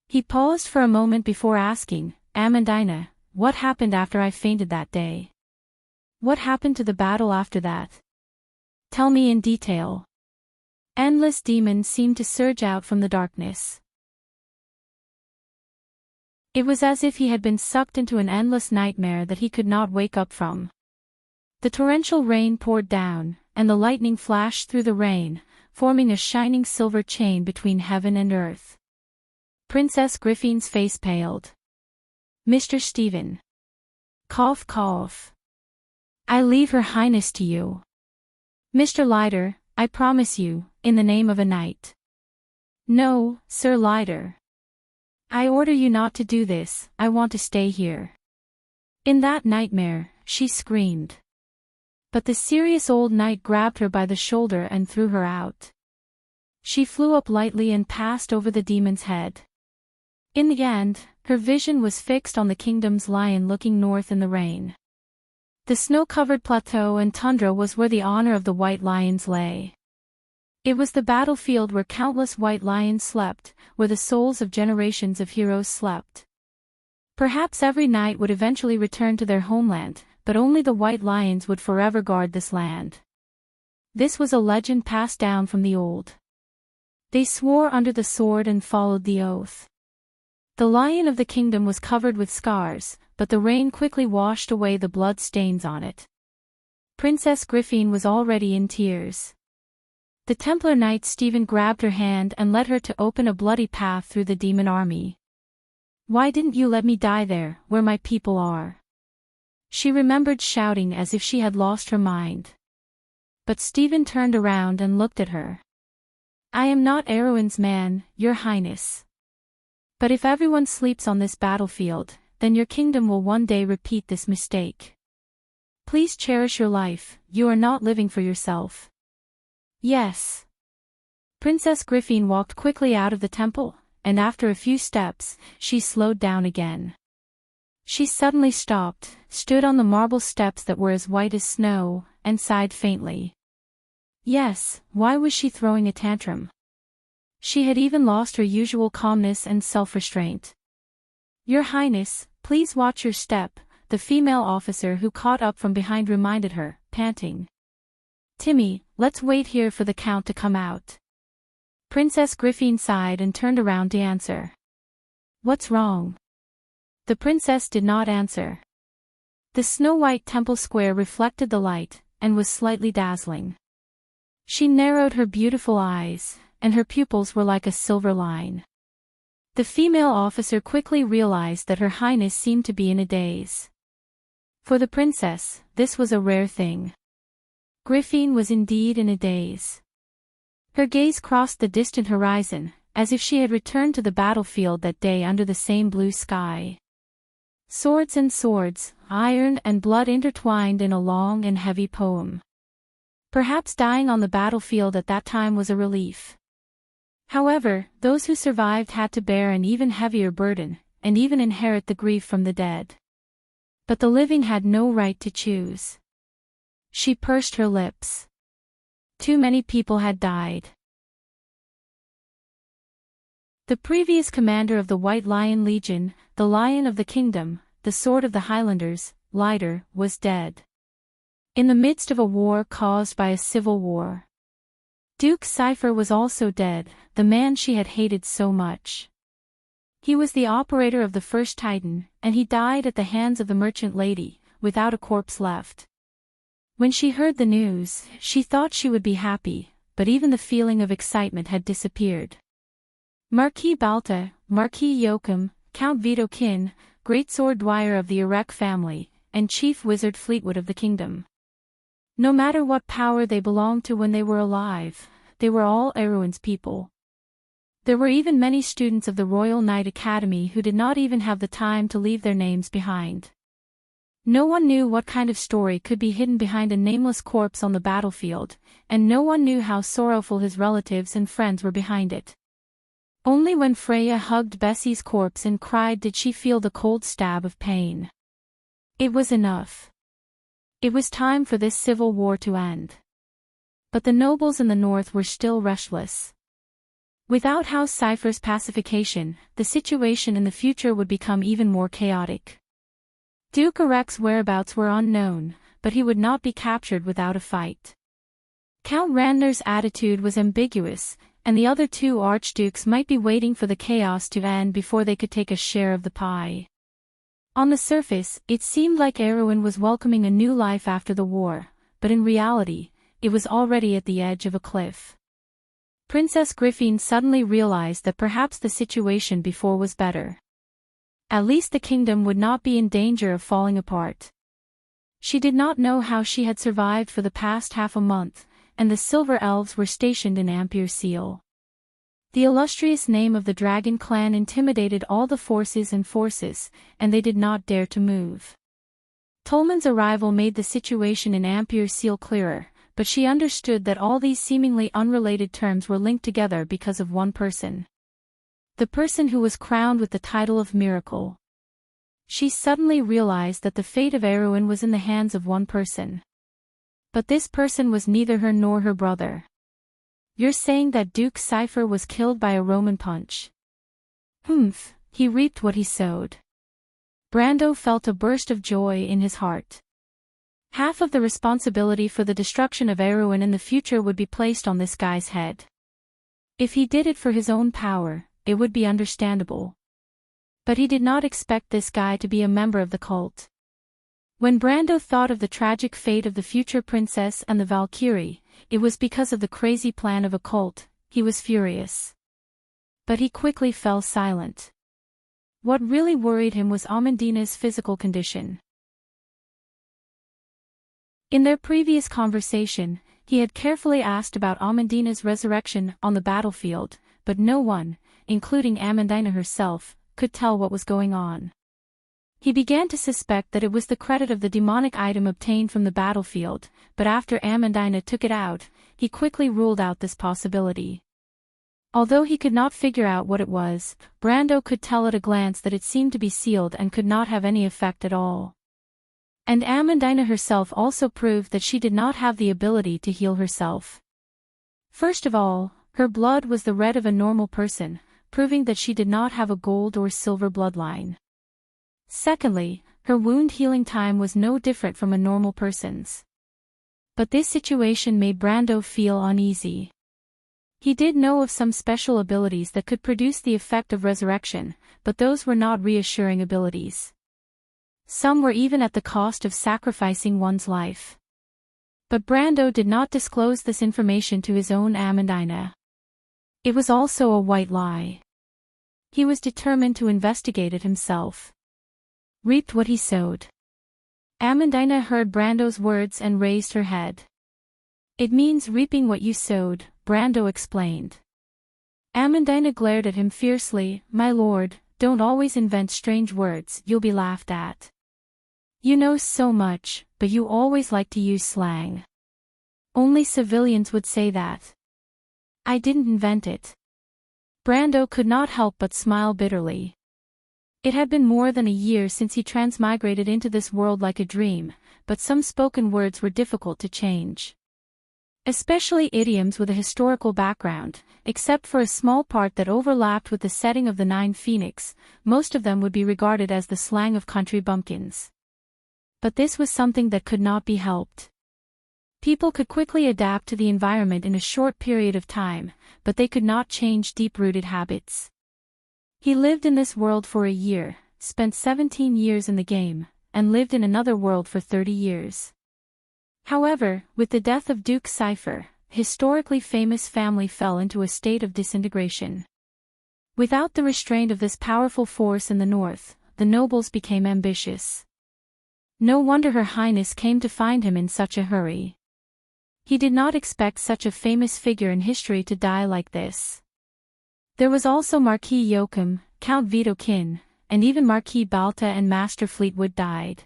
He paused for a moment before asking, "Amandina, what happened after I fainted that day? What happened to the battle after that? Tell me in detail." Endless demons seemed to surge out from the darkness. It was as if he had been sucked into an endless nightmare that he could not wake up from. The torrential rain poured down, and the lightning flashed through the rain, forming a shining silver chain between heaven and earth. Princess Griffin's face paled. "Mr. Stephen. Cough cough. I leave Her Highness to you. Mr. Leiter, I promise you, in the name of a knight." "No, Sir Leiter. I order you not to do this, I want to stay here." In that nightmare, she screamed. But the serious old knight grabbed her by the shoulder and threw her out. She flew up lightly and passed over the demon's head. In the end, her vision was fixed on the kingdom's lion looking north in the rain. The snow-covered plateau and tundra was where the honor of the white lions lay. It was the battlefield where countless white lions slept, where the souls of generations of heroes slept. Perhaps every knight would eventually return to their homeland, but only the white lions would forever guard this land. This was a legend passed down from the old. They swore under the sword and followed the oath. The lion of the kingdom was covered with scars, but the rain quickly washed away the blood stains on it. Princess Griffin was already in tears. The Templar Knight Stephen grabbed her hand and led her to open a bloody path through the demon army. "Why didn't you let me die there, where my people are?" She remembered shouting as if she had lost her mind. But Stephen turned around and looked at her. "I am not Erewhon's man, Your Highness. But if everyone sleeps on this battlefield, then your kingdom will one day repeat this mistake. Please cherish your life, you are not living for yourself." "Yes." Princess Griffin walked quickly out of the temple, and after a few steps, she slowed down again. She suddenly stopped, stood on the marble steps that were as white as snow, and sighed faintly. Yes, why was she throwing a tantrum? She had even lost her usual calmness and self-restraint. "Your Highness, please watch your step, the female officer who caught up from behind reminded her, panting. "Timmy, let's wait here for the Count to come out." Princess Griffin sighed and turned around to answer. "What's wrong?" The princess did not answer. The snow-white temple square reflected the light, and was slightly dazzling. She narrowed her beautiful eyes, and her pupils were like a silver line. The female officer quickly realized that Her Highness seemed to be in a daze. For the princess, this was a rare thing. Griffin was indeed in a daze. Her gaze crossed the distant horizon, as if she had returned to the battlefield that day under the same blue sky. Swords and swords, iron and blood intertwined in a long and heavy poem. Perhaps dying on the battlefield at that time was a relief. However, those who survived had to bear an even heavier burden, and even inherit the grief from the dead. But the living had no right to choose. She pursed her lips. Too many people had died. The previous commander of the White Lion Legion, the Lion of the Kingdom, the Sword of the Highlanders, Lighter, was dead. In the midst of a war caused by a civil war. Duke Cypher was also dead, the man she had hated so much. He was the operator of the first Titan, and he died at the hands of the merchant lady, without a corpse left. When she heard the news, she thought she would be happy, but even the feeling of excitement had disappeared. Marquis Balta, Marquis Joachim, Count Vitokin, Great Sword Dwyer of the Erech family, and Chief Wizard Fleetwood of the kingdom. No matter what power they belonged to when they were alive, they were all Erewhon's people. There were even many students of the Royal Knight Academy who did not even have the time to leave their names behind. No one knew what kind of story could be hidden behind a nameless corpse on the battlefield, and no one knew how sorrowful his relatives and friends were behind it. Only when Freya hugged Bessie's corpse and cried did she feel the cold stab of pain. It was enough. It was time for this civil war to end. But the nobles in the north were still restless. Without House Cypher's pacification, the situation in the future would become even more chaotic. Duke Erech's whereabouts were unknown, but he would not be captured without a fight. Count Randner's attitude was ambiguous, and the other two archdukes might be waiting for the chaos to end before they could take a share of the pie. On the surface, it seemed like Erewhon was welcoming a new life after the war, but in reality, it was already at the edge of a cliff. Princess Griffin suddenly realized that perhaps the situation before was better. At least the kingdom would not be in danger of falling apart. She did not know how she had survived for the past half a month, and the Silver Elves were stationed in Ampere Seal. The illustrious name of the Dragon clan intimidated all the forces, and they did not dare to move. Tolman's arrival made the situation in Ampere Seal clearer, but she understood that all these seemingly unrelated terms were linked together because of one person. The person who was crowned with the title of Miracle. She suddenly realized that the fate of Erewhon was in the hands of one person. But this person was neither her nor her brother. "You're saying that Duke Cypher was killed by a Roman punch?" "Humph, he reaped what he sowed." Brando felt a burst of joy in his heart. Half of the responsibility for the destruction of Erewhon in the future would be placed on this guy's head. If he did it for his own power, it would be understandable. But he did not expect this guy to be a member of the cult. When Brando thought of the tragic fate of the future princess and the Valkyrie, it was because of the crazy plan of a cult. He was furious. But he quickly fell silent. What really worried him was Amandina's physical condition. In their previous conversation, he had carefully asked about Amandina's resurrection on the battlefield, but no one, including Amandina herself, could tell what was going on. He began to suspect that it was the credit of the demonic item obtained from the battlefield, but after Amandina took it out, he quickly ruled out this possibility. Although he could not figure out what it was, Brando could tell at a glance that it seemed to be sealed and could not have any effect at all. And Amandina herself also proved that she did not have the ability to heal herself. First of all, her blood was the red of a normal person, proving that she did not have a gold or silver bloodline. Secondly, her wound healing time was no different from a normal person's. But this situation made Brando feel uneasy. He did know of some special abilities that could produce the effect of resurrection, but those were not reassuring abilities. Some were even at the cost of sacrificing one's life. But Brando did not disclose this information to his own Amandina. It was also a white lie. He was determined to investigate it himself. Reaped what he sowed. Amandina heard Brando's words and raised her head. It means reaping what you sowed, Brando explained. Amandina glared at him fiercely. My lord, don't always invent strange words, you'll be laughed at. You know so much, but you always like to use slang. Only civilians would say that. I didn't invent it. Brando could not help but smile bitterly. It had been more than a year since he transmigrated into this world like a dream, but some spoken words were difficult to change. Especially idioms with a historical background, except for a small part that overlapped with the setting of the Nine Phoenix, most of them would be regarded as the slang of country bumpkins. But this was something that could not be helped. People could quickly adapt to the environment in a short period of time, but they could not change deep-rooted habits. He lived in this world for a year, spent 17 years in the game, and lived in another world for 30 years. However, with the death of Duke Cypher, a historically famous family fell into a state of disintegration. Without the restraint of this powerful force in the north, the nobles became ambitious. No wonder Her Highness came to find him in such a hurry. He did not expect such a famous figure in history to die like this. There was also Marquis Joachim, Count Vitokin, and even Marquis Balta and Master Fleetwood died.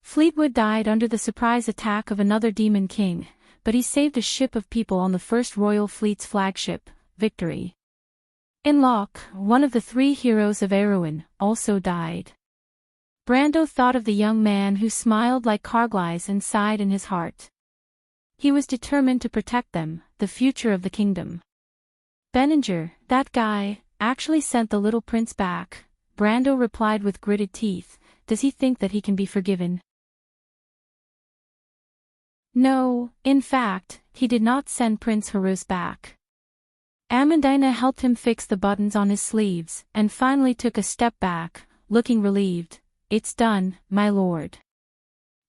Fleetwood died under the surprise attack of another demon king, but he saved a ship of people on the First Royal Fleet's flagship, Victory. Inlock, one of the 3 heroes of Erewhon, also died. Brando thought of the young man who smiled like Carglass and sighed in his heart. He was determined to protect them, the future of the kingdom. Benninger, that guy, actually sent the little prince back, Brando replied with gritted teeth. Does he think that he can be forgiven? No, in fact, he did not send Prince Haruz back. Amandina helped him fix the buttons on his sleeves, and finally took a step back, looking relieved. It's done, my lord.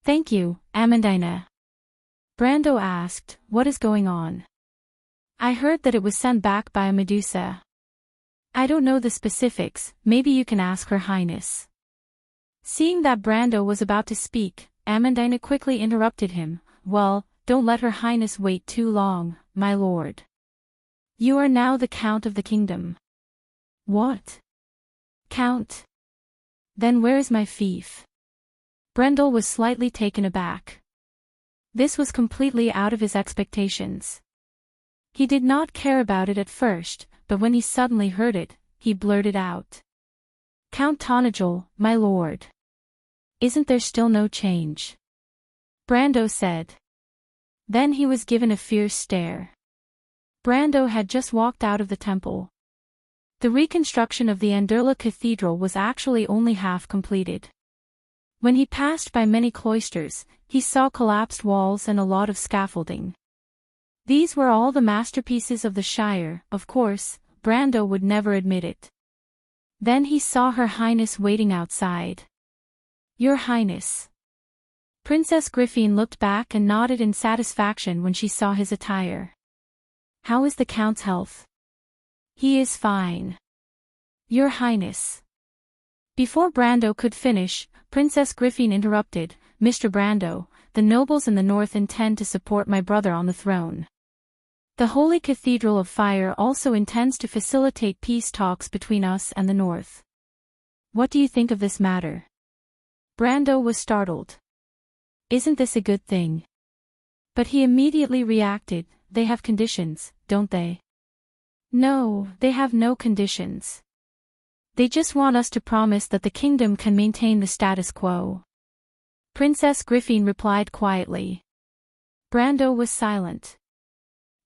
Thank you, Amandina. Brando asked, what is going on? I heard that it was sent back by a Medusa. I don't know the specifics, maybe you can ask Her Highness. Seeing that Brando was about to speak, Amandina quickly interrupted him. Well, don't let Her Highness wait too long, my lord. You are now the Count of the kingdom. What? Count? Then where is my fief? Brendel was slightly taken aback. This was completely out of his expectations. He did not care about it at first, but when he suddenly heard it, he blurted out. Count Tonagel, my lord. Isn't there still no change? Brando said. Then he was given a fierce stare. Brando had just walked out of the temple. The reconstruction of the Anderla Cathedral was actually only half completed. When he passed by many cloisters, he saw collapsed walls and a lot of scaffolding. These were all the masterpieces of the Shire, of course, Brando would never admit it. Then he saw Her Highness waiting outside. Your Highness. Princess Griffin looked back and nodded in satisfaction when she saw his attire. How is the Count's health? He is fine. Your Highness. Before Brando could finish, Princess Griffin interrupted. Mr. Brando, the nobles in the north intend to support my brother on the throne. The Holy Cathedral of Fire also intends to facilitate peace talks between us and the north. What do you think of this matter? Brando was startled. Isn't this a good thing? But he immediately reacted. They have conditions, don't they? No, they have no conditions. They just want us to promise that the kingdom can maintain the status quo. Princess Griffin replied quietly. Brando was silent.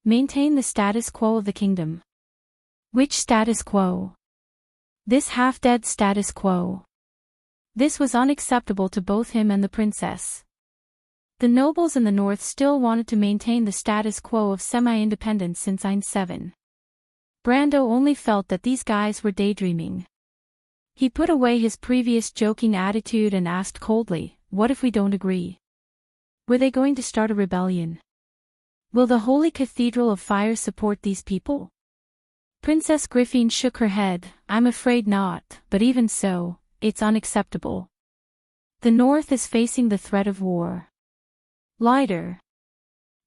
Maintain the status quo of the kingdom. Which status quo? This half-dead status quo. This was unacceptable to both him and the princess. The nobles in the north still wanted to maintain the status quo of semi-independence since Ein 7. Brando only felt that these guys were daydreaming. He put away his previous joking attitude and asked coldly, "What if we don't agree? Were they going to start a rebellion? Will the Holy Cathedral of Fire support these people?" Princess Griffin shook her head. "I'm afraid not, but even so, it's unacceptable. The North is facing the threat of war. Lighter.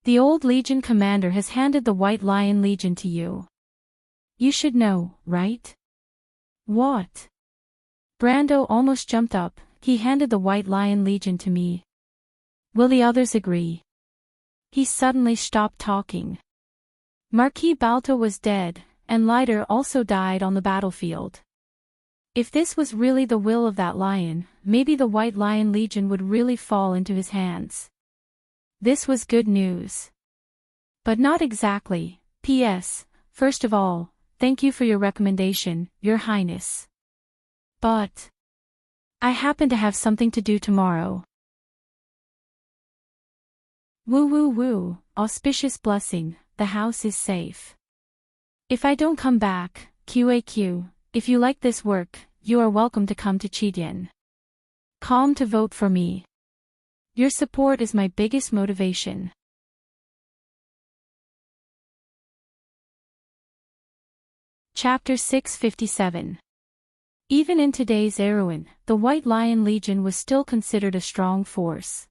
The old Legion commander has handed the White Lion Legion to you. You should know, right?" "What?" Brando almost jumped up. "He handed the White Lion Legion to me. Will the others agree?" He suddenly stopped talking. Marquis Balto was dead, and Lighter also died on the battlefield. If this was really the will of that lion, maybe the White Lion Legion would really fall into his hands. This was good news. But not exactly. P.S. First of all, thank you for your recommendation, Your Highness. But I happen to have something to do tomorrow. Woo woo woo, auspicious blessing, the house is safe. If I don't come back, QAQ, if you like this work, you are welcome to come to Chidian. Calm to vote for me. Your support is my biggest motivation. Chapter 657. Even in today's Erewhon, the White Lion Legion was still considered a strong force.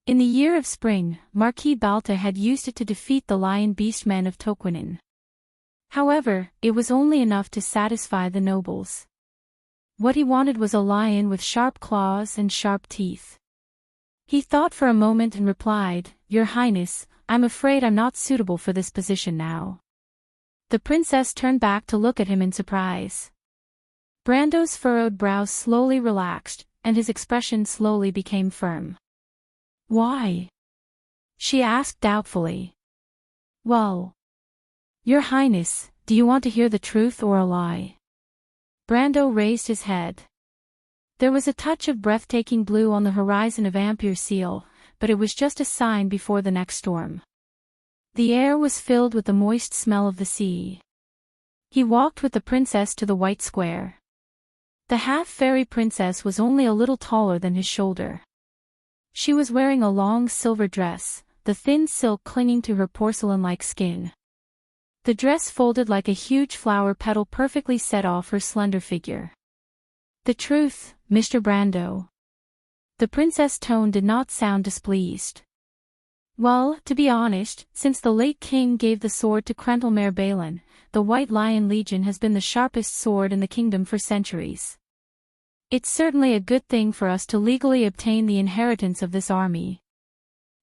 In the year of spring, Marquis Balta had used it to defeat the Lion Beastmen of Toquinin. However, it was only enough to satisfy the nobles. What he wanted was a lion with sharp claws and sharp teeth. He thought for a moment and replied, "Your Highness, I'm afraid I'm not suitable for this position now." The princess turned back to look at him in surprise. Brando's furrowed brows slowly relaxed, and his expression slowly became firm. "Why?" she asked doubtfully. "Well, Your Highness, do you want to hear the truth or a lie?" Brando raised his head. There was a touch of breathtaking blue on the horizon of Ampere Seal, but it was just a sign before the next storm. The air was filled with the moist smell of the sea. He walked with the princess to the white square. The half-fairy princess was only a little taller than his shoulder. She was wearing a long silver dress, the thin silk clinging to her porcelain-like skin. The dress folded like a huge flower petal perfectly set off her slender figure. "The truth, Mr. Brando." The princess' tone did not sound displeased. "Well, to be honest, since the late king gave the sword to Krentelmare Balin, the White Lion Legion has been the sharpest sword in the kingdom for centuries. It's certainly a good thing for us to legally obtain the inheritance of this army.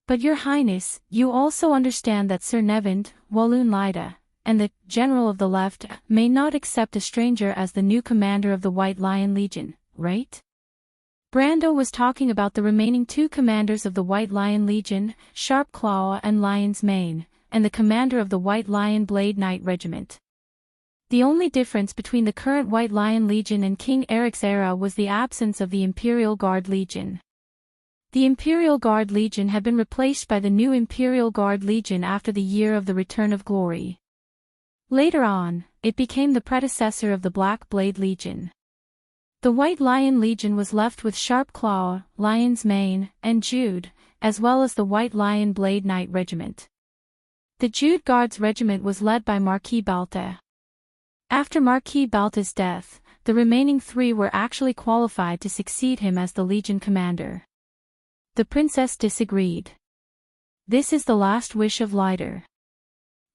But Your Highness, you also understand that Sir Nevend, Walloon Lida, and the General of the Left may not accept a stranger as the new commander of the White Lion Legion, right?" Brando was talking about the remaining two commanders of the White Lion Legion, Sharp Claw and Lion's Mane, and the commander of the White Lion Blade Knight Regiment. The only difference between the current White Lion Legion and King Eric's era was the absence of the Imperial Guard Legion. The Imperial Guard Legion had been replaced by the new Imperial Guard Legion after the Year of the Return of Glory. Later on, it became the predecessor of the Black Blade Legion. The White Lion Legion was left with Sharp Claw, Lion's Mane, and Jude, as well as the White Lion Blade Knight Regiment. The Jude Guards Regiment was led by Marquis Balta. After Marquis Balta's death, the remaining three were actually qualified to succeed him as the Legion commander. The princess disagreed. "This is the last wish of Lighter.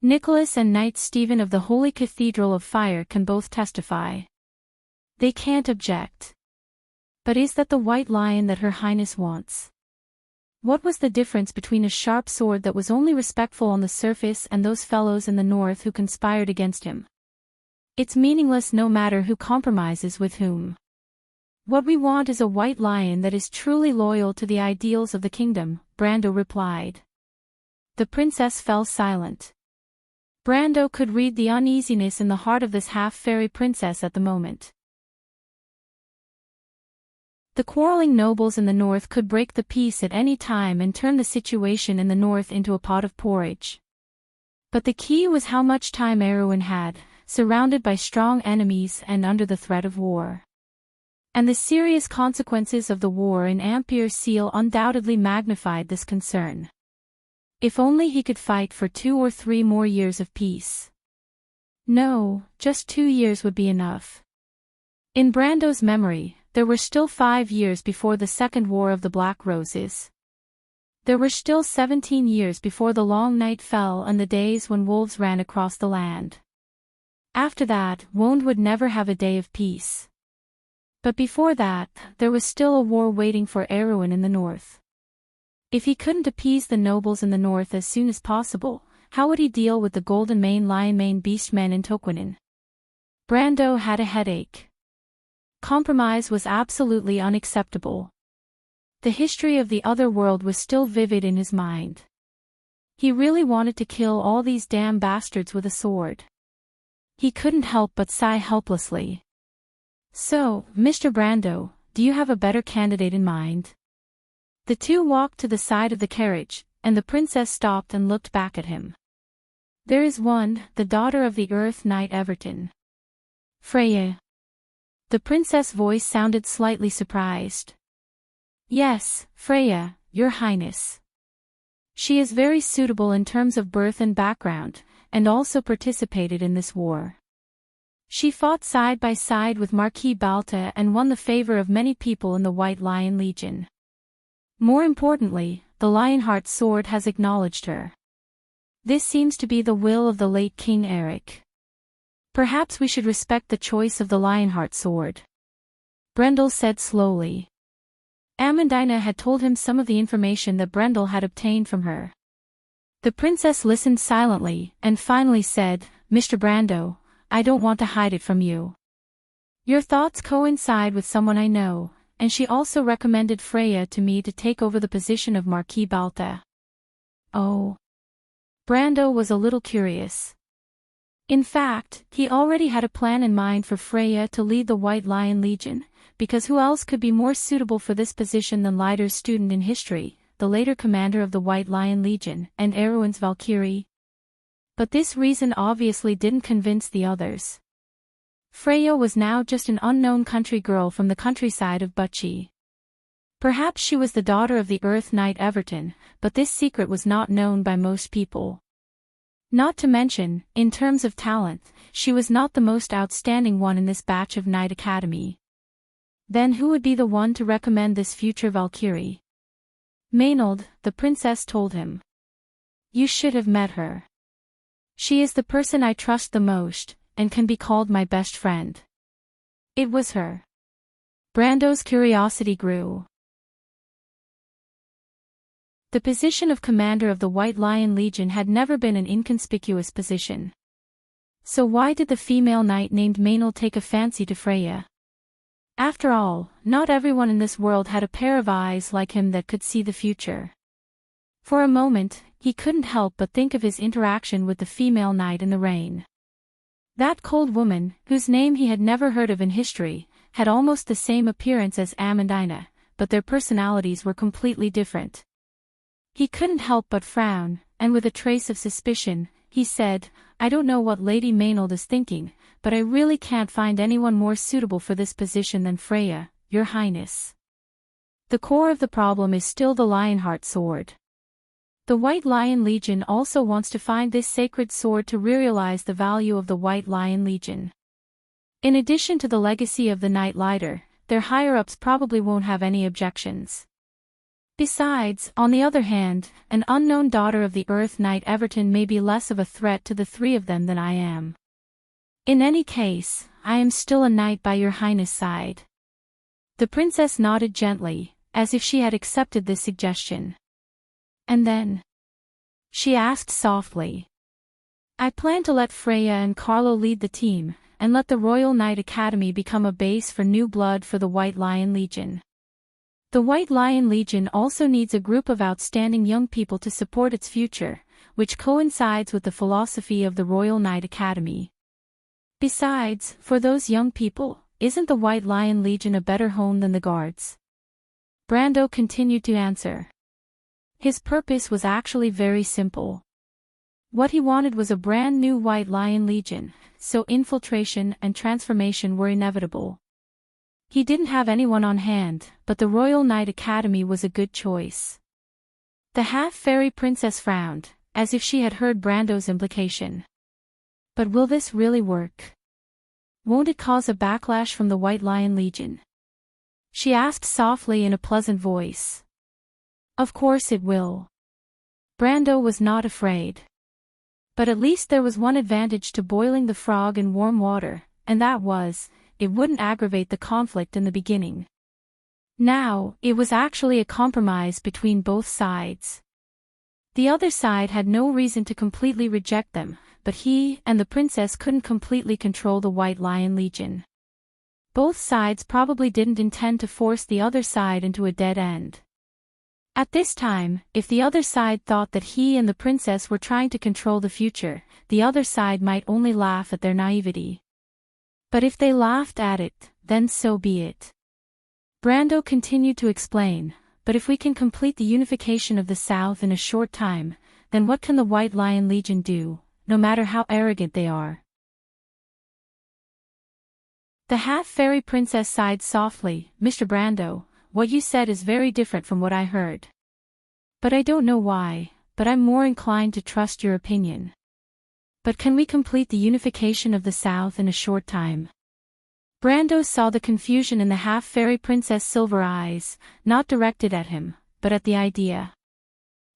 Nicholas and Knight Stephen of the Holy Cathedral of Fire can both testify. They can't object. But is that the White Lion that Her Highness wants?" What was the difference between a sharp sword that was only respectful on the surface and those fellows in the north who conspired against him? It's meaningless no matter who compromises with whom. What we want is a White Lion that is truly loyal to the ideals of the kingdom, Brando replied. The princess fell silent. Brando could read the uneasiness in the heart of this half-fairy princess at the moment. The quarreling nobles in the north could break the peace at any time and turn the situation in the north into a pot of porridge. But the key was how much time Erwin had, surrounded by strong enemies and under the threat of war. And the serious consequences of the war in Ampere Seal undoubtedly magnified this concern. If only he could fight for 2 or 3 more years of peace. No, just 2 years would be enough. In Brando's memory, there were still 5 years before the Second War of the Black Roses. There were still 17 years before the long night fell and the days when wolves ran across the land. After that, Wond would never have a day of peace. But before that, there was still a war waiting for Erwin in the north. If he couldn't appease the nobles in the north as soon as possible, how would he deal with the Golden Mane Lion Mane Beastmen in Toquinen? Brando had a headache. Compromise was absolutely unacceptable. The history of the other world was still vivid in his mind. He really wanted to kill all these damn bastards with a sword. He couldn't help but sigh helplessly. So, Mr. Brando, do you have a better candidate in mind? The two walked to the side of the carriage, and the princess stopped and looked back at him. There is one, the daughter of the Earth Knight Everton. Freya. The princess' voice sounded slightly surprised. Yes, Freya, your highness. She is very suitable in terms of birth and background, and also participated in this war. She fought side by side with Marquis Balta and won the favor of many people in the White Lion Legion. More importantly, the Lionheart sword has acknowledged her. This seems to be the will of the late King Eric. Perhaps we should respect the choice of the Lionheart sword. Brendel said slowly. Amandina had told him some of the information that Brendel had obtained from her. The princess listened silently, and finally said, Mr. Brando, I don't want to hide it from you. Your thoughts coincide with someone I know, and she also recommended Freya to me to take over the position of Marquis Balta. Oh. Brando was a little curious. In fact, he already had a plan in mind for Freya to lead the White Lion Legion, because who else could be more suitable for this position than Leiter's student in history, the later commander of the White Lion Legion, and Erwin's Valkyrie? But this reason obviously didn't convince the others. Freya was now just an unknown country girl from the countryside of Butchie. Perhaps she was the daughter of the Earth Knight Everton, but this secret was not known by most people. Not to mention, in terms of talent, she was not the most outstanding one in this batch of Knight Academy. Then who would be the one to recommend this future Valkyrie? Maynard, the princess told him. You should have met her. She is the person I trust the most, and can be called my best friend. It was her. Brando's curiosity grew. The position of commander of the White Lion Legion had never been an inconspicuous position. So why did the female knight named Maynard take a fancy to Freya? After all, not everyone in this world had a pair of eyes like him that could see the future. For a moment, he couldn't help but think of his interaction with the female knight in the rain. That cold woman, whose name he had never heard of in history, had almost the same appearance as Amandina, but their personalities were completely different. He couldn't help but frown, and with a trace of suspicion, he said, I don't know what Lady Maynard is thinking, but I really can't find anyone more suitable for this position than Freya, your highness. The core of the problem is still the Lionheart sword. The White Lion Legion also wants to find this sacred sword to realize the value of the White Lion Legion. In addition to the legacy of the Knight Leader, their higher-ups probably won't have any objections. Besides, on the other hand, an unknown daughter of the Earth Knight Everton may be less of a threat to the three of them than I am. In any case, I am still a knight by your highness' side. The princess nodded gently, as if she had accepted this suggestion. And then? She asked softly. I plan to let Freya and Carlo lead the team, and let the Royal Knight Academy become a base for new blood for the White Lion Legion. The White Lion Legion also needs a group of outstanding young people to support its future, which coincides with the philosophy of the Royal Knight Academy. Besides, for those young people, isn't the White Lion Legion a better home than the Guards? Brando continued to answer. His purpose was actually very simple. What he wanted was a brand new White Lion Legion, so infiltration and transformation were inevitable. He didn't have anyone on hand, but the Royal Knight Academy was a good choice. The half-fairy princess frowned, as if she had heard Brando's implication. But will this really work? Won't it cause a backlash from the White Lion Legion? She asked softly in a pleasant voice. Of course it will. Brando was not afraid. But at least there was one advantage to boiling the frog in warm water, and that was, it wouldn't aggravate the conflict in the beginning. Now, it was actually a compromise between both sides. The other side had no reason to completely reject them, but he and the princess couldn't completely control the White Lion Legion. Both sides probably didn't intend to force the other side into a dead end. At this time, if the other side thought that he and the princess were trying to control the future, the other side might only laugh at their naivety. But if they laughed at it, then so be it. Brando continued to explain, but if we can complete the unification of the South in a short time, then what can the White Lion Legion do, no matter how arrogant they are? The half-fairy princess sighed softly. Mr. Brando, what you said is very different from what I heard. But I don't know why, but I'm more inclined to trust your opinion. But can we complete the unification of the South in a short time? Brando saw the confusion in the half-fairy princess' silver eyes, not directed at him, but at the idea.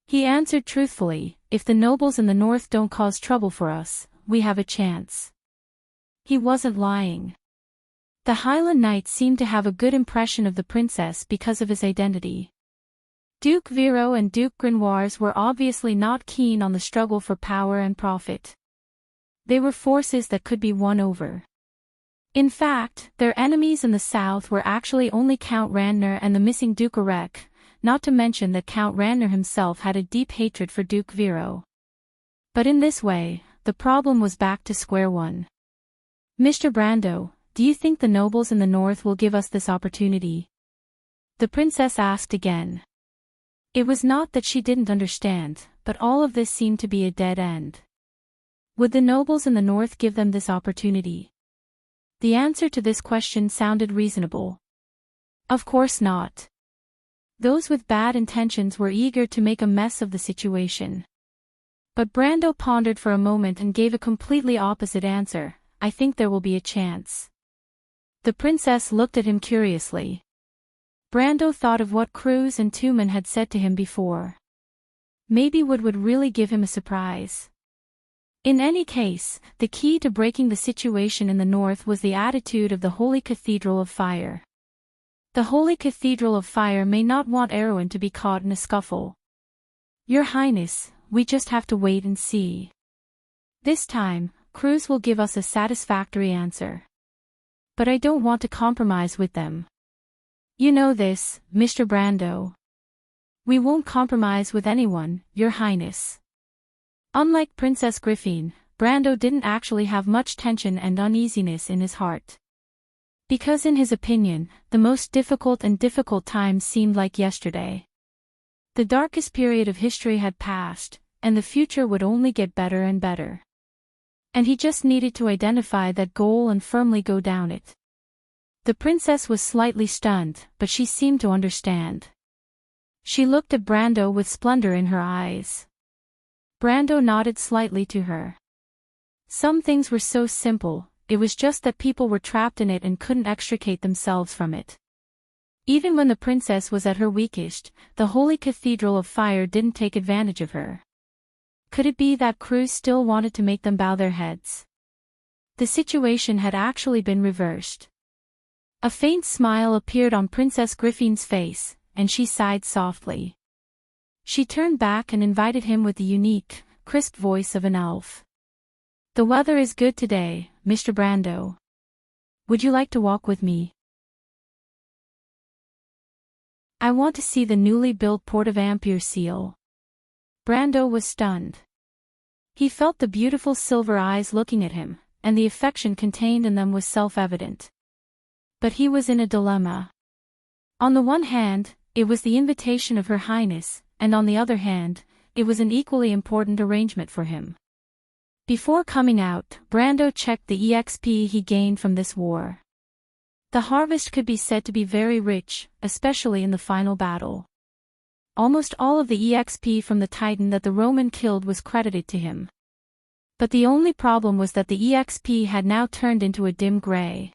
He answered truthfully, if the nobles in the north don't cause trouble for us, we have a chance. He wasn't lying. The Highland Knight seemed to have a good impression of the princess because of his identity. Duke Vero and Duke Grenoires were obviously not keen on the struggle for power and profit. They were forces that could be won over. In fact, their enemies in the south were actually only Count Randner and the missing Duke Arek, not to mention that Count Randner himself had a deep hatred for Duke Vero. But in this way, the problem was back to square one. Mr. Brando, do you think the nobles in the north will give us this opportunity? The princess asked again. It was not that she didn't understand, but all of this seemed to be a dead end. Would the nobles in the north give them this opportunity? The answer to this question sounded reasonable. Of course not. Those with bad intentions were eager to make a mess of the situation. But Brando pondered for a moment and gave a completely opposite answer. I think there will be a chance. The princess looked at him curiously. Brando thought of what Cruz and Tuman had said to him before. Maybe Wood would really give him a surprise. In any case, the key to breaking the situation in the north was the attitude of the Holy Cathedral of Fire. The Holy Cathedral of Fire may not want Erwin to be caught in a scuffle. Your Highness, we just have to wait and see. This time, Cruz will give us a satisfactory answer. But I don't want to compromise with them. You know this, Mr. Brando. We won't compromise with anyone, Your Highness. Unlike Princess Griffin, Brando didn't actually have much tension and uneasiness in his heart. Because in his opinion, the most difficult times seemed like yesterday. The darkest period of history had passed, and the future would only get better and better. And he just needed to identify that goal and firmly go down it. The princess was slightly stunned, but she seemed to understand. She looked at Brando with splendor in her eyes. Brando nodded slightly to her. Some things were so simple, it was just that people were trapped in it and couldn't extricate themselves from it. Even when the princess was at her weakest, the Holy Cathedral of Fire didn't take advantage of her. Could it be that Cruz still wanted to make them bow their heads? The situation had actually been reversed. A faint smile appeared on Princess Griffin's face, and she sighed softly. She turned back and invited him with the unique, crisp voice of an elf. The weather is good today, Mr. Brando. Would you like to walk with me? I want to see the newly built Port of Ampere seal. Brando was stunned. He felt the beautiful silver eyes looking at him, and the affection contained in them was self-evident. But he was in a dilemma. On the one hand, it was the invitation of Her Highness, and on the other hand, it was an equally important arrangement for him. Before coming out, Brando checked the EXP he gained from this war. The harvest could be said to be very rich, especially in the final battle. Almost all of the EXP from the Titan that the Roman killed was credited to him. But the only problem was that the EXP had now turned into a dim gray.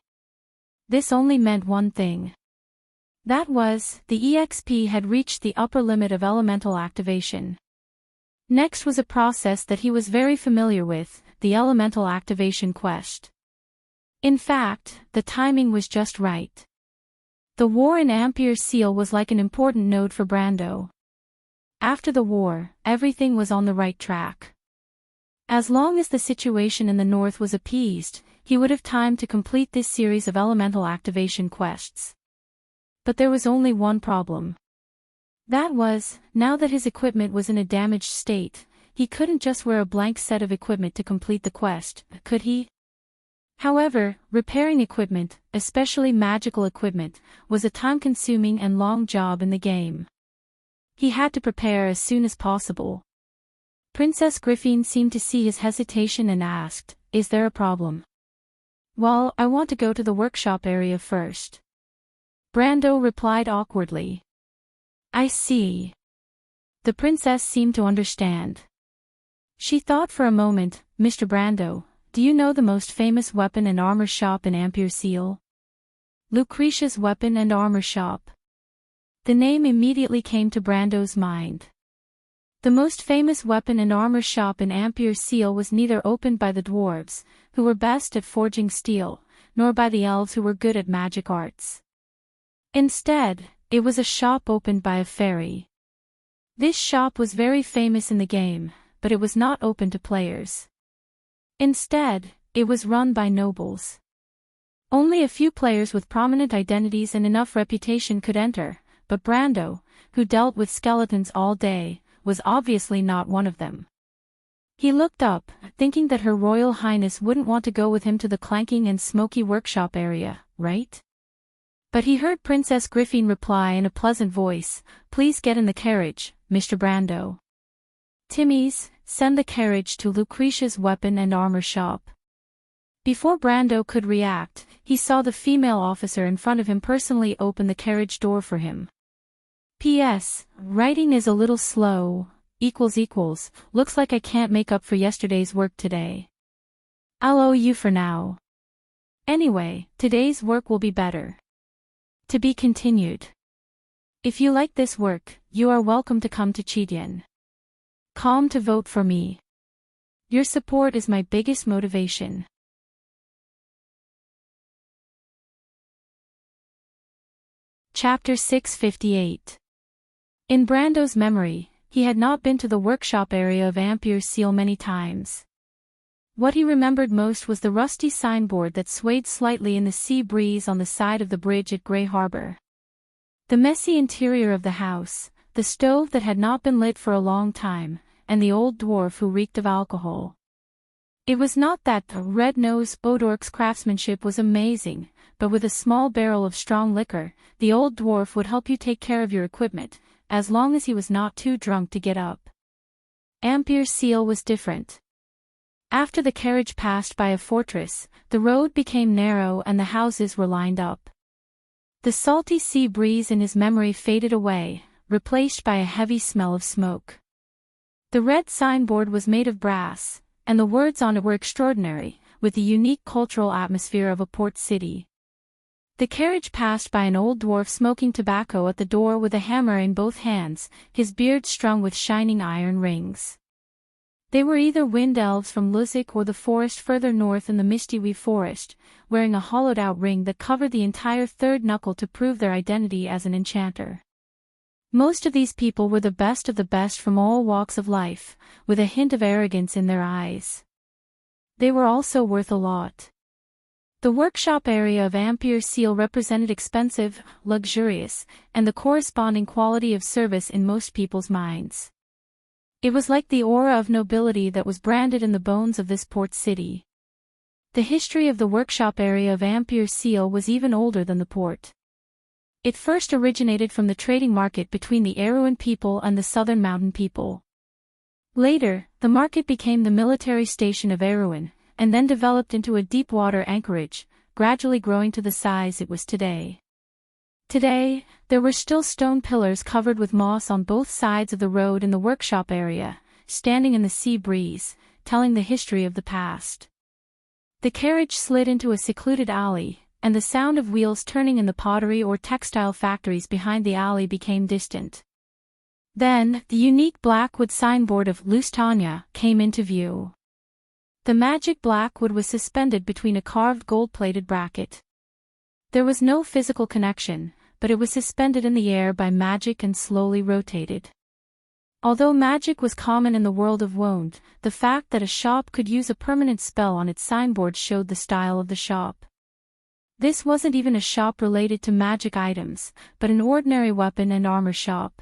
This only meant one thing. That was, the EXP had reached the upper limit of elemental activation. Next was a process that he was very familiar with, the elemental activation quest. In fact, the timing was just right. The war in Ampere Seal was like an important node for Brando. After the war, everything was on the right track. As long as the situation in the north was appeased, he would have time to complete this series of elemental activation quests. But there was only one problem. That was, now that his equipment was in a damaged state, he couldn't just wear a blank set of equipment to complete the quest, could he? However, repairing equipment, especially magical equipment, was a time-consuming and long job in the game. He had to prepare as soon as possible. Princess Griffin seemed to see his hesitation and asked, "Is there a problem?" "Well, I want to go to the workshop area first." Brando replied awkwardly. "I see." The princess seemed to understand. She thought for a moment, "Mr. Brando, do you know the most famous weapon and armor shop in Ampere Seal?" Lucretia's Weapon and Armor Shop. The name immediately came to Brando's mind. The most famous weapon and armor shop in Ampere Seal was neither opened by the dwarves, who were best at forging steel, nor by the elves who were good at magic arts. Instead, it was a shop opened by a fairy. This shop was very famous in the game, but it was not open to players. Instead, it was run by nobles. Only a few players with prominent identities and enough reputation could enter, but Brando, who dealt with skeletons all day, was obviously not one of them. He looked up, thinking that Her Royal Highness wouldn't want to go with him to the clanking and smoky workshop area, right? But he heard Princess Griffin reply in a pleasant voice, "Please get in the carriage, Mr. Brando. Timmy's, send the carriage to Lucretia's Weapon and Armor Shop." Before Brando could react, he saw the female officer in front of him personally open the carriage door for him. "P.S. Writing is a little slow, looks like I can't make up for yesterday's work today. I'll owe you for now. Anyway, today's work will be better. To be continued. If you like this work, you are welcome to come to Chidien. Come to vote for me. Your support is my biggest motivation." Chapter 658. In Brando's memory, he had not been to the workshop area of Ampere Seal many times. What he remembered most was the rusty signboard that swayed slightly in the sea breeze on the side of the bridge at Grey Harbor. The messy interior of the house, the stove that had not been lit for a long time, and the old dwarf who reeked of alcohol. It was not that red-nosed Bodork's craftsmanship was amazing, but with a small barrel of strong liquor, the old dwarf would help you take care of your equipment, as long as he was not too drunk to get up. Ampere Seal was different. After the carriage passed by a fortress, the road became narrow and the houses were lined up. The salty sea breeze in his memory faded away, replaced by a heavy smell of smoke. The red signboard was made of brass, and the words on it were extraordinary, with the unique cultural atmosphere of a port city. The carriage passed by an old dwarf smoking tobacco at the door with a hammer in both hands, his beard strung with shining iron rings. They were either wind elves from Luzik or the forest further north in the Mistyweave forest, wearing a hollowed-out ring that covered the entire third knuckle to prove their identity as an enchanter. Most of these people were the best of the best from all walks of life, with a hint of arrogance in their eyes. They were also worth a lot. The workshop area of Ampere Seal represented expensive, luxurious, and the corresponding quality of service in most people's minds. It was like the aura of nobility that was branded in the bones of this port city. The history of the workshop area of Ampere Seal was even older than the port. It first originated from the trading market between the Erewhon people and the southern mountain people. Later, the market became the military station of Erewhon, and then developed into a deep-water anchorage, gradually growing to the size it was today. Today, there were still stone pillars covered with moss on both sides of the road in the workshop area, standing in the sea breeze, telling the history of the past. The carriage slid into a secluded alley, and the sound of wheels turning in the pottery or textile factories behind the alley became distant. Then, the unique black wood signboard of Lustania came into view. The magic black wood was suspended between a carved gold-plated bracket. There was no physical connection, but it was suspended in the air by magic and slowly rotated. Although magic was common in the world of Wond, the fact that a shop could use a permanent spell on its signboard showed the style of the shop. This wasn't even a shop related to magic items, but an ordinary weapon and armor shop.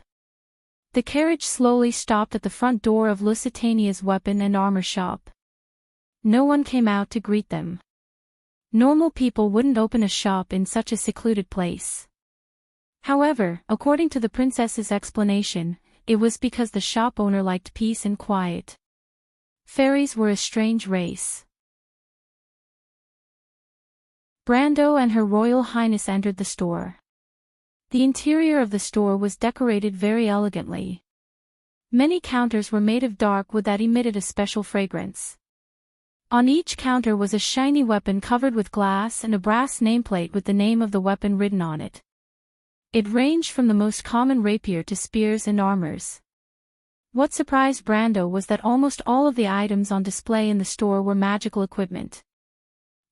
The carriage slowly stopped at the front door of Lusitania's weapon and armor shop. No one came out to greet them. Normal people wouldn't open a shop in such a secluded place. However, according to the princess's explanation, it was because the shop owner liked peace and quiet. Fairies were a strange race. Brando and Her Royal Highness entered the store. The interior of the store was decorated very elegantly. Many counters were made of dark wood that emitted a special fragrance. On each counter was a shiny weapon covered with glass and a brass nameplate with the name of the weapon written on it. It ranged from the most common rapier to spears and armors. What surprised Brando was that almost all of the items on display in the store were magical equipment.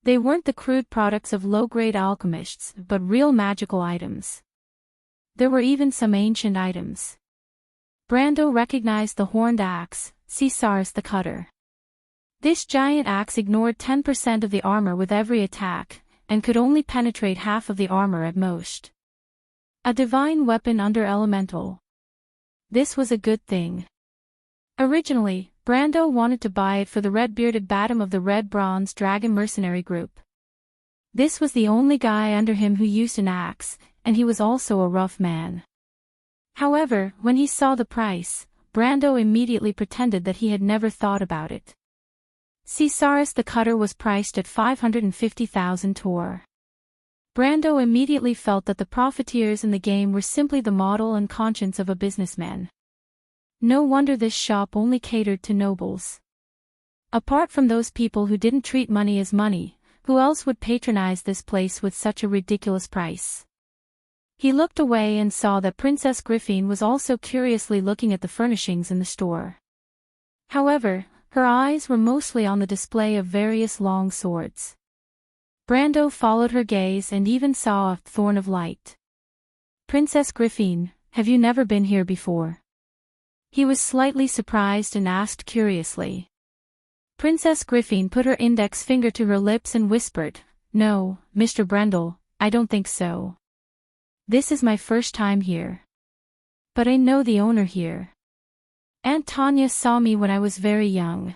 They weren't the crude products of low-grade alchemists, but real magical items. There were even some ancient items. Brando recognized the horned axe, Caesar's the cutter. This giant axe ignored 10% of the armor with every attack, and could only penetrate half of the armor at most. A divine weapon under elemental. This was a good thing. Originally, Brando wanted to buy it for the red-bearded Batum of the Red Bronze Dragon mercenary group. This was the only guy under him who used an axe, and he was also a rough man. However, when he saw the price, Brando immediately pretended that he had never thought about it. Caesar's the cutter was priced at 550,000 tor. Brando immediately felt that the profiteers in the game were simply the model and conscience of a businessman. No wonder this shop only catered to nobles. Apart from those people who didn't treat money as money, who else would patronize this place with such a ridiculous price? He looked away and saw that Princess Griffin was also curiously looking at the furnishings in the store. However, her eyes were mostly on the display of various long swords. Brando followed her gaze and even saw a thorn of light. "Princess Griffin, have you never been here before?" He was slightly surprised and asked curiously. Princess Griffin put her index finger to her lips and whispered, "No, Mr. Brendel, I don't think so. This is my first time here. But I know the owner here. Aunt Tanya saw me when I was very young."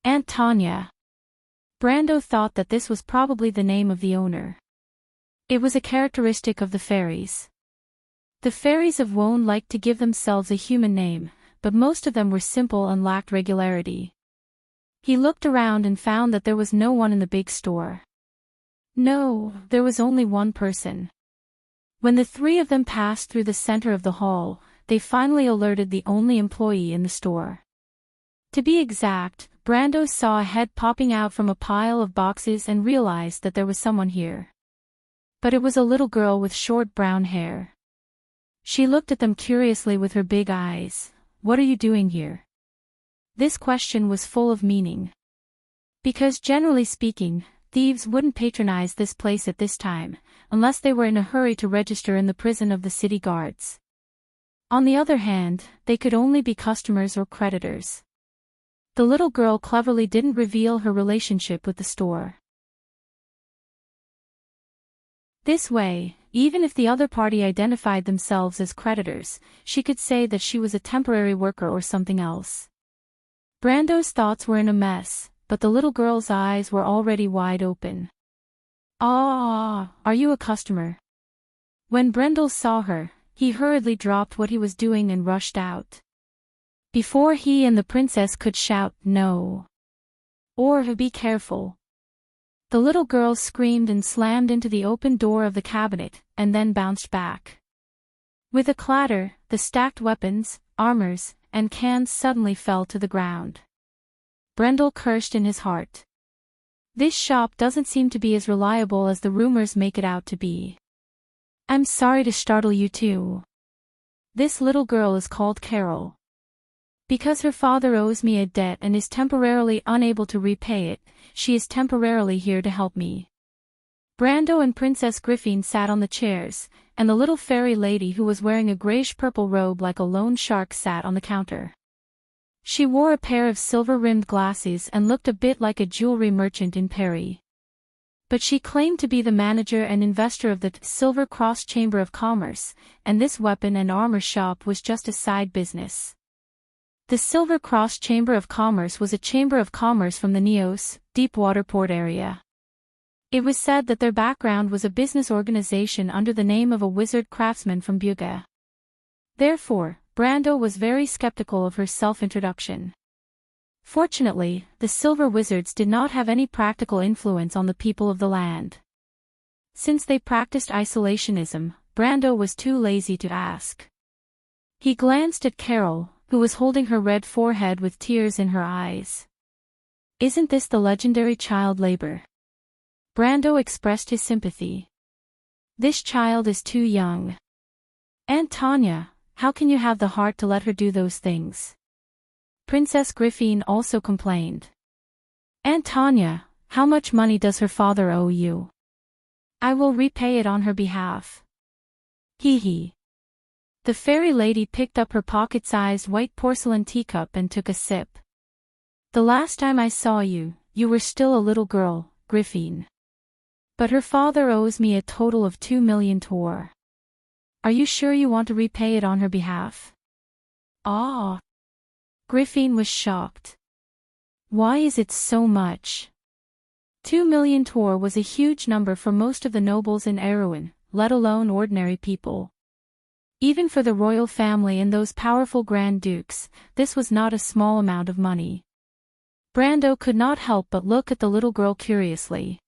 Aunt Tanya. Brando thought that this was probably the name of the owner. It was a characteristic of the fairies. The fairies of Wone liked to give themselves a human name, but most of them were simple and lacked regularity. He looked around and found that there was no one in the big store. No, there was only one person. When the three of them passed through the center of the hall, they finally alerted the only employee in the store. To be exact, Brando saw a head popping out from a pile of boxes and realized that there was someone here. But it was a little girl with short brown hair. She looked at them curiously with her big eyes. "What are you doing here?" This question was full of meaning. Because generally speaking, thieves wouldn't patronize this place at this time, unless they were in a hurry to register in the prison of the city guards. On the other hand, they could only be customers or creditors. The little girl cleverly didn't reveal her relationship with the store. This way, even if the other party identified themselves as creditors, she could say that she was a temporary worker or something else. Brando's thoughts were in a mess, but the little girl's eyes were already wide open. "Ah, are you a customer?" When Brendel saw her, he hurriedly dropped what he was doing and rushed out. Before he and the princess could shout, "No!" or "Be careful!" the little girl screamed and slammed into the open door of the cabinet, and then bounced back. With a clatter, the stacked weapons, armors, and cans suddenly fell to the ground. Brendel cursed in his heart. This shop doesn't seem to be as reliable as the rumors make it out to be. I'm sorry to startle you too. This little girl is called Carol. Because her father owes me a debt and is temporarily unable to repay it, she is temporarily here to help me. Brando and Princess Griffin sat on the chairs, and the little fairy lady who was wearing a grayish-purple robe like a lone shark sat on the counter. She wore a pair of silver-rimmed glasses and looked a bit like a jewelry merchant in Paris. But she claimed to be the manager and investor of the Silver Cross Chamber of Commerce, and this weapon and armor shop was just a side business. The Silver Cross Chamber of Commerce was a chamber of commerce from the Neos, Deepwater Port area. It was said that their background was a business organization under the name of a wizard craftsman from Buga. Therefore, Brando was very skeptical of her self-introduction. Fortunately, the Silver Wizards did not have any practical influence on the people of the land. Since they practiced isolationism, Brando was too lazy to ask. He glanced at Carol, who was holding her red forehead with tears in her eyes. "Isn't this the legendary child labor?" Brando expressed his sympathy. "This child is too young. Aunt Tanya, how can you have the heart to let her do those things?" Princess Griffin also complained. "Aunt Tanya, how much money does her father owe you? I will repay it on her behalf." Hee hee. The fairy lady picked up her pocket-sized white porcelain teacup and took a sip. "The last time I saw you, you were still a little girl, Griffin. But her father owes me a total of 2 million tor. Are you sure you want to repay it on her behalf?" "Ah!" Griffin was shocked. "Why is it so much?" 2 million tor was a huge number for most of the nobles in Erewhon, let alone ordinary people. Even for the royal family and those powerful Grand Dukes, this was not a small amount of money. Brando could not help but look at the little girl curiously.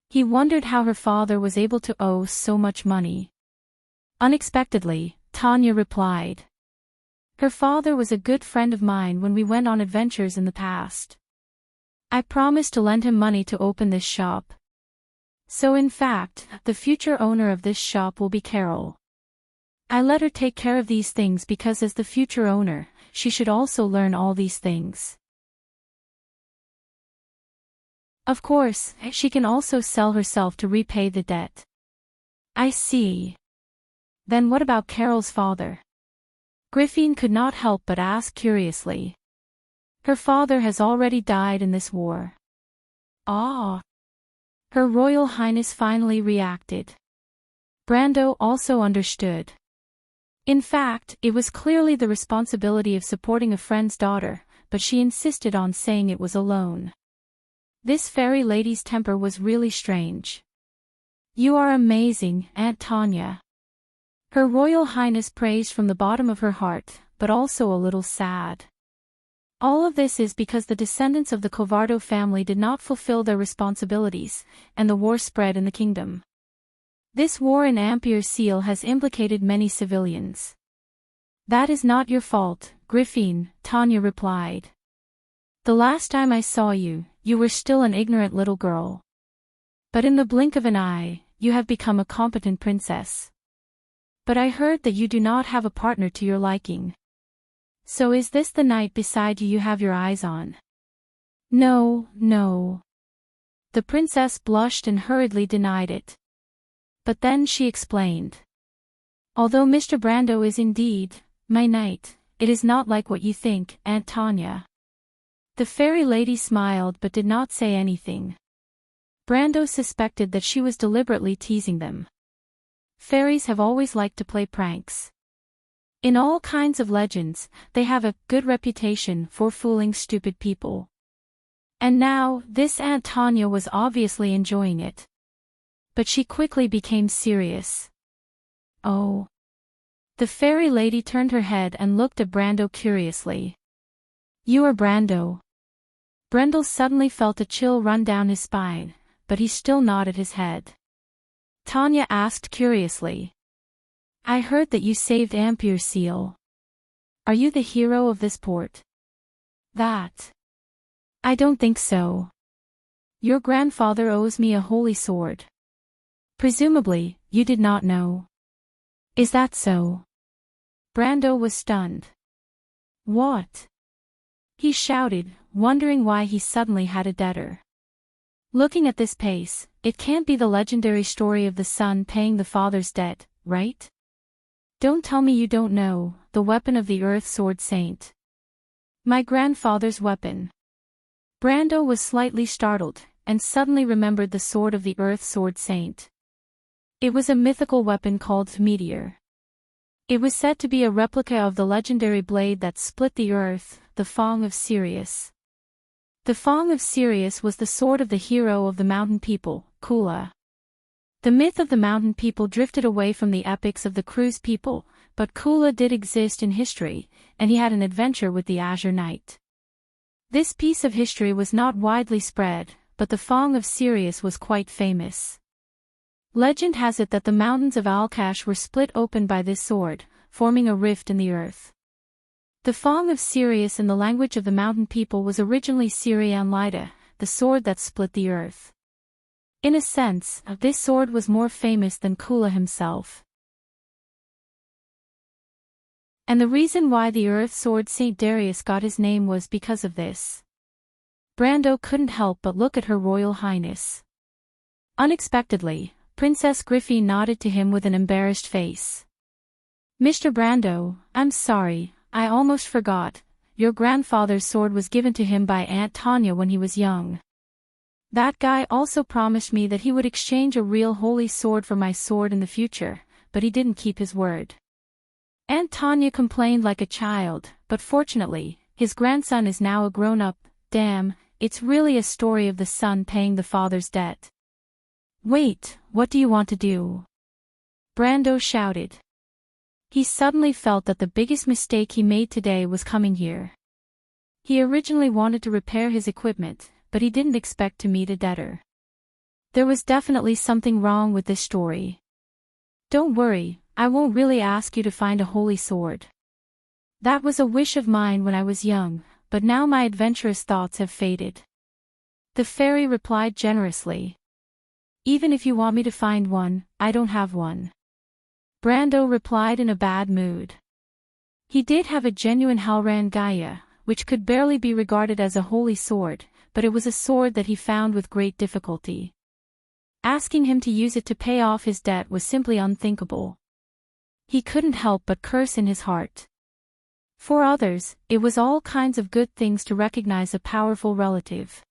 He wondered how her father was able to owe so much money. Unexpectedly, Tanya replied. "Her father was a good friend of mine when we went on adventures in the past. I promised to lend him money to open this shop. So in fact, the future owner of this shop will be Carol. I let her take care of these things because as the future owner, she should also learn all these things. Of course, she can also sell herself to repay the debt." "I see. Then what about Carol's father?" Griffin could not help but ask curiously. "Her father has already died in this war." "Ah!" Her Royal Highness finally reacted. Brando also understood. In fact, it was clearly the responsibility of supporting a friend's daughter, but she insisted on saying it was a loan. This fairy lady's temper was really strange. "You are amazing, Aunt Tanya." Her Royal Highness praised from the bottom of her heart, but also a little sad. All of this is because the descendants of the Covardo family did not fulfill their responsibilities, and the war spread in the kingdom. This war in Ampere Seal has implicated many civilians. "That is not your fault, Griffin," Tanya replied. "The last time I saw you, you were still an ignorant little girl. But in the blink of an eye, you have become a competent princess. But I heard that you do not have a partner to your liking. So is this the knight beside you have your eyes on?" "No, no." The princess blushed and hurriedly denied it. But then she explained. "Although Mr. Brando is indeed my knight, it is not like what you think, Aunt Tanya." The fairy lady smiled but did not say anything. Brando suspected that she was deliberately teasing them. Fairies have always liked to play pranks. In all kinds of legends, they have a good reputation for fooling stupid people. And now, this Aunt Tanya was obviously enjoying it. But she quickly became serious. Oh. The fairy lady turned her head and looked at Brando curiously. You are Brando. Brendel suddenly felt a chill run down his spine, but he still nodded his head. Tanya asked curiously. I heard that you saved Ampere Seal. Are you the hero of this port? That. I don't think so. Your grandfather owes me a holy sword. Presumably, you did not know. Is that so? Brando was stunned. What? He shouted, wondering why he suddenly had a debtor. Looking at this pace, it can't be the legendary story of the son paying the father's debt, right? Don't tell me you don't know, the weapon of the Earth Sword Saint. My grandfather's weapon. Brando was slightly startled, and suddenly remembered the sword of the Earth Sword Saint. It was a mythical weapon called Meteor. It was said to be a replica of the legendary blade that split the earth, the Fong of Sirius. The Fong of Sirius was the sword of the hero of the mountain people, Kula. The myth of the mountain people drifted away from the epics of the Cruise people, but Kula did exist in history, and he had an adventure with the Azure Knight. This piece of history was not widely spread, but the Fong of Sirius was quite famous. Legend has it that the mountains of Alkash were split open by this sword, forming a rift in the earth. The Fong of Sirius in the language of the mountain people was originally Sirian Lida, the sword that split the earth. In a sense, this sword was more famous than Kula himself. And the reason why the Earth Sword Saint Darius got his name was because of this. Brando couldn't help but look at Her Royal Highness. Unexpectedly, Princess Griffin nodded to him with an embarrassed face. Mr. Brando, I'm sorry, I almost forgot, your grandfather's sword was given to him by Aunt Tanya when he was young. That guy also promised me that he would exchange a real holy sword for my sword in the future, but he didn't keep his word. Aunt Tanya complained like a child, but fortunately, his grandson is now a grown-up. Damn, it's really a story of the son paying the father's debt. Wait, what do you want to do? Brando shouted. He suddenly felt that the biggest mistake he made today was coming here. He originally wanted to repair his equipment, but he didn't expect to meet a debtor. There was definitely something wrong with this story. Don't worry, I won't really ask you to find a holy sword. That was a wish of mine when I was young, but now my adventurous thoughts have faded. The fairy replied generously. Even if you want me to find one, I don't have one. Brando replied in a bad mood. He did have a genuine Halran Gaia, which could barely be regarded as a holy sword, but it was a sword that he found with great difficulty. Asking him to use it to pay off his debt was simply unthinkable. He couldn't help but curse in his heart. For others, it was all kinds of good things to recognize a powerful relative.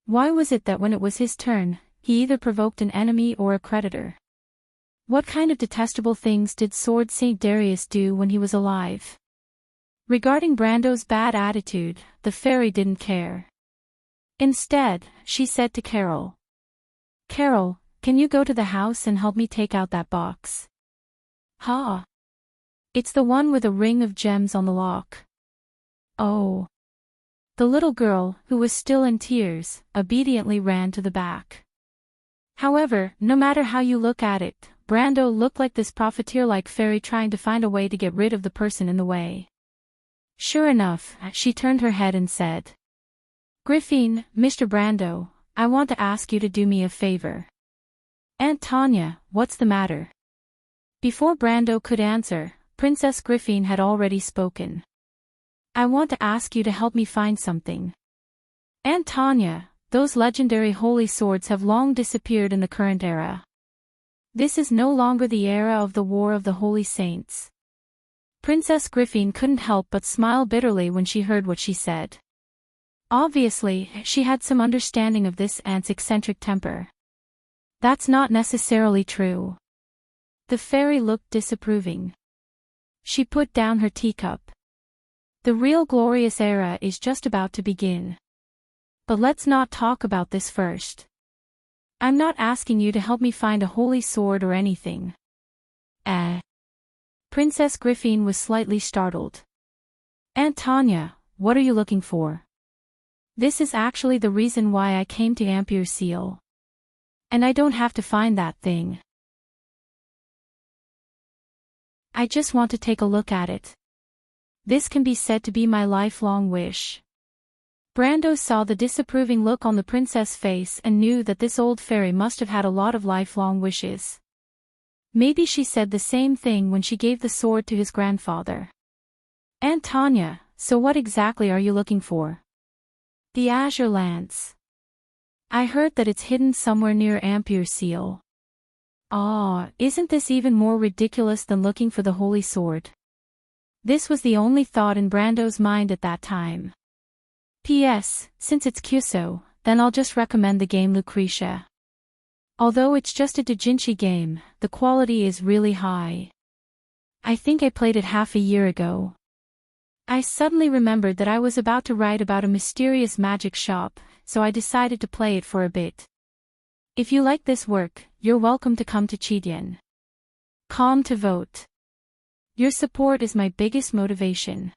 Why was it that when it was his turn, he either provoked an enemy or a creditor? What kind of detestable things did Sword Saint Darius do when he was alive? Regarding Brando's bad attitude, the fairy didn't care. Instead, she said to Carol. Carol, can you go to the house and help me take out that box? Ha! It's the one with a ring of gems on the lock. Oh. The little girl, who was still in tears, obediently ran to the back. However, no matter how you look at it, Brando looked like this profiteer-like fairy trying to find a way to get rid of the person in the way. Sure enough, she turned her head and said, Griffin, Mr. Brando, I want to ask you to do me a favor. Aunt Tanya, what's the matter? Before Brando could answer, Princess Griffin had already spoken. I want to ask you to help me find something. Aunt Tanya, those legendary holy swords have long disappeared in the current era. This is no longer the era of the War of the Holy Saints. Princess Griffin couldn't help but smile bitterly when she heard what she said. Obviously, she had some understanding of this aunt's eccentric temper. That's not necessarily true. The fairy looked disapproving. She put down her teacup. The real glorious era is just about to begin. But let's not talk about this first. I'm not asking you to help me find a holy sword or anything. Princess Griffin was slightly startled. Aunt Tanya, what are you looking for? This is actually the reason why I came to Ampere Seal. And I don't have to find that thing. I just want to take a look at it. This can be said to be my lifelong wish. Brando saw the disapproving look on the princess' face and knew that this old fairy must have had a lot of lifelong wishes. Maybe she said the same thing when she gave the sword to his grandfather. Aunt Tanya, so what exactly are you looking for? The azure lance. I heard that it's hidden somewhere near Ampere Seal. Isn't this even more ridiculous than looking for the holy sword? This was the only thought in Brando's mind at that time. P.S. Since it's Kyuso, then I'll just recommend the game Lucretia. Although it's just a doujinshi game, the quality is really high. I think I played it half a year ago. I suddenly remembered that I was about to write about a mysterious magic shop, so I decided to play it for a bit. If you like this work, you're welcome to come to Chidian. Calm to vote. Your support is my biggest motivation.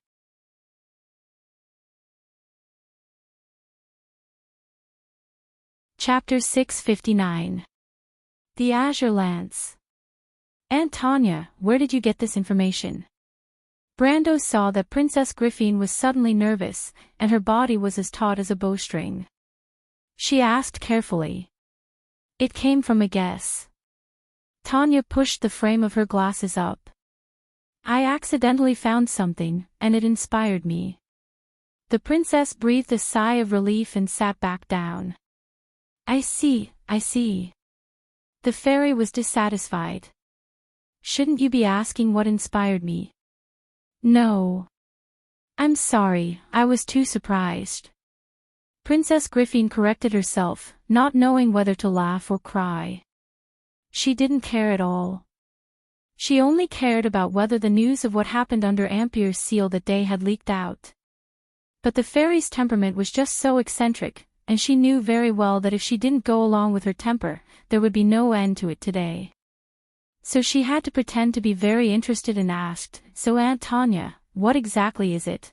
Chapter 659. The Azure Lance. Aunt Tanya, where did you get this information? Brando saw that Princess Griffin was suddenly nervous, and her body was as taut as a bowstring. She asked carefully. It came from a guess. Tanya pushed the frame of her glasses up. I accidentally found something, and it inspired me. The princess breathed a sigh of relief and sat back down. I see. The fairy was dissatisfied. Shouldn't you be asking what inspired me? No. I'm sorry, I was too surprised. Princess Griffin corrected herself, not knowing whether to laugh or cry. She didn't care at all. She only cared about whether the news of what happened under Ampere's seal that day had leaked out. But the fairy's temperament was just so eccentric, and she knew very well that if she didn't go along with her temper, there would be no end to it today. So she had to pretend to be very interested and asked, so Aunt Tanya, what exactly is it?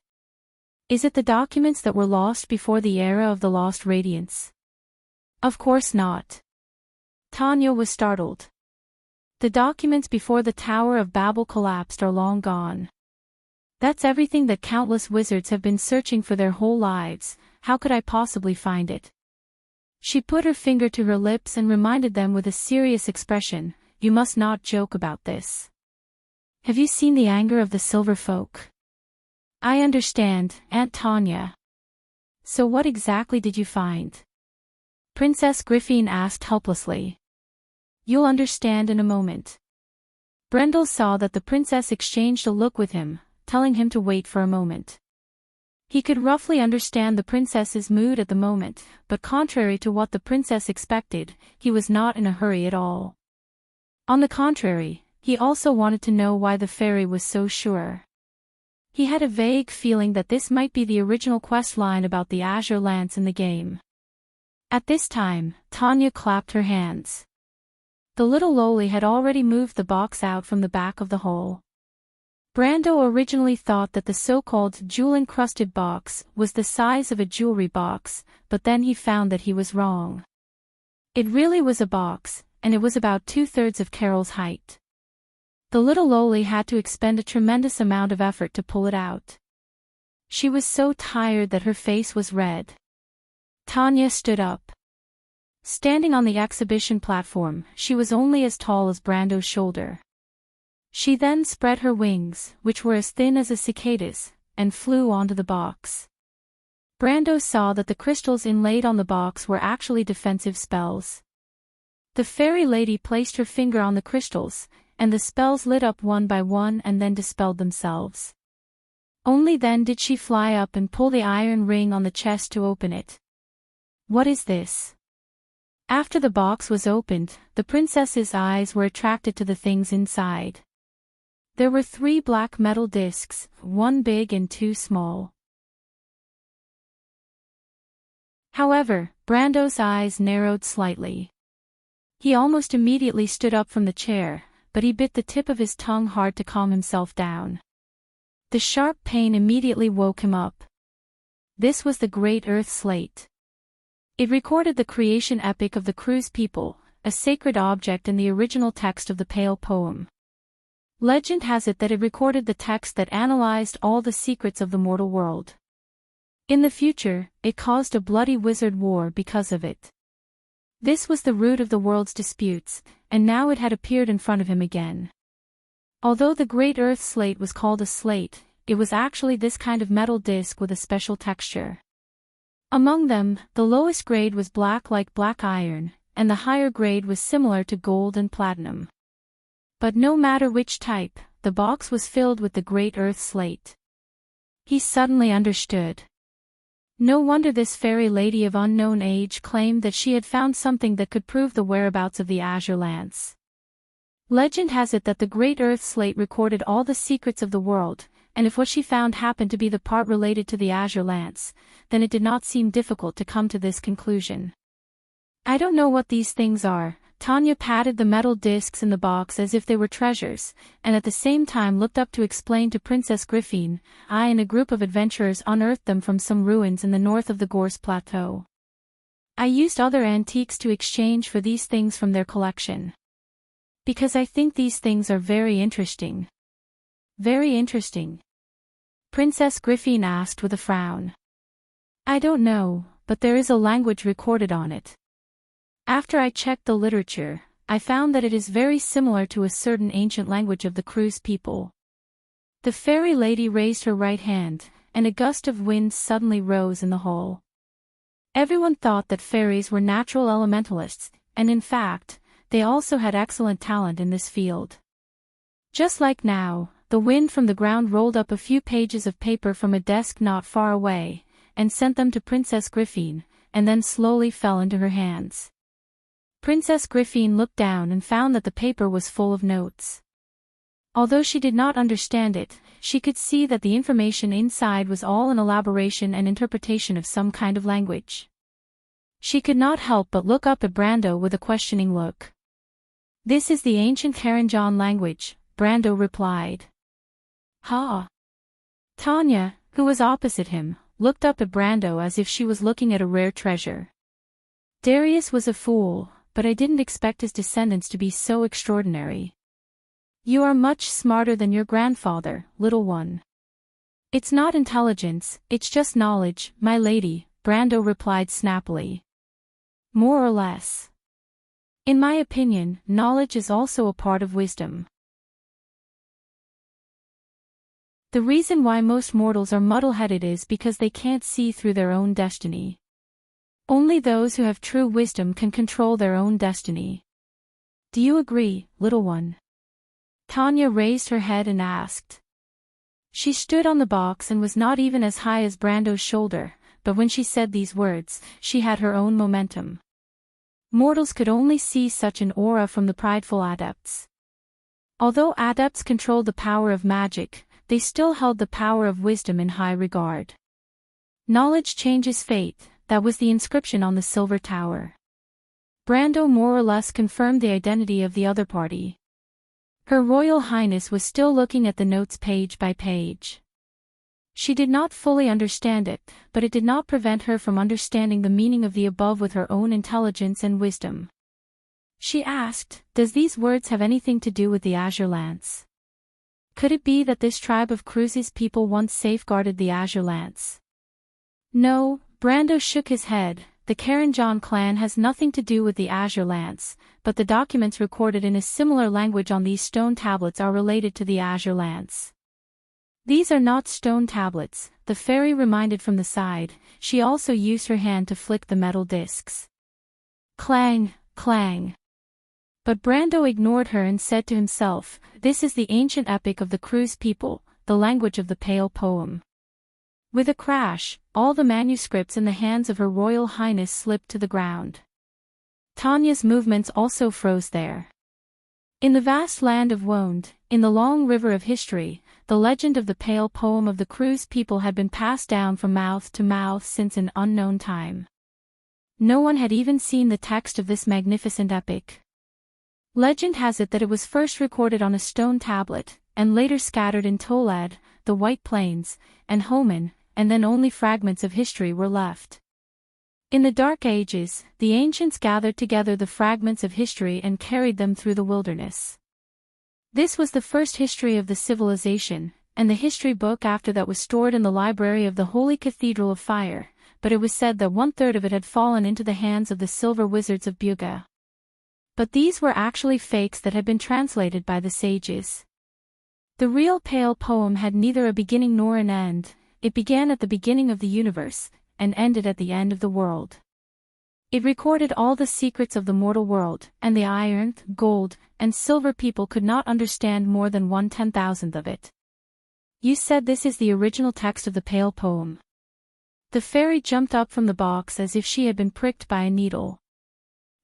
Is it the documents that were lost before the era of the Lost Radiance? Of course not. Tanya was startled. The documents before the Tower of Babel collapsed are long gone. That's everything that countless wizards have been searching for their whole lives. How could I possibly find it? She put her finger to her lips and reminded them with a serious expression, you must not joke about this. Have you seen the anger of the silver folk? I understand, Aunt Tanya. So what exactly did you find? Princess Griffin asked helplessly. You'll understand in a moment. Brendel saw that the princess exchanged a look with him, telling him to wait for a moment. He could roughly understand the princess's mood at the moment, but contrary to what the princess expected, he was not in a hurry at all. On the contrary, he also wanted to know why the fairy was so sure. He had a vague feeling that this might be the original quest line about the azure lance in the game. At this time, Tanya clapped her hands. The little loli had already moved the box out from the back of the hole. Brando originally thought that the so-called jewel-encrusted box was the size of a jewelry box, but then he found that he was wrong. It really was a box, and it was about 2/3 of Carol's height. The little loli had to expend a tremendous amount of effort to pull it out. She was so tired that her face was red. Tanya stood up. Standing on the exhibition platform, she was only as tall as Brando's shoulder. She then spread her wings, which were as thin as a cicada's, and flew onto the box. Brando saw that the crystals inlaid on the box were actually defensive spells. The fairy lady placed her finger on the crystals, and the spells lit up one by one and then dispelled themselves. Only then did she fly up and pull the iron ring on the chest to open it. What is this? After the box was opened, the princess's eyes were attracted to the things inside. There were 3 black metal discs, 1 big and 2 small. However, Brando's eyes narrowed slightly. He almost immediately stood up from the chair, but he bit the tip of his tongue hard to calm himself down. The sharp pain immediately woke him up. This was the Great Earth Slate. It recorded the creation epic of the Cruise people, a sacred object in the original text of the Pale poem. Legend has it that it recorded the text that analyzed all the secrets of the mortal world. In the future, it caused a bloody wizard war because of it. This was the root of the world's disputes, and now it had appeared in front of him again. Although the Great Earth Slate was called a slate, it was actually this kind of metal disc with a special texture. Among them, the lowest grade was black like black iron, and the higher grade was similar to gold and platinum. But no matter which type, the box was filled with the Great Earth Slate. He suddenly understood. No wonder this fairy lady of unknown age claimed that she had found something that could prove the whereabouts of the Azure Lance. Legend has it that the Great Earth Slate recorded all the secrets of the world, and if what she found happened to be the part related to the Azure Lance, then it did not seem difficult to come to this conclusion. I don't know what these things are. Tanya patted the metal discs in the box as if they were treasures, and at the same time looked up to explain to Princess Griffin. I and a group of adventurers unearthed them from some ruins in the north of the Gorse Plateau. I used other antiques to exchange for these things from their collection. Because I think these things are very interesting. Very interesting? Princess Griffin asked with a frown. I don't know, but there is a language recorded on it. After I checked the literature, I found that it is very similar to a certain ancient language of the Cruise people. The fairy lady raised her right hand, and a gust of wind suddenly rose in the hall. Everyone thought that fairies were natural elementalists, and in fact, they also had excellent talent in this field. Just like now, the wind from the ground rolled up a few pages of paper from a desk not far away, and sent them to Princess Griffin, and then slowly fell into her hands. Princess Griffin looked down and found that the paper was full of notes. Although she did not understand it, she could see that the information inside was all an elaboration and interpretation of some kind of language. She could not help but look up at Brando with a questioning look. This is the ancient Caranjon language, Brando replied. Ha! Tanya, who was opposite him, looked up at Brando as if she was looking at a rare treasure. Darius was a fool, but I didn't expect his descendants to be so extraordinary. You are much smarter than your grandfather, little one. It's not intelligence, it's just knowledge, my lady, Brando replied snappily. More or less. In my opinion, knowledge is also a part of wisdom. The reason why most mortals are muddle-headed is because they can't see through their own destiny. Only those who have true wisdom can control their own destiny. Do you agree, little one? Tanya raised her head and asked. She stood on the box and was not even as high as Brando's shoulder, but when she said these words, she had her own momentum. Mortals could only see such an aura from the prideful adepts. Although adepts controlled the power of magic, they still held the power of wisdom in high regard. Knowledge changes fate. That was the inscription on the silver tower. Brando more or less confirmed the identity of the other party. Her Royal Highness was still looking at the notes page by page. She did not fully understand it, but it did not prevent her from understanding the meaning of the above with her own intelligence and wisdom. She asked, does these words have anything to do with the Azure Lance? Could it be that this tribe of Cruise's people once safeguarded the Azure Lance? No, Brando shook his head. The Caranjon clan has nothing to do with the Azure Lance, but the documents recorded in a similar language on these stone tablets are related to the Azure Lance. These are not stone tablets, the fairy reminded from the side. She also used her hand to flick the metal discs. Clang, clang. But Brando ignored her and said to himself, this is the ancient epic of the Cruise people, the language of the Pale poem. With a crash, all the manuscripts in the hands of Her Royal Highness slipped to the ground. Tanya's movements also froze there. In the vast land of Wonde, in the long river of history, the legend of the Pale poem of the Cruise people had been passed down from mouth to mouth since an unknown time. No one had even seen the text of this magnificent epic. Legend has it that it was first recorded on a stone tablet, and later scattered in Tolad, the White Plains, and Homan, and then only fragments of history were left. In the Dark Ages, the ancients gathered together the fragments of history and carried them through the wilderness. This was the first history of the civilization, and the history book after that was stored in the library of the Holy Cathedral of Fire, but it was said that 1/3 of it had fallen into the hands of the silver wizards of Buga. But these were actually fakes that had been translated by the sages. The real Pale poem had neither a beginning nor an end. It began at the beginning of the universe, and ended at the end of the world. It recorded all the secrets of the mortal world, and the iron, gold, and silver people could not understand more than 1/10,000th of it. You said this is the original text of the Pale poem. The fairy jumped up from the box as if she had been pricked by a needle.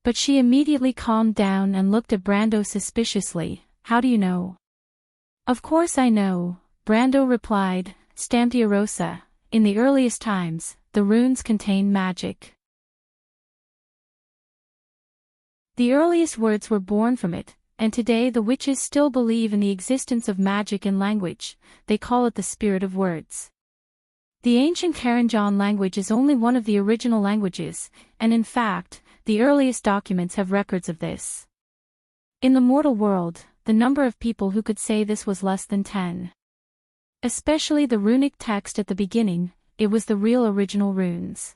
But she immediately calmed down and looked at Brando suspiciously. How do you know? Of course I know, Brando replied, Stamptiosa. In the earliest times, the runes contained magic. The earliest words were born from it, and today the witches still believe in the existence of magic in language. They call it the spirit of words. The ancient Karanjan language is only one of the original languages, and in fact, the earliest documents have records of this. In the mortal world, the number of people who could say this was less than 10. Especially the runic text at the beginning, it was the real original runes.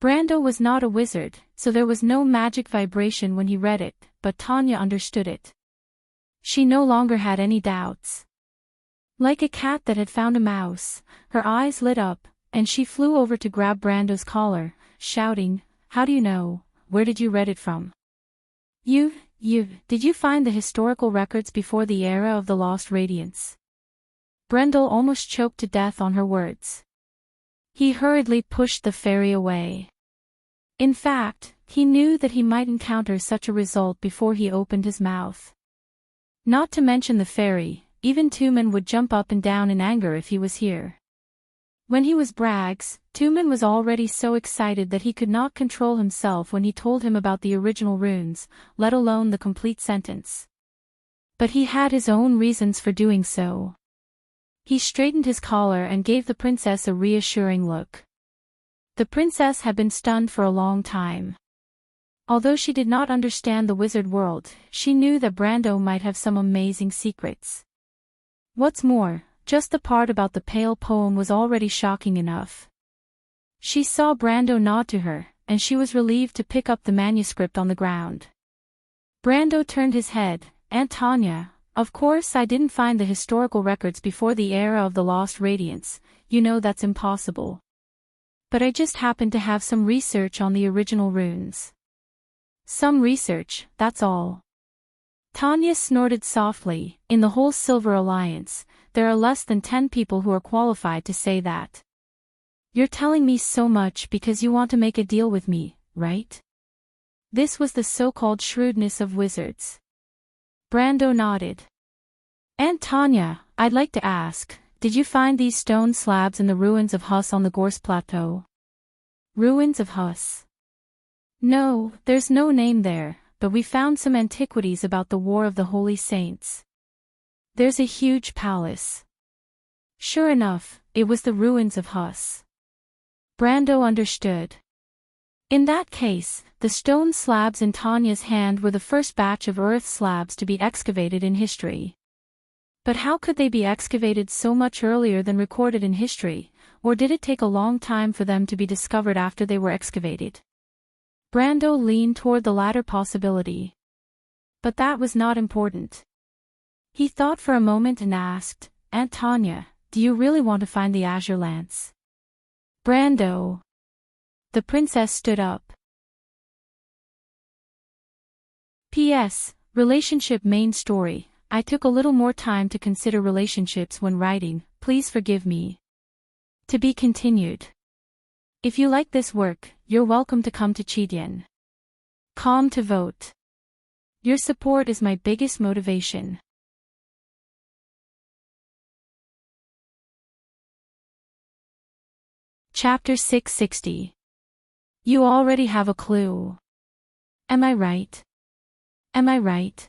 Brando was not a wizard, so there was no magic vibration when he read it, but Tanya understood it. She no longer had any doubts. Like a cat that had found a mouse, her eyes lit up, and she flew over to grab Brando's collar, shouting, How do you know? Where did you read it from? Did you find the historical records before the era of the Lost Radiance? Brendel almost choked to death on her words. He hurriedly pushed the fairy away. In fact, he knew that he might encounter such a result before he opened his mouth. Not to mention the fairy, even Tumen would jump up and down in anger if he was here. When he was Braggs, Tumen was already so excited that he could not control himself when he told him about the original runes, let alone the complete sentence. But he had his own reasons for doing so. He straightened his collar and gave the princess a reassuring look. The princess had been stunned for a long time. Although she did not understand the wizard world, she knew that Brando might have some amazing secrets. What's more, just the part about the Pale poem was already shocking enough. She saw Brando nod to her, and she was relieved to pick up the manuscript on the ground. Brando turned his head. Aunt Tanya, of course I didn't find the historical records before the era of the Lost Radiance, you know that's impossible. But I just happened to have some research on the original runes. Some research, that's all. Tanya snorted softly. In the whole Silver Alliance, there are less than 10 people who are qualified to say that. You're telling me so much because you want to make a deal with me, right? This was the so-called shrewdness of wizards. Brando nodded. Aunt Tanya, I'd like to ask, did you find these stone slabs in the ruins of Hus on the Gorse Plateau? Ruins of Hus. No, there's no name there, but we found some antiquities about the War of the Holy Saints. There's a huge palace. Sure enough, it was the ruins of Hus. Brando understood. In that case, the stone slabs in Tanya's hand were the first batch of earth slabs to be excavated in history. But how could they be excavated so much earlier than recorded in history, or did it take a long time for them to be discovered after they were excavated? Brando leaned toward the latter possibility. But that was not important. He thought for a moment and asked, Aunt Tanya, do you really want to find the azure lance? Brando. The princess stood up. P.S. Relationship main story. I took a little more time to consider relationships when writing, please forgive me. To be continued. If you like this work, you're welcome to come to Chidian. Com to vote. Your support is my biggest motivation. Chapter 660. You already have a clue. Am I right? Am I right?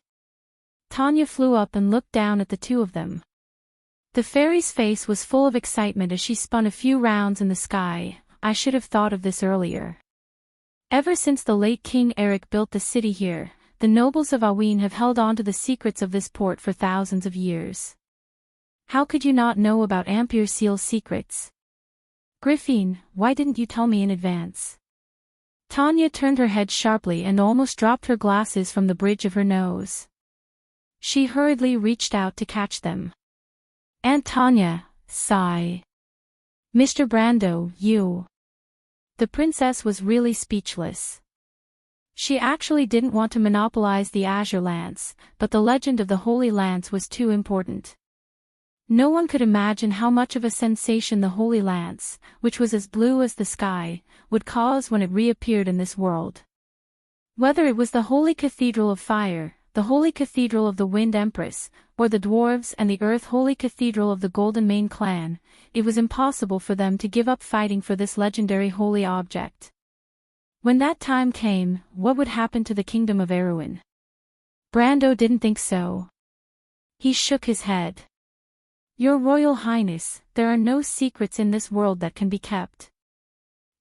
Tanya flew up and looked down at the two of them. The fairy's face was full of excitement as she spun a few rounds in the sky. I should have thought of this earlier. Ever since the late King Eric built the city here, the nobles of Aween have held on to the secrets of this port for thousands of years. How could you not know about Ampere Seal's secrets? Griffin, why didn't you tell me in advance? Tanya turned her head sharply and almost dropped her glasses from the bridge of her nose. She hurriedly reached out to catch them. Aunt Tanya, sigh. Mr. Brando, you. The princess was really speechless. She actually didn't want to monopolize the Azure Lance, but the legend of the Holy Lance was too important. No one could imagine how much of a sensation the Holy Lance, which was as blue as the sky, would cause when it reappeared in this world. Whether it was the Holy Cathedral of Fire, the Holy Cathedral of the Wind Empress, or the Dwarves and the Earth Holy Cathedral of the Golden Mane clan, it was impossible for them to give up fighting for this legendary holy object. When that time came, what would happen to the kingdom of Erewhon? Brando didn't think so. He shook his head. Your Royal Highness, there are no secrets in this world that can be kept.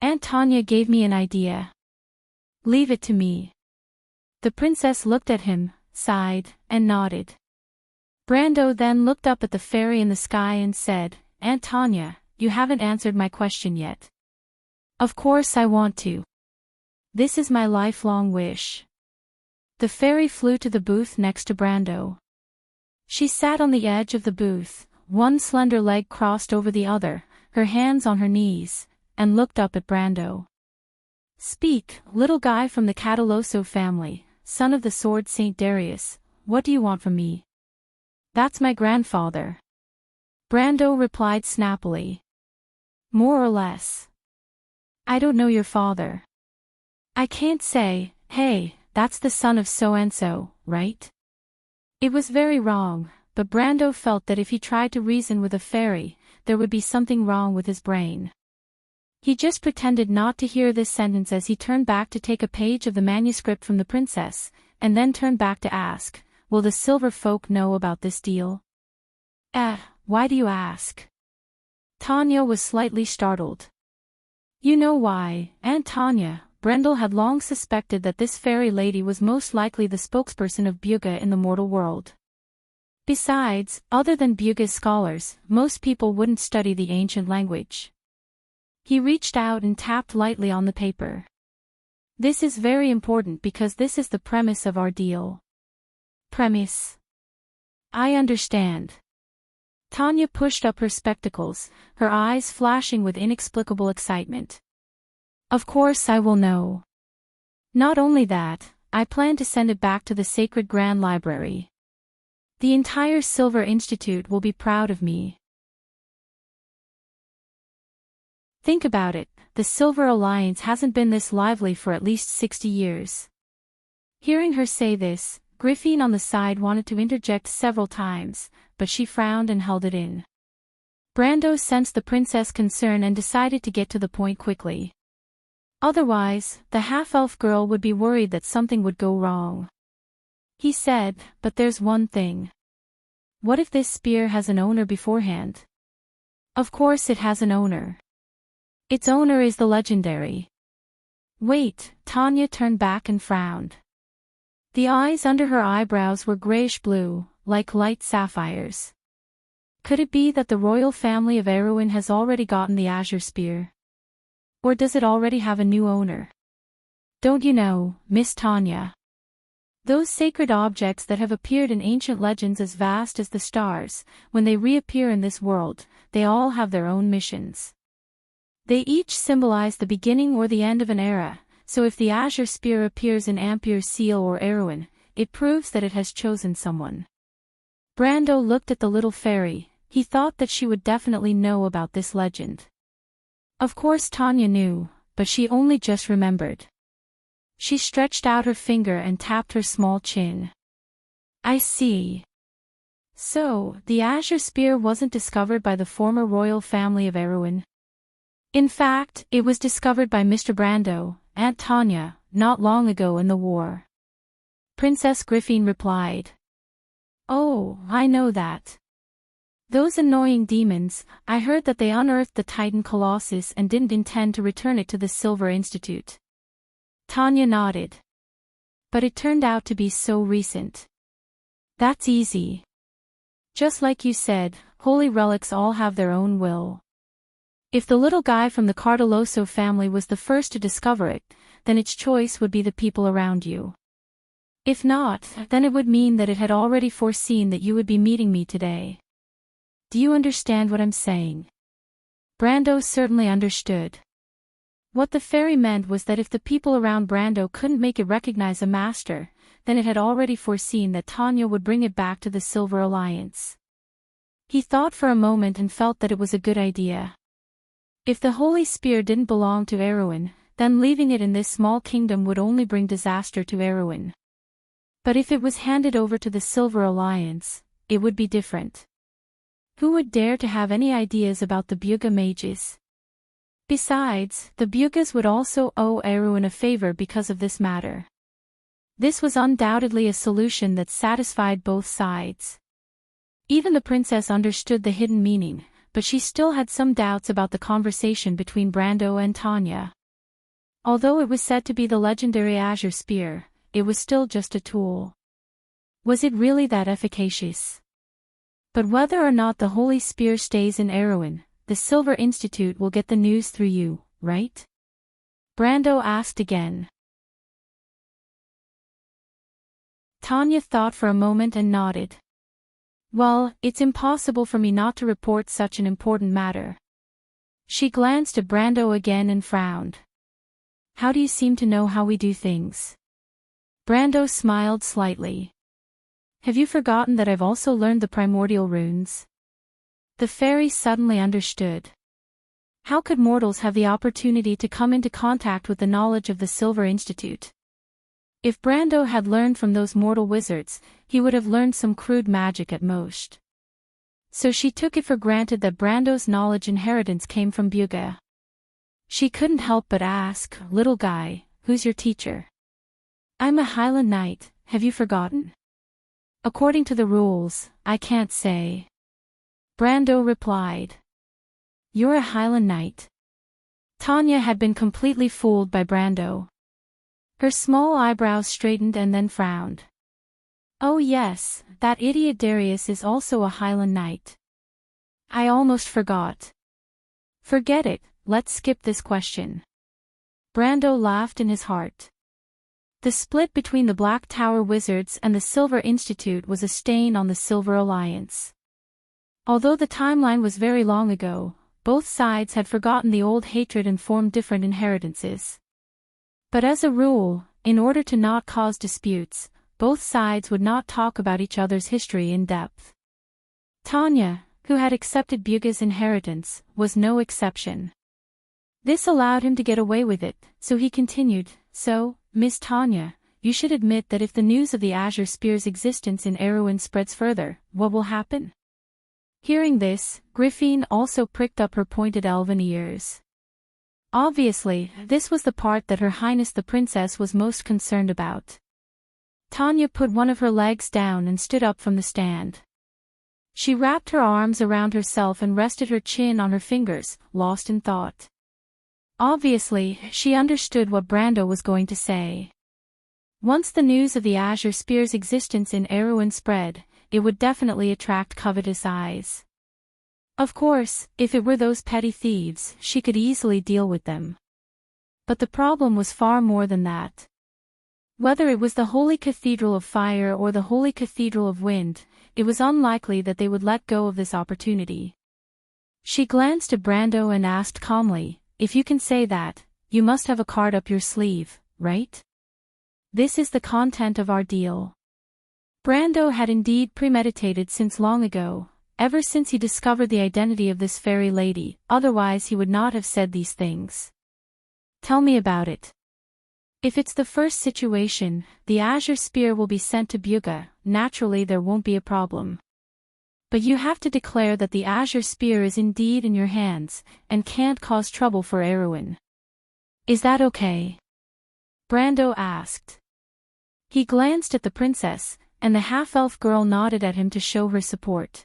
Aunt Tanya gave me an idea. Leave it to me. The princess looked at him, sighed, and nodded. Brando then looked up at the fairy in the sky and said, Aunt Tanya, you haven't answered my question yet. Of course I want to. This is my lifelong wish. The fairy flew to the booth next to Brando. She sat on the edge of the booth, one slender leg crossed over the other, her hands on her knees, and looked up at Brando. Speak, little guy from the Cataloso family, son of the sword Saint Darius, what do you want from me? That's my grandfather. Brando replied snappily. More or less. I don't know your father. I can't say, hey, that's the son of so-and-so, right? It was very wrong, but Brando felt that if he tried to reason with a fairy, there would be something wrong with his brain. He just pretended not to hear this sentence as he turned back to take a page of the manuscript from the princess, and then turned back to ask, will the silver folk know about this deal? Why do you ask? Tanya was slightly startled. You know why, Aunt Tanya. Brendel had long suspected that this fairy lady was most likely the spokesperson of Bugha in the mortal world. Besides, other than Bugha's scholars, most people wouldn't study the ancient language. He reached out and tapped lightly on the paper. This is very important because this is the premise of our deal. Premise. I understand. Tanya pushed up her spectacles, her eyes flashing with inexplicable excitement. Of course I will know. Not only that, I plan to send it back to the Sacred Grand Library. The entire Silver Institute will be proud of me. Think about it, the Silver Alliance hasn't been this lively for at least 60 years. Hearing her say this, Griffin on the side wanted to interject several times, but she frowned and held it in. Brando sensed the princess' concern and decided to get to the point quickly. Otherwise, the half-elf girl would be worried that something would go wrong. He said, but there's one thing. What if this spear has an owner beforehand? Of course it has an owner. Its owner is the legendary. Wait, Tanya turned back and frowned. The eyes under her eyebrows were grayish-blue, like light sapphires. Could it be that the royal family of Erewhon has already gotten the azure spear? Or does it already have a new owner? Don't you know, Miss Tanya? Those sacred objects that have appeared in ancient legends as vast as the stars, when they reappear in this world, they all have their own missions. They each symbolize the beginning or the end of an era, so if the azure spear appears in Ampere Seal or Erewhon, it proves that it has chosen someone. Brando looked at the little fairy. He thought that she would definitely know about this legend. Of course Tanya knew, but she only just remembered. She stretched out her finger and tapped her small chin. I see. So, the azure spear wasn't discovered by the former royal family of Erewhon. In fact, it was discovered by Mr. Brando, Aunt Tanya, not long ago in the war. Princess Griffin replied. Oh, I know that. Those annoying demons, I heard that they unearthed the Titan Colossus and didn't intend to return it to the Silver Institute. Tanya nodded. But it turned out to be so recent. That's easy. Just like you said, holy relics all have their own will. If the little guy from the Cardoloso family was the first to discover it, then its choice would be the people around you. If not, then it would mean that it had already foreseen that you would be meeting me today. Do you understand what I'm saying? Brando certainly understood. What the fairy meant was that if the people around Brando couldn't make it recognize a master, then it had already foreseen that Tanya would bring it back to the Silver Alliance. He thought for a moment and felt that it was a good idea. If the Holy Spear didn't belong to Erewhon, then leaving it in this small kingdom would only bring disaster to Erewhon. But if it was handed over to the Silver Alliance, it would be different. Who would dare to have any ideas about the Buga mages? Besides, the Bugas would also owe Erewhon a favor because of this matter. This was undoubtedly a solution that satisfied both sides. Even the princess understood the hidden meaning, but she still had some doubts about the conversation between Brando and Tanya. Although it was said to be the legendary Azure Spear, it was still just a tool. Was it really that efficacious? But whether or not the Holy Spear stays in Erewhon, the Silver Institute will get the news through you, right? Brando asked again. Tanya thought for a moment and nodded. Well, it's impossible for me not to report such an important matter. She glanced at Brando again and frowned. How do you seem to know how we do things? Brando smiled slightly. Have you forgotten that I've also learned the primordial runes? The fairy suddenly understood. How could mortals have the opportunity to come into contact with the knowledge of the Silver Institute? If Brando had learned from those mortal wizards, he would have learned some crude magic at most. So she took it for granted that Brando's knowledge inheritance came from Buga. She couldn't help but ask, little guy, who's your teacher? I'm a Highland Knight, have you forgotten? According to the rules, I can't say. Brando replied. You're a Highland Knight. Tanya had been completely fooled by Brando. Her small eyebrows straightened and then frowned. Oh yes, that idiot Darius is also a Highland Knight. I almost forgot. Forget it, let's skip this question. Brando laughed in his heart. The split between the Black Tower Wizards and the Silver Institute was a stain on the Silver Alliance. Although the timeline was very long ago, both sides had forgotten the old hatred and formed different inheritances. But as a rule, in order to not cause disputes, both sides would not talk about each other's history in depth. Tanya, who had accepted Buga's inheritance, was no exception. This allowed him to get away with it, so he continued, So, Miss Tanya, you should admit that if the news of the Azure Spear's existence in Erewhon spreads further, what will happen? Hearing this, Griffin also pricked up her pointed elven ears. Obviously, this was the part that Her Highness the Princess was most concerned about. Tanya put one of her legs down and stood up from the stand. She wrapped her arms around herself and rested her chin on her fingers, lost in thought. Obviously, she understood what Brando was going to say. Once the news of the Azure Spear's existence in Erewhon spread, it would definitely attract covetous eyes. Of course, if it were those petty thieves, she could easily deal with them. But the problem was far more than that. Whether it was the Holy Cathedral of Fire or the Holy Cathedral of Wind, it was unlikely that they would let go of this opportunity. She glanced at Brando and asked calmly, If you can say that, you must have a card up your sleeve, right? This is the content of our deal. Brando had indeed premeditated since long ago, ever since he discovered the identity of this fairy lady, otherwise he would not have said these things. Tell me about it. If it's the first situation, the Azure Spear will be sent to Buga, naturally there won't be a problem. But you have to declare that the Azure Spear is indeed in your hands, and can't cause trouble for Erewhon. Is that okay? Brando asked. He glanced at the princess, and the half-elf girl nodded at him to show her support.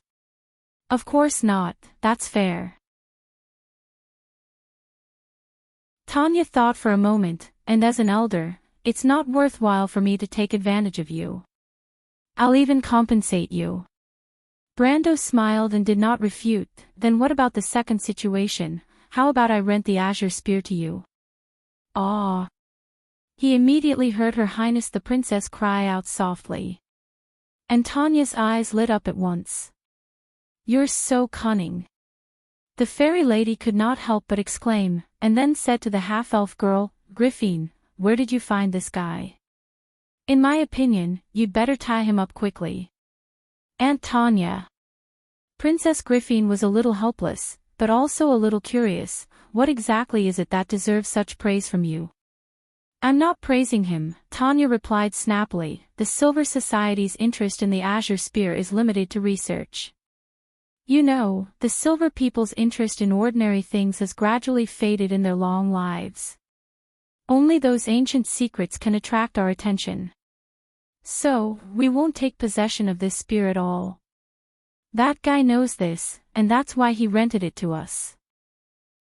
Of course not, that's fair. Tanya thought for a moment, and as an elder, it's not worthwhile for me to take advantage of you. I'll even compensate you. Brando smiled and did not refute. Then what about the second situation? How about I rent the azure spear to you? Ah. He immediately heard Her Highness the Princess cry out softly. And Tanya's eyes lit up at once. You're so cunning. The fairy lady could not help but exclaim, and then said to the half-elf girl, Griffin, where did you find this guy? In my opinion, you'd better tie him up quickly. Aunt Tanya. Princess Griffin was a little helpless, but also a little curious. What exactly is it that deserves such praise from you? I'm not praising him, Tanya replied snappily. The Silver Society's interest in the Azure Spear is limited to research. You know, the Silver people's interest in ordinary things has gradually faded in their long lives. Only those ancient secrets can attract our attention. So, we won't take possession of this spear at all. That guy knows this, and that's why he rented it to us.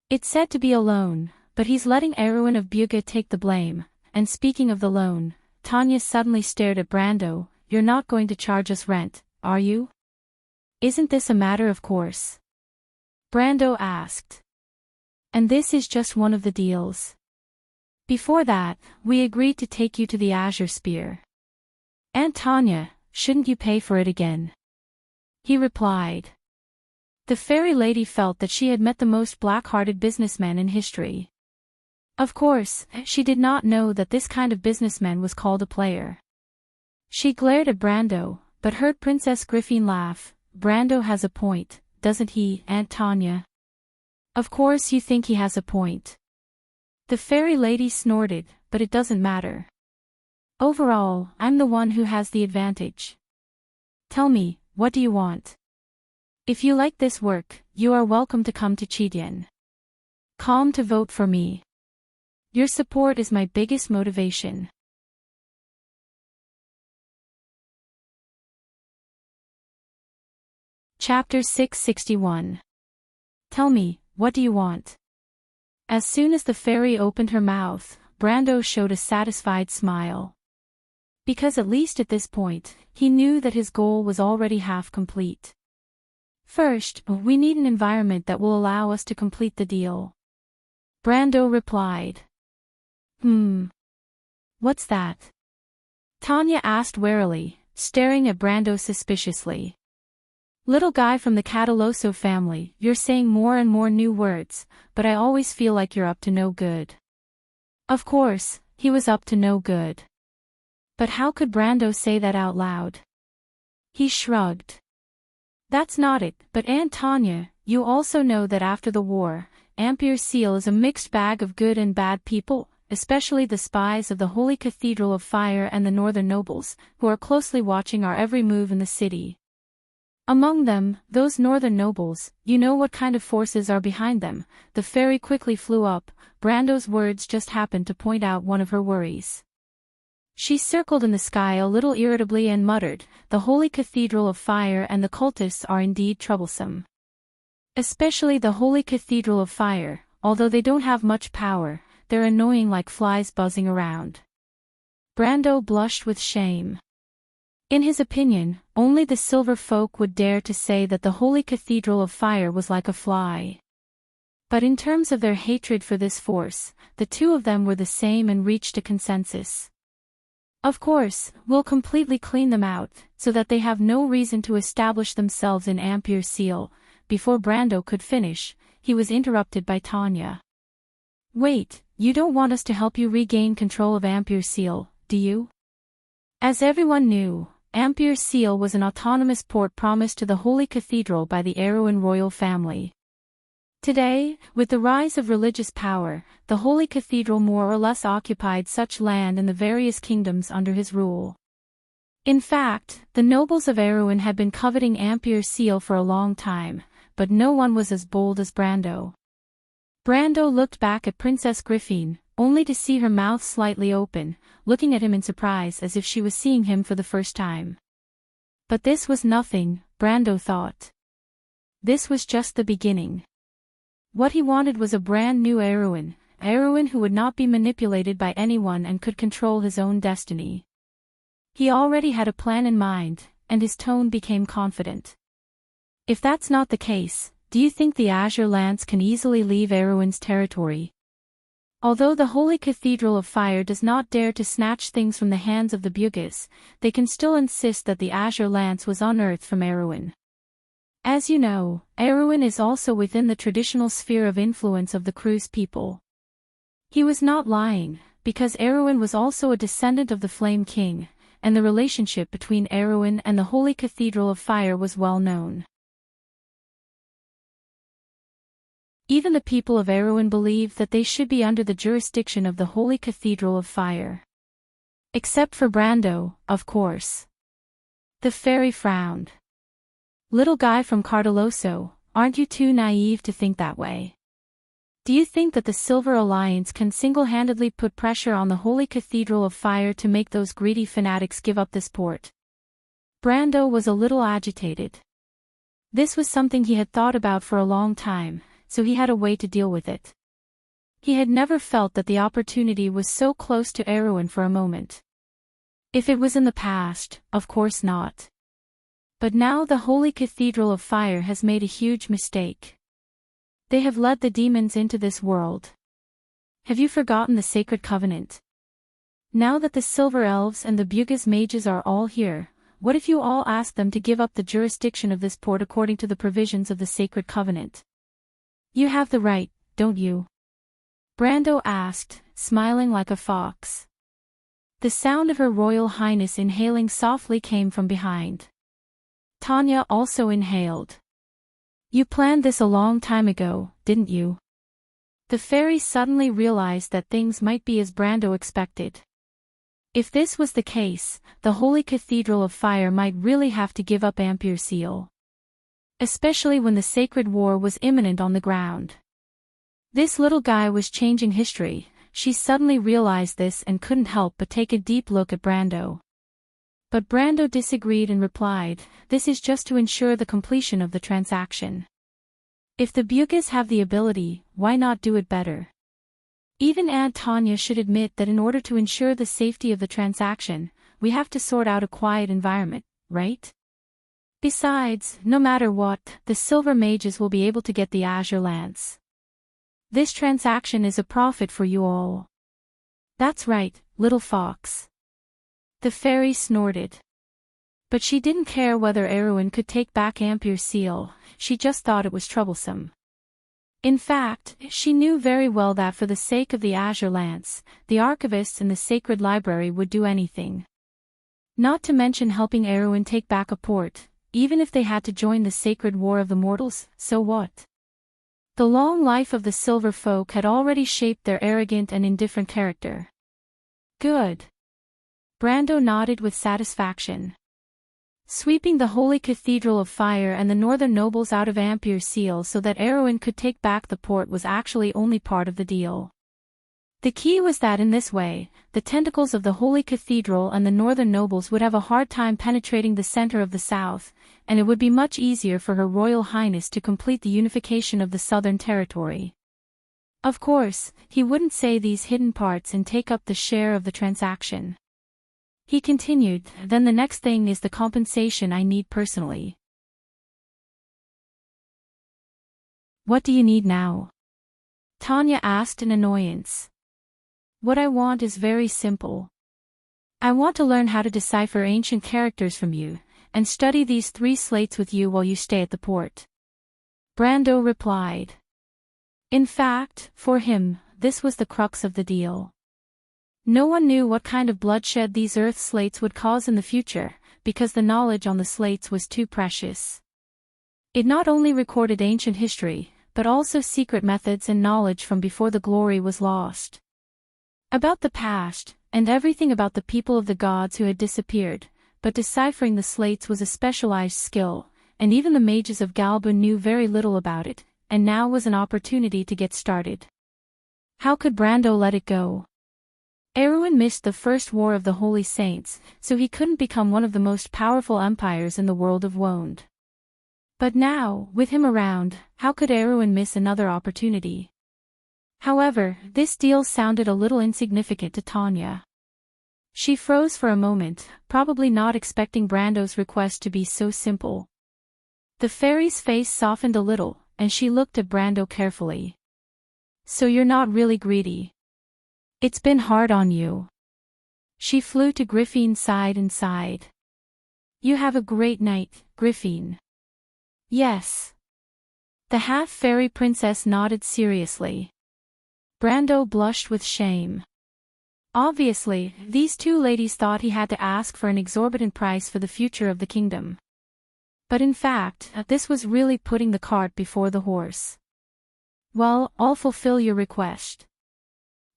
It's said to be a loan, but he's letting Erwin of Buga take the blame. And speaking of the loan, Tanya suddenly stared at Brando. You're not going to charge us rent, are you? Isn't this a matter of course? Brando asked. And this is just one of the deals. Before that, we agreed to take you to the Azure Spear. Aunt Tanya, shouldn't you pay for it again? He replied. The fairy lady felt that she had met the most black-hearted businessman in history. Of course, she did not know that this kind of businessman was called a player. She glared at Brando, but heard Princess Griffin laugh. Brando has a point, doesn't he, Aunt Tanya? Of course you think he has a point. The fairy lady snorted, but it doesn't matter. Overall, I'm the one who has the advantage. Tell me, what do you want? If you like this work, you are welcome to come to Chidian. Come to vote for me. Your support is my biggest motivation. Chapter 661. Tell me, what do you want? As soon as the fairy opened her mouth, Brando showed a satisfied smile. Because at least at this point, he knew that his goal was already half complete. First, we need an environment that will allow us to complete the deal. Brando replied. What's that? Tanya asked warily, staring at Brando suspiciously. Little guy from the Cataloso family, you're saying more and more new words, but I always feel like you're up to no good. Of course, he was up to no good. But how could Brando say that out loud? He shrugged. That's not it, but Aunt Tanya, you also know that after the war, Ampere Seal is a mixed bag of good and bad people, especially the spies of the Holy Cathedral of Fire and the northern nobles, who are closely watching our every move in the city. Among them, those northern nobles, you know what kind of forces are behind them. The fairy quickly flew up. Brando's words just happened to point out one of her worries. She circled in the sky a little irritably and muttered, the Holy Cathedral of Fire and the cultists are indeed troublesome. Especially the Holy Cathedral of Fire, although they don't have much power, they're annoying like flies buzzing around. Brando blushed with shame. In his opinion, only the Silver folk would dare to say that the Holy Cathedral of Fire was like a fly. But in terms of their hatred for this force, the two of them were the same and reached a consensus. Of course, we'll completely clean them out, so that they have no reason to establish themselves in Ampere Seal. Before Brando could finish, he was interrupted by Tanya. Wait, you don't want us to help you regain control of Ampere Seal, do you? As everyone knew, Ampere Seal was an autonomous port promised to the Holy Cathedral by the Erwin royal family. Today, with the rise of religious power, the Holy Cathedral more or less occupied such land in the various kingdoms under his rule. In fact, the nobles of Erwin had been coveting Ampere Seal for a long time, but no one was as bold as Brando. Brando looked back at Princess Griffin, only to see her mouth slightly open, looking at him in surprise as if she was seeing him for the first time. But this was nothing, Brando thought. This was just the beginning. What he wanted was a brand new Erwin who would not be manipulated by anyone and could control his own destiny. He already had a plan in mind, and his tone became confident. If that's not the case, do you think the Azure Lance can easily leave Erwin's territory? Although the Holy Cathedral of Fire does not dare to snatch things from the hands of the Bugis, they can still insist that the Azure Lance was unearthed from Erwin. As you know, Erwin is also within the traditional sphere of influence of the Cruz people. He was not lying, because Erwin was also a descendant of the Flame King, and the relationship between Erwin and the Holy Cathedral of Fire was well known. Even the people of Erwin believed that they should be under the jurisdiction of the Holy Cathedral of Fire. Except for Brando, of course. The fairy frowned. Little guy from Cardeloso, aren't you too naive to think that way? Do you think that the Silver Alliance can single-handedly put pressure on the Holy Cathedral of Fire to make those greedy fanatics give up this port? Brando was a little agitated. This was something he had thought about for a long time, so he had a way to deal with it. He had never felt that the opportunity was so close to Erwin for a moment. If it was in the past, of course not. But now the Holy Cathedral of Fire has made a huge mistake. They have led the demons into this world. Have you forgotten the Sacred Covenant? Now that the Silver Elves and the Bugis mages are all here, what if you all ask them to give up the jurisdiction of this port according to the provisions of the Sacred Covenant? You have the right, don't you? Brando asked, smiling like a fox. The sound of Her Royal Highness inhaling softly came from behind. Tanya also inhaled. You planned this a long time ago, didn't you? The fairy suddenly realized that things might be as Brando expected. If this was the case, the Holy Cathedral of Fire might really have to give up Ampere Seal. Especially when the Sacred War was imminent on the ground. This little guy was changing history. She suddenly realized this and couldn't help but take a deep look at Brando. But Brando disagreed and replied, this is just to ensure the completion of the transaction. If the Bugis have the ability, why not do it better? Even Aunt Tanya should admit that in order to ensure the safety of the transaction, we have to sort out a quiet environment, right? Besides, no matter what, the Silver Mages will be able to get the Azure Lance. This transaction is a profit for you all. That's right, little fox. The fairy snorted. But she didn't care whether Erwin could take back Ampere Seal, she just thought it was troublesome. In fact, she knew very well that for the sake of the Azure Lance, the archivists in the Sacred Library would do anything. Not to mention helping Erwin take back a port. Even if they had to join the Sacred War of the Mortals, so what? The long life of the Silver Folk had already shaped their arrogant and indifferent character. Good. Brando nodded with satisfaction. Sweeping the Holy Cathedral of Fire and the Northern nobles out of Ampere Seal so that Erwin could take back the port was actually only part of the deal. The key was that in this way, the tentacles of the Holy Cathedral and the Northern nobles would have a hard time penetrating the center of the South, and it would be much easier for Her Royal Highness to complete the unification of the Southern Territory. Of course, he wouldn't say these hidden parts and take up the share of the transaction. He continued, then the next thing is the compensation I need personally. What do you need now? Tanya asked in annoyance. What I want is very simple. I want to learn how to decipher ancient characters from you, and study these 3 slates with you while you stay at the port. Brando replied. In fact, for him, this was the crux of the deal. No one knew what kind of bloodshed these Earth slates would cause in the future, because the knowledge on the slates was too precious. It not only recorded ancient history, but also secret methods and knowledge from before the glory was lost. About the past, and everything about the people of the gods who had disappeared, but deciphering the slates was a specialized skill, and even the mages of Galba knew very little about it, and now was an opportunity to get started. How could Brando let it go? Erwin missed the first war of the Holy Saints, so he couldn't become one of the most powerful empires in the world of Wond. But now, with him around, how could Erwin miss another opportunity? However, this deal sounded a little insignificant to Tanya. She froze for a moment, probably not expecting Brando's request to be so simple. The fairy's face softened a little, and she looked at Brando carefully. So you're not really greedy. It's been hard on you. She flew to Griffin's side and sighed. You have a great night, Griffin. Yes. The half-fairy princess nodded seriously. Brando blushed with shame. Obviously, these two ladies thought he had to ask for an exorbitant price for the future of the kingdom. But in fact, this was really putting the cart before the horse. Well, I'll fulfill your request.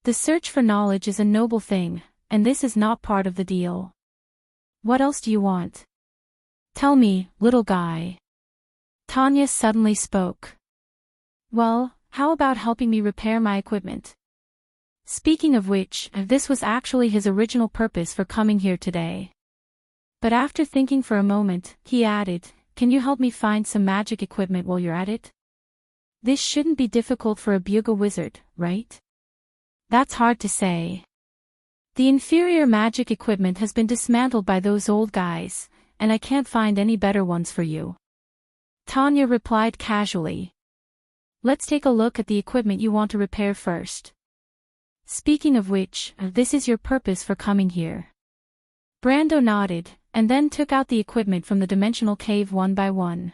The search for knowledge is a noble thing, and this is not part of the deal. What else do you want? Tell me, little guy. Tanya suddenly spoke. Well, how about helping me repair my equipment? Speaking of which, this was actually his original purpose for coming here today. But after thinking for a moment, he added, can you help me find some magic equipment while you're at it? This shouldn't be difficult for a bugle wizard, right? That's hard to say. The inferior magic equipment has been dismantled by those old guys, and I can't find any better ones for you. Tanya replied casually. Let's take a look at the equipment you want to repair first. Speaking of which, this is your purpose for coming here. Brando nodded, and then took out the equipment from the dimensional cave one by one.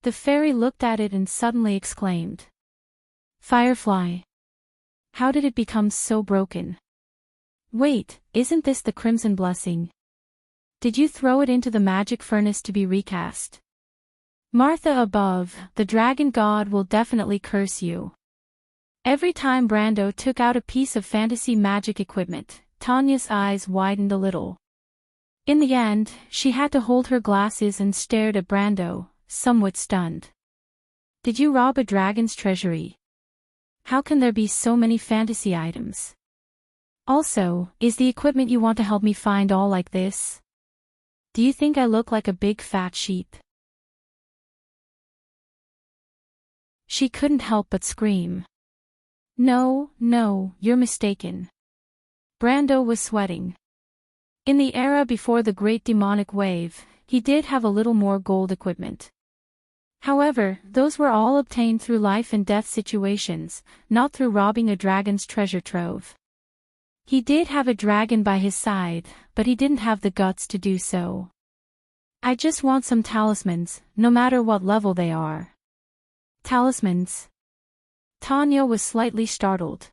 The fairy looked at it and suddenly exclaimed. Firefly. How did it become so broken? Wait, isn't this the Crimson Blessing? Did you throw it into the magic furnace to be recast? Martha above, the dragon god will definitely curse you. Every time Brando took out a piece of fantasy magic equipment, Tanya's eyes widened a little. In the end, she had to hold her glasses and stared at Brando, somewhat stunned. Did you rob a dragon's treasury? How can there be so many fantasy items? Also, is the equipment you want to help me find all like this? Do you think I look like a big fat sheep? She couldn't help but scream. No, you're mistaken. Brando was sweating. In the era before the Great Demonic Wave, he did have a little more gold equipment. However, those were all obtained through life and death situations, not through robbing a dragon's treasure trove. He did have a dragon by his side, but he didn't have the guts to do so. I just want some talismans, no matter what level they are. Talismans? Tanya was slightly startled.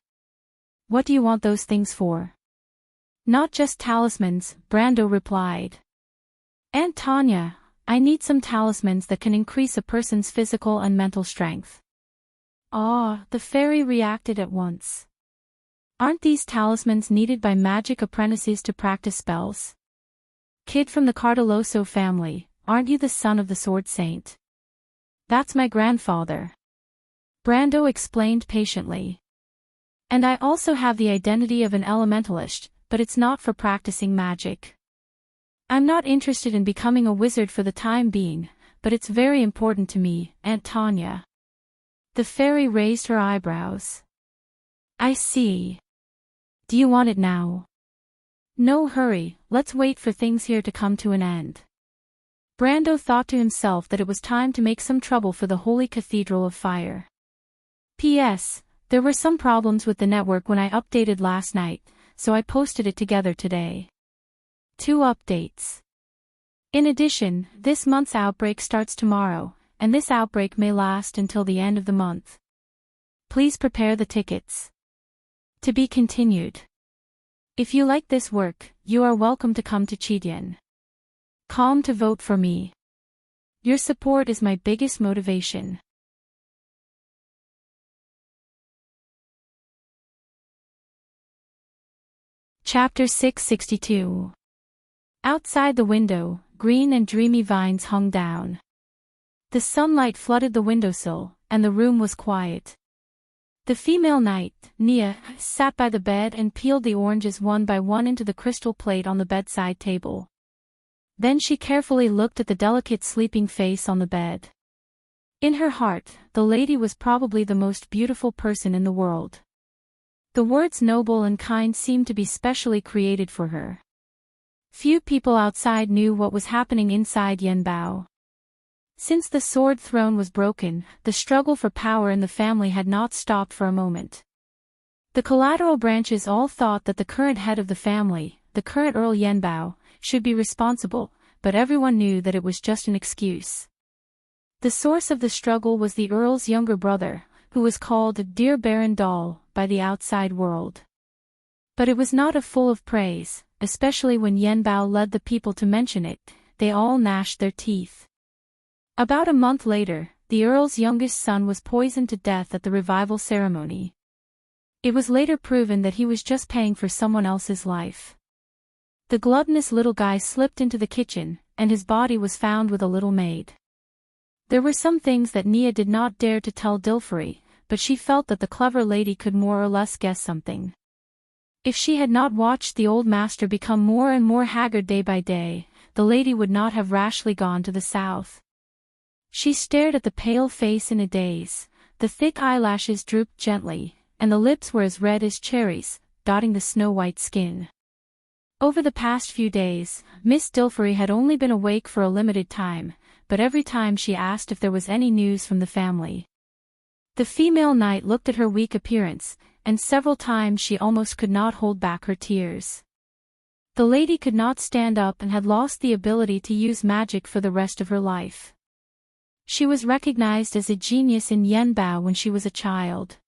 What do you want those things for? Not just talismans, Brando replied. Aunt Tanya, I need some talismans that can increase a person's physical and mental strength. Ah, the fairy reacted at once. Aren't these talismans needed by magic apprentices to practice spells? Kid from the Cardoloso family, aren't you the son of the Sword Saint? That's my grandfather. Brando explained patiently. And I also have the identity of an elementalist, but it's not for practicing magic. I'm not interested in becoming a wizard for the time being, but it's very important to me, Aunt Tanya. The fairy raised her eyebrows. I see. Do you want it now? No hurry, let's wait for things here to come to an end. Brando thought to himself that it was time to make some trouble for the Holy Cathedral of Fire. P.S. There were some problems with the network when I updated last night, so I posted it together today. 2 updates. In addition, this month's outbreak starts tomorrow, and this outbreak may last until the end of the month. Please prepare the tickets. To be continued. If you like this work, you are welcome to come to Chidian. Calm to vote for me. Your support is my biggest motivation. Chapter 662. Outside the window, green and dreamy vines hung down. The sunlight flooded the windowsill, and the room was quiet. The female knight, Nia, sat by the bed and peeled the oranges one by one into the crystal plate on the bedside table. Then she carefully looked at the delicate sleeping face on the bed. In her heart, the lady was probably the most beautiful person in the world. The words noble and kind seemed to be specially created for her. Few people outside knew what was happening inside Yanbao. Since the sword throne was broken, the struggle for power in the family had not stopped for a moment. The collateral branches all thought that the current head of the family, the current Earl Yanbao, should be responsible, but everyone knew that it was just an excuse. The source of the struggle was the Earl's younger brother, who was called Dear Baron Doll by the outside world. But it was not full of praise, especially when Yanbao led the people to mention it. They all gnashed their teeth. About a month later, the Earl's youngest son was poisoned to death at the revival ceremony. It was later proven that he was just paying for someone else's life. The gluttonous little guy slipped into the kitchen, and his body was found with a little maid. There were some things that Nia did not dare to tell Dilfari, but she felt that the clever lady could more or less guess something. If she had not watched the old master become more and more haggard day by day, the lady would not have rashly gone to the south. She stared at the pale face in a daze. The thick eyelashes drooped gently, and the lips were as red as cherries, dotting the snow-white skin. Over the past few days, Miss Dilfari had only been awake for a limited time, but every time she asked if there was any news from the family. The female knight looked at her weak appearance, and several times she almost could not hold back her tears. The lady could not stand up and had lost the ability to use magic for the rest of her life. She was recognized as a genius in Yanbao when she was a child.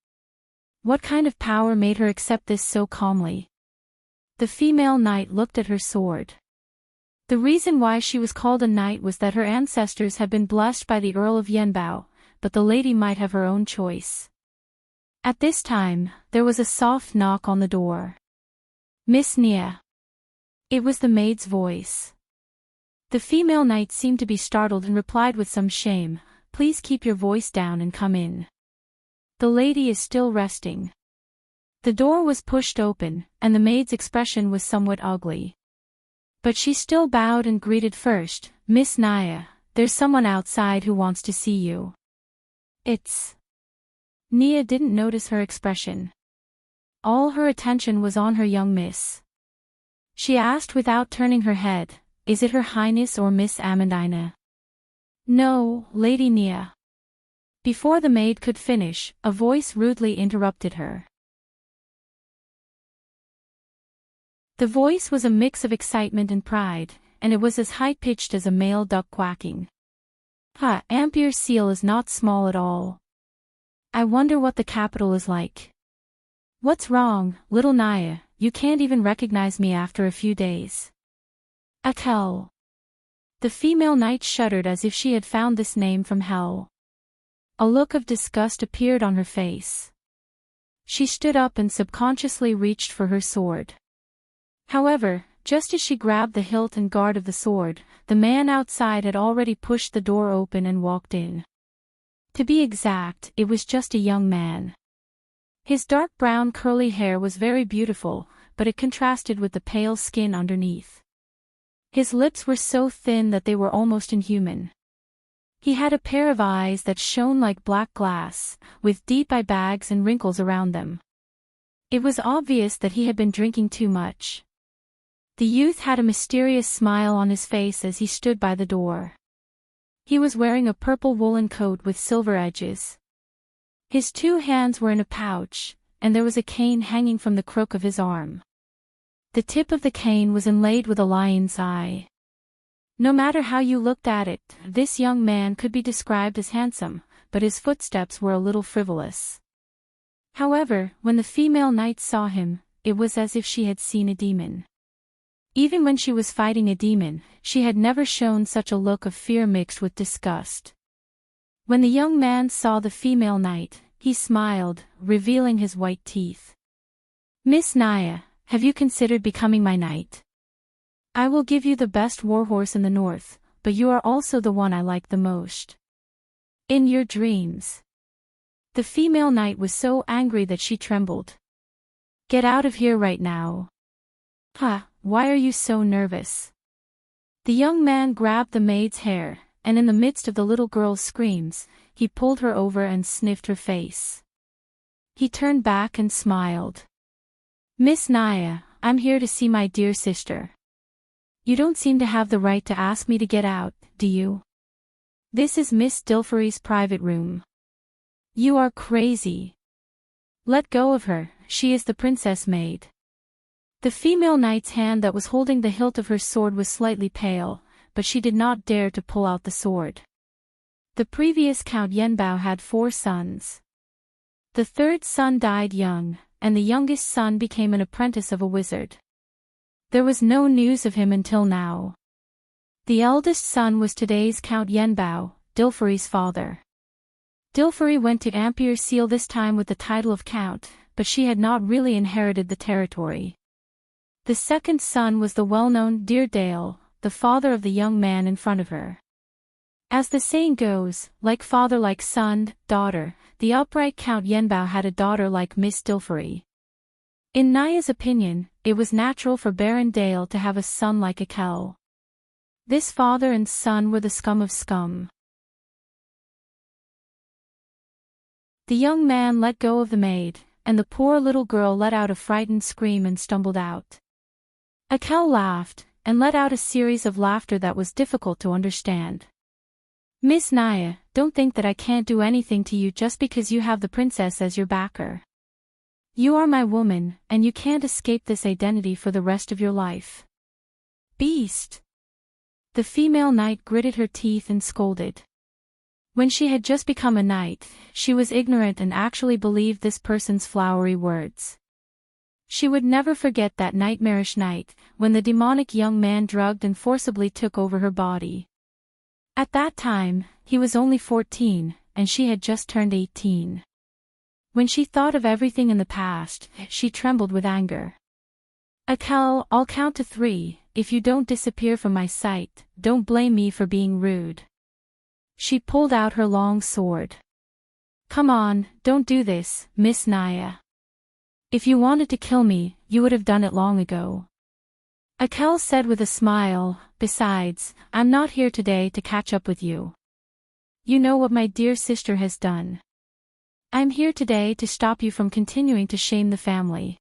What kind of power made her accept this so calmly? The female knight looked at her sword. The reason why she was called a knight was that her ancestors had been blessed by the Earl of Yanbao, but the lady might have her own choice. At this time, there was a soft knock on the door. Miss Nia. It was the maid's voice. The female knight seemed to be startled and replied with some shame, "Please keep your voice down and come in. The lady is still resting." The door was pushed open, and the maid's expression was somewhat ugly. But she still bowed and greeted first, "Miss Nia, there's someone outside who wants to see you." It's... Nia didn't notice her expression. All her attention was on her young miss. She asked without turning her head, "Is it Her Highness or Miss Amandina?" "No, Lady Nia." Before the maid could finish, a voice rudely interrupted her. The voice was a mix of excitement and pride, and it was as high-pitched as a male duck quacking. Ampere Seal is not small at all. I wonder what the capital is like. What's wrong, little Nia, you can't even recognize me after a few days. Hell. The female knight shuddered as if she had found this name from hell. A look of disgust appeared on her face. She stood up and subconsciously reached for her sword. However, just as she grabbed the hilt and guard of the sword, the man outside had already pushed the door open and walked in. To be exact, it was just a young man. His dark brown curly hair was very beautiful, but it contrasted with the pale skin underneath. His lips were so thin that they were almost inhuman. He had a pair of eyes that shone like black glass, with deep eye bags and wrinkles around them. It was obvious that he had been drinking too much. The youth had a mysterious smile on his face as he stood by the door. He was wearing a purple woolen coat with silver edges. His 2 hands were in a pouch, and there was a cane hanging from the crook of his arm. The tip of the cane was inlaid with a lion's eye. No matter how you looked at it, this young man could be described as handsome, but his footsteps were a little frivolous. However, when the female knight saw him, it was as if she had seen a demon. Even when she was fighting a demon, she had never shown such a look of fear mixed with disgust. When the young man saw the female knight, he smiled, revealing his white teeth. "Miss Nia, have you considered becoming my knight? I will give you the best warhorse in the north, but you are also the one I like the most. In your dreams." The female knight was so angry that she trembled. "Get out of here right now." "Huh, why are you so nervous?" The young man grabbed the maid's hair, and in the midst of the little girl's screams, he pulled her over and sniffed her face. He turned back and smiled. "Miss Naya, I'm here to see my dear sister. You don't seem to have the right to ask me to get out, do you? This is Miss Dilfery's private room." "You are crazy. Let go of her, she is the princess maid." The female knight's hand that was holding the hilt of her sword was slightly pale, but she did not dare to pull out the sword. The previous Count Yenbao had 4 sons. The third son died young, and the youngest son became an apprentice of a wizard. There was no news of him until now. The eldest son was today's Count Yenbao, Dilfery's father. Dilfery went to Ampere Seal this time with the title of Count, but she had not really inherited the territory. The second son was the well-known Deerdale, the father of the young man in front of her. As the saying goes, like father like son, daughter, the upright Count Yenbao had a daughter like Miss Dilfery. In Naya's opinion, it was natural for Baron Dale to have a son like Akel. This father and son were the scum of scum. The young man let go of the maid, and the poor little girl let out a frightened scream and stumbled out. Akel laughed, and let out a series of laughter that was difficult to understand. "Miss Naya, don't think that I can't do anything to you just because you have the princess as your backer. You are my woman, and you can't escape this identity for the rest of your life." "Beast!" The female knight gritted her teeth and scolded. When she had just become a knight, she was ignorant and actually believed this person's flowery words. She would never forget that nightmarish night, when the demonic young man drugged and forcibly took over her body. At that time, he was only 14, and she had just turned 18. When she thought of everything in the past, she trembled with anger. "Akel, I'll count to 3, if you don't disappear from my sight, don't blame me for being rude." She pulled out her long sword. "Come on, don't do this, Miss Naya. If you wanted to kill me, you would have done it long ago." Akel said with a smile, "Besides, I'm not here today to catch up with you. You know what my dear sister has done. I'm here today to stop you from continuing to shame the family.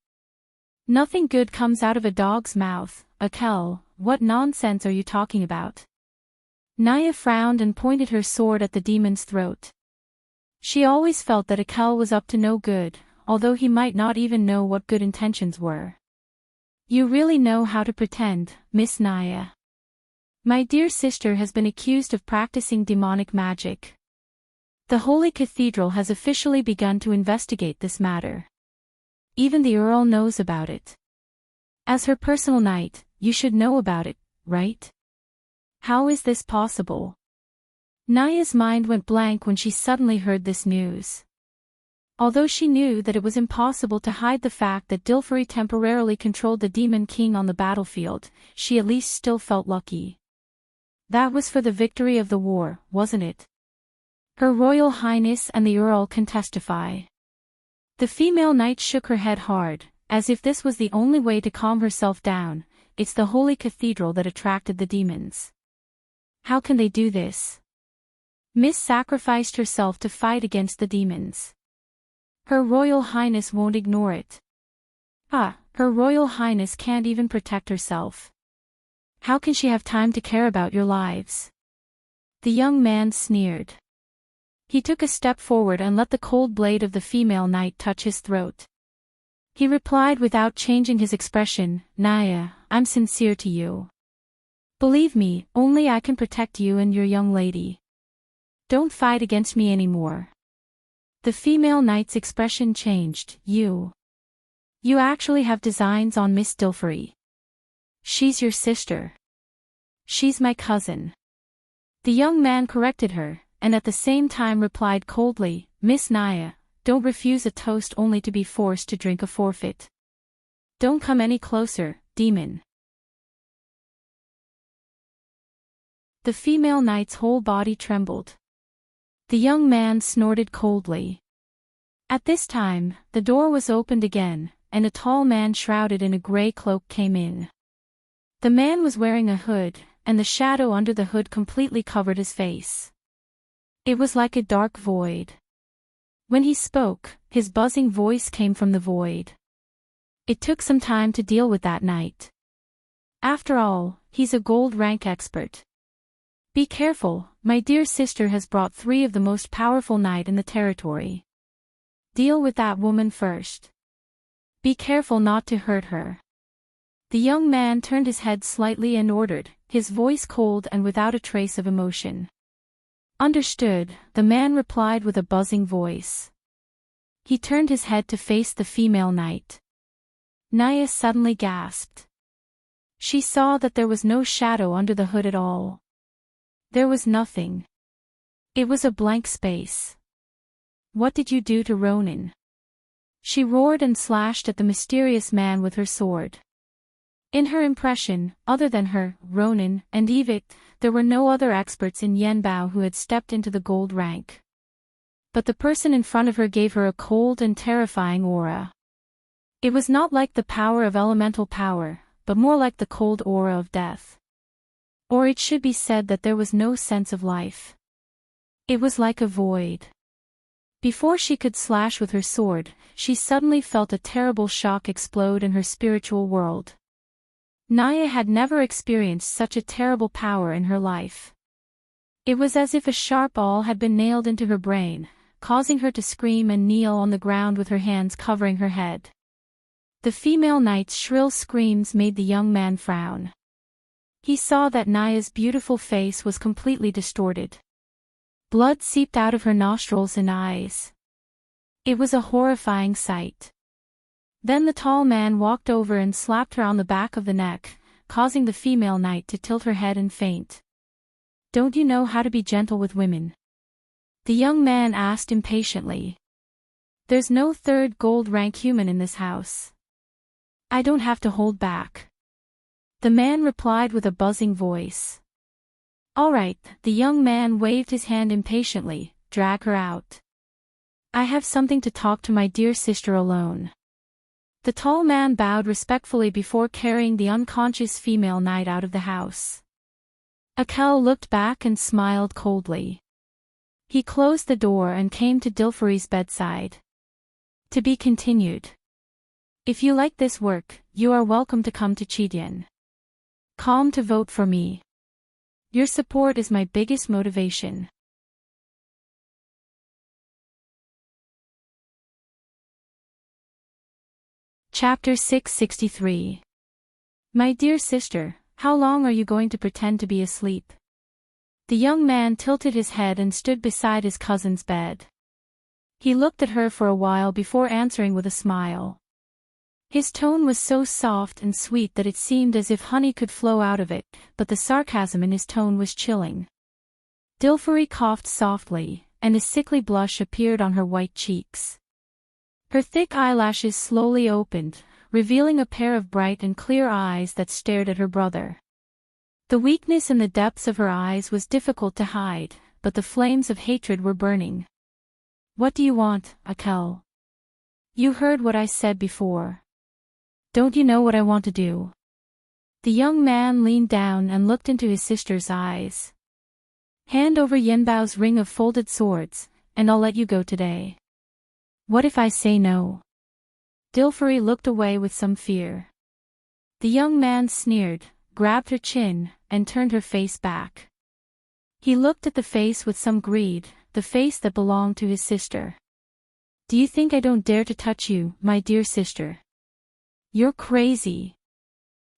Nothing good comes out of a dog's mouth, Akel, what nonsense are you talking about?" Naya frowned and pointed her sword at the demon's throat. She always felt that Akel was up to no good, although he might not even know what good intentions were. "You really know how to pretend, Miss Naya. My dear sister has been accused of practicing demonic magic. The Holy Cathedral has officially begun to investigate this matter. Even the Earl knows about it. As her personal knight, you should know about it, right? How is this possible?" Naya's mind went blank when she suddenly heard this news. Although she knew that it was impossible to hide the fact that Dilfery temporarily controlled the Demon King on the battlefield, she at least still felt lucky. That was for the victory of the war, wasn't it? Her Royal Highness and the Earl can testify. The female knight shook her head hard, as if this was the only way to calm herself down. "It's the Holy Cathedral that attracted the demons. How can they do this? Miss sacrificed herself to fight against the demons. Her Royal Highness won't ignore it." Her Royal Highness can't even protect herself. How can she have time to care about your lives?" The young man sneered. He took a step forward and let the cold blade of the female knight touch his throat. He replied without changing his expression, "Naya, I'm sincere to you. Believe me, only I can protect you and your young lady. Don't fight against me anymore." The female knight's expression changed. You actually have designs on Miss Dilfery. She's your sister. She's my cousin." The young man corrected her, and at the same time replied coldly, "Miss Naya, don't refuse a toast only to be forced to drink a forfeit. Don't come any closer, demon." The female knight's whole body trembled. The young man snorted coldly. At this time, the door was opened again, and a tall man shrouded in a gray cloak came in. The man was wearing a hood, and the shadow under the hood completely covered his face. It was like a dark void. When he spoke, his buzzing voice came from the void. It took some time to deal with that knight. After all, he's a gold rank expert. Be careful, my dear sister has brought 3 of the most powerful knight in the territory. Deal with that woman first. Be careful not to hurt her. The young man turned his head slightly and ordered, his voice cold and without a trace of emotion. Understood, the man replied with a buzzing voice. He turned his head to face the female knight. Naya suddenly gasped. She saw that there was no shadow under the hood at all. There was nothing. It was a blank space. What did you do to Ronin? She roared and slashed at the mysterious man with her sword. In her impression, other than her, Ronin, and Yvette, there were no other experts in Yanbao who had stepped into the gold rank. But the person in front of her gave her a cold and terrifying aura. It was not like the power of elemental power, but more like the cold aura of death. Or it should be said that there was no sense of life. It was like a void. Before she could slash with her sword, she suddenly felt a terrible shock explode in her spiritual world. Naya had never experienced such a terrible power in her life. It was as if a sharp awl had been nailed into her brain, causing her to scream and kneel on the ground with her hands covering her head. The female knight's shrill screams made the young man frown. He saw that Naya's beautiful face was completely distorted. Blood seeped out of her nostrils and eyes. It was a horrifying sight. Then the tall man walked over and slapped her on the back of the neck, causing the female knight to tilt her head and faint. Don't you know how to be gentle with women? The young man asked impatiently. There's no 3rd gold rank human in this house. I don't have to hold back. The man replied with a buzzing voice. All right, the young man waved his hand impatiently, drag her out. I have something to talk to my dear sister alone. The tall man bowed respectfully before carrying the unconscious female knight out of the house. Akel looked back and smiled coldly. He closed the door and came to Dilfari's bedside. To be continued. If you like this work, you are welcome to come to Chidian. Calm to vote for me. Your support is my biggest motivation. Chapter 663. My dear sister, how long are you going to pretend to be asleep? The young man tilted his head and stood beside his cousin's bed. He looked at her for a while before answering with a smile. His tone was so soft and sweet that it seemed as if honey could flow out of it, but the sarcasm in his tone was chilling. Dilfari coughed softly, and a sickly blush appeared on her white cheeks. Her thick eyelashes slowly opened, revealing a pair of bright and clear eyes that stared at her brother. The weakness in the depths of her eyes was difficult to hide, but the flames of hatred were burning. What do you want, Akel? You heard what I said before. Don't you know what I want to do? The young man leaned down and looked into his sister's eyes. Hand over Yanbao's ring of folded swords, and I'll let you go today. What if I say no? Dilfari looked away with some fear. The young man sneered, grabbed her chin, and turned her face back. He looked at the face with some greed, the face that belonged to his sister. Do you think I don't dare to touch you, my dear sister? You're crazy.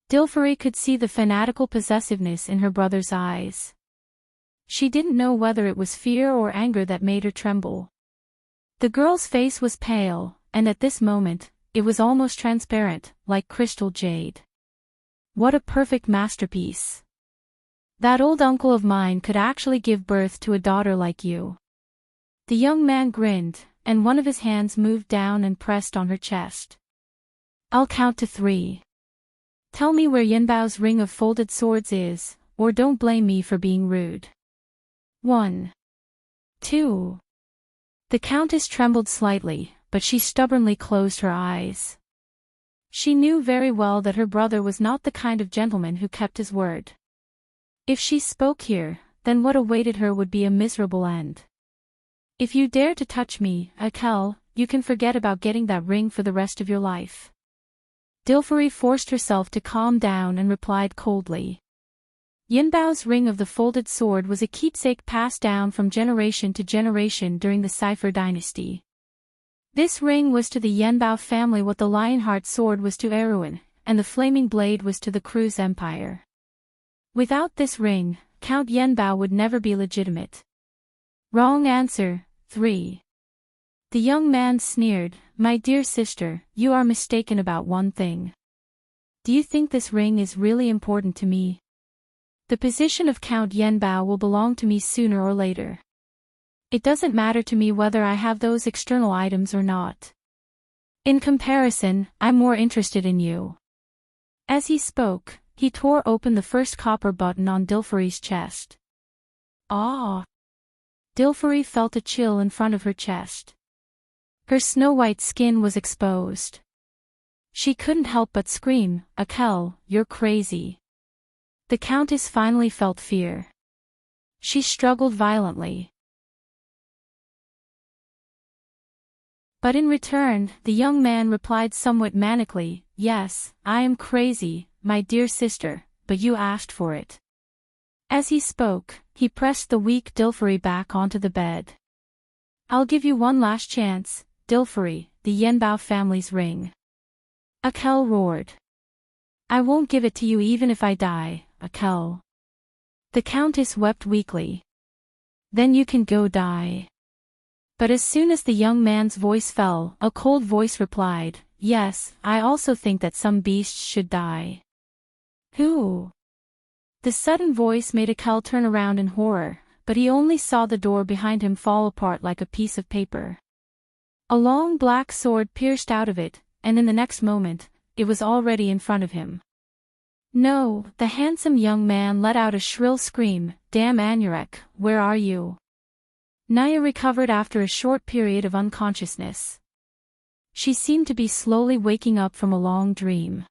Dilfari could see the fanatical possessiveness in her brother's eyes. She didn't know whether it was fear or anger that made her tremble. The girl's face was pale, and at this moment, it was almost transparent, like crystal jade. What a perfect masterpiece. That old uncle of mine could actually give birth to a daughter like you. The young man grinned, and one of his hands moved down and pressed on her chest. I'll count to 3. Tell me where Yanbao's ring of folded swords is, or don't blame me for being rude. 1. 2. The countess trembled slightly, but she stubbornly closed her eyes. She knew very well that her brother was not the kind of gentleman who kept his word. If she spoke here, then what awaited her would be a miserable end. If you dare to touch me, Akel, you can forget about getting that ring for the rest of your life. Dilfari forced herself to calm down and replied coldly. Yinbao's ring of the folded sword was a keepsake passed down from generation to generation during the Cipher dynasty. This ring was to the Yenbao family what the Lionheart sword was to Erewhon, and the flaming blade was to the Cruz Empire. Without this ring, Count Yenbao would never be legitimate. Wrong answer, 3. The young man sneered, "My dear sister, you are mistaken about one thing. Do you think this ring is really important to me? The position of Count Yenbao will belong to me sooner or later. It doesn't matter to me whether I have those external items or not. In comparison, I'm more interested in you." As he spoke, he tore open the first copper button on Dilfari's chest. Ah! Dilfari felt a chill in front of her chest. Her snow-white skin was exposed. She couldn't help but scream, "Akel, you're crazy." The Countess finally felt fear. She struggled violently. But in return, the young man replied somewhat manically, "Yes, I am crazy, my dear sister, but you asked for it." As he spoke, he pressed the weak Dilfari back onto the bed. "I'll give you one last chance, Dilfari, the Yenbao family's ring." Akel roared. "I won't give it to you even if I die, Akel." The Countess wept weakly. "Then you can go die." But as soon as the young man's voice fell, a cold voice replied, "Yes, I also think that some beasts should die." "Who?" The sudden voice made Akel turn around in horror, but he only saw the door behind him fall apart like a piece of paper. A long black sword pierced out of it, and in the next moment, it was already in front of him. "No!" The handsome young man let out a shrill scream, "Damn Anurek, where are you?" Naya recovered after a short period of unconsciousness. She seemed to be slowly waking up from a long dream.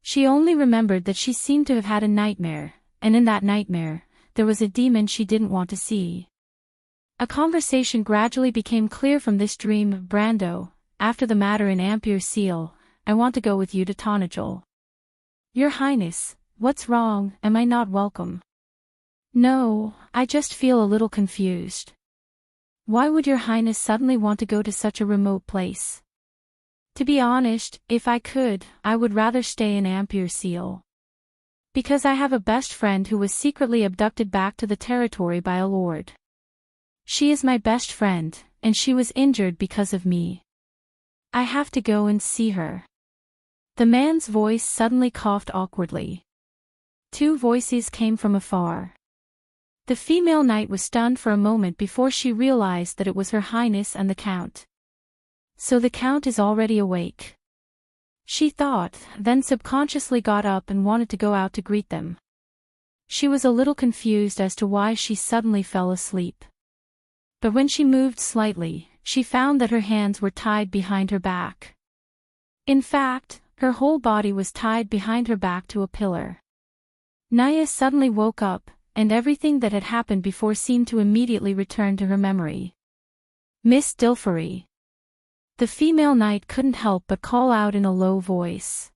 She only remembered that she seemed to have had a nightmare, and in that nightmare, there was a demon she didn't want to see. A conversation gradually became clear from this dream. "Brando, after the matter in Ampere Seal, I want to go with you to Tonajol." "Your Highness, what's wrong? Am I not welcome?" "No, I just feel a little confused." "Why would your Highness suddenly want to go to such a remote place?" "To be honest, if I could, I would rather stay in Ampere Seal. Because I have a best friend who was secretly abducted back to the territory by a lord. She is my best friend, and she was injured because of me. I have to go and see her." The man's voice suddenly coughed awkwardly. Two voices came from afar. The female knight was stunned for a moment before she realized that it was Her Highness and the Count. So the Count is already awake, she thought, then subconsciously got up and wanted to go out to greet them. She was a little confused as to why she suddenly fell asleep. But when she moved slightly, she found that her hands were tied behind her back. In fact, her whole body was tied behind her back to a pillar. Naya suddenly woke up, and everything that had happened before seemed to immediately return to her memory. "Miss Dilfari." The female knight couldn't help but call out in a low voice.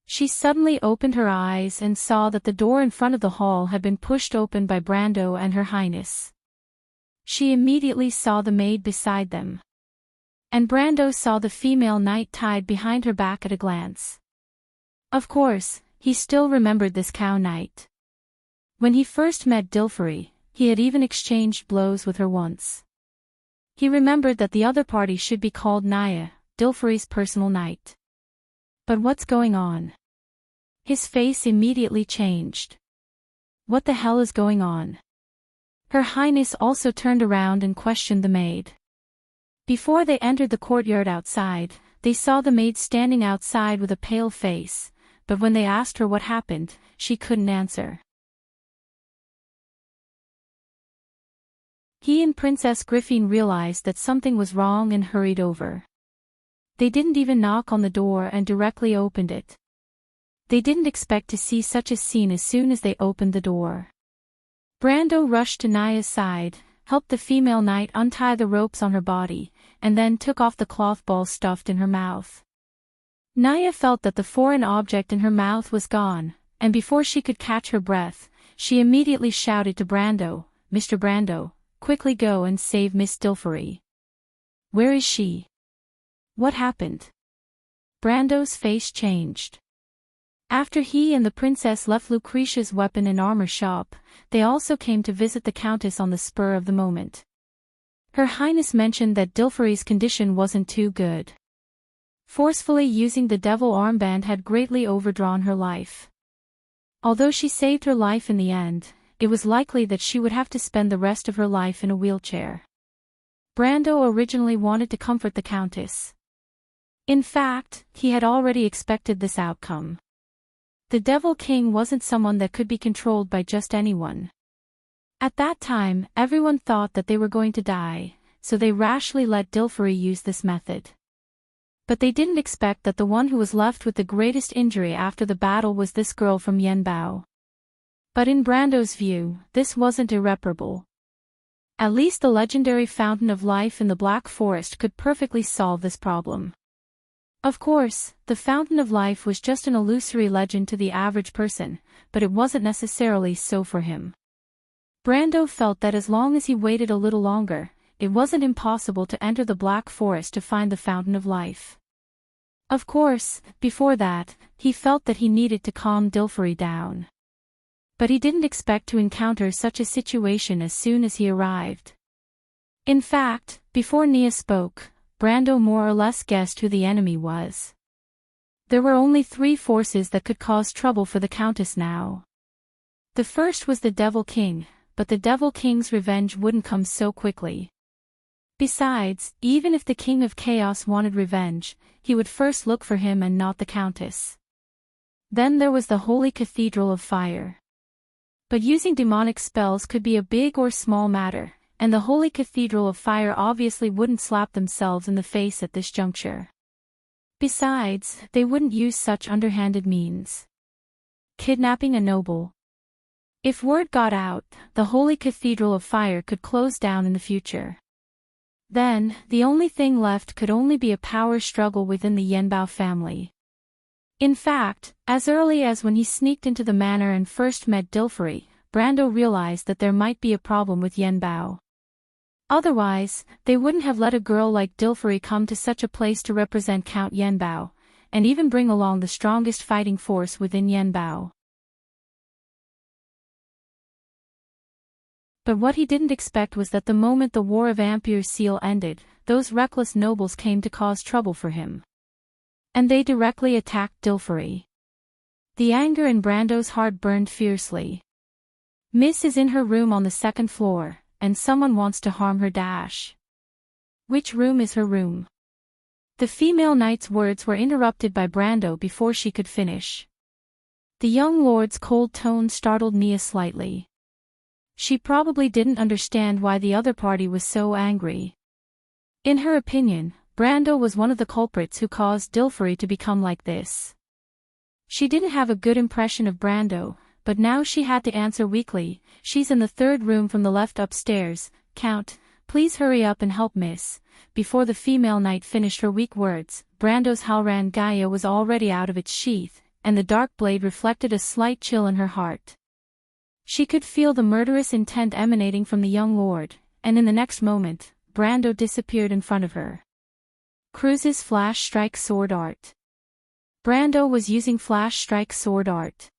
She suddenly opened her eyes and saw that the door in front of the hall had been pushed open by Brando and Her Highness. She immediately saw the maid beside them. And Brando saw the female knight tied behind her back at a glance. Of course, he still remembered this cow knight. When he first met Dilfari, he had even exchanged blows with her once. He remembered that the other party should be called Naya, Dilfari's personal knight. But what's going on? His face immediately changed. What the hell is going on? Her Highness also turned around and questioned the maid. Before they entered the courtyard outside, they saw the maid standing outside with a pale face, but when they asked her what happened, she couldn't answer. He and Princess Griffin realized that something was wrong and hurried over. They didn't even knock on the door and directly opened it. They didn't expect to see such a scene as soon as they opened the door. Brando rushed to Naya's side, helped the female knight untie the ropes on her body, and then took off the cloth ball stuffed in her mouth. Naya felt that the foreign object in her mouth was gone, and before she could catch her breath, she immediately shouted to Brando, "Mr. Brando, quickly go and save Miss Dilfery." "Where is she? What happened?" Brando's face changed. After he and the princess left Lucretia's weapon and armor shop, they also came to visit the countess on the spur of the moment. Her Highness mentioned that Dilfery's condition wasn't too good. Forcefully using the devil armband had greatly overdrawn her life. Although she saved her life in the end, it was likely that she would have to spend the rest of her life in a wheelchair. Brando originally wanted to comfort the countess. In fact, he had already expected this outcome. The Devil King wasn't someone that could be controlled by just anyone. At that time, everyone thought that they were going to die, so they rashly let Dilfery use this method. But they didn't expect that the one who was left with the greatest injury after the battle was this girl from Yenbao. But in Brando's view, this wasn't irreparable. At least the legendary Fountain of Life in the Black Forest could perfectly solve this problem. Of course, the Fountain of Life was just an illusory legend to the average person, but it wasn't necessarily so for him. Brando felt that as long as he waited a little longer, it wasn't impossible to enter the Black Forest to find the Fountain of Life. Of course, before that, he felt that he needed to calm Dilfery down. But he didn't expect to encounter such a situation as soon as he arrived. In fact, before Nia spoke, Brando more or less guessed who the enemy was. There were only 3 forces that could cause trouble for the Countess now. The first was the Devil King, but the Devil King's revenge wouldn't come so quickly. Besides, even if the King of Chaos wanted revenge, he would first look for him and not the Countess. Then there was the Holy Cathedral of Fire. But using demonic spells could be a big or small matter, and the Holy Cathedral of Fire obviously wouldn't slap themselves in the face at this juncture. Besides, they wouldn't use such underhanded means. Kidnapping a noble. If word got out, the Holy Cathedral of Fire could close down in the future. Then, the only thing left could only be a power struggle within the Yenbao family. In fact, as early as when he sneaked into the manor and first met Dilfery, Brando realized that there might be a problem with Yenbao. Otherwise, they wouldn't have let a girl like Dilfery come to such a place to represent Count Yenbao, and even bring along the strongest fighting force within Yenbao. But what he didn't expect was that the moment the War of Ampere Seal ended, those reckless nobles came to cause trouble for him. And they directly attacked Dilfery. The anger in Brando's heart burned fiercely. Miss is in her room on the 2nd floor, and someone wants to harm her dash. Which room is her room? The female knight's words were interrupted by Brando before she could finish. The young lord's cold tone startled Nia slightly. She probably didn't understand why the other party was so angry. In her opinion, Brando was one of the culprits who caused Dilfery to become like this. She didn't have a good impression of Brando, but now she had to answer weakly. "She's in the 3rd room from the left upstairs, Count, please hurry up and help Miss." Before the female knight finished her weak words, Brando's Halran Gaia was already out of its sheath, and the dark blade reflected a slight chill in her heart. She could feel the murderous intent emanating from the young lord, and in the next moment, Brando disappeared in front of her. Cruz's Flash Strike Sword Art. Brando was using Flash Strike Sword Art.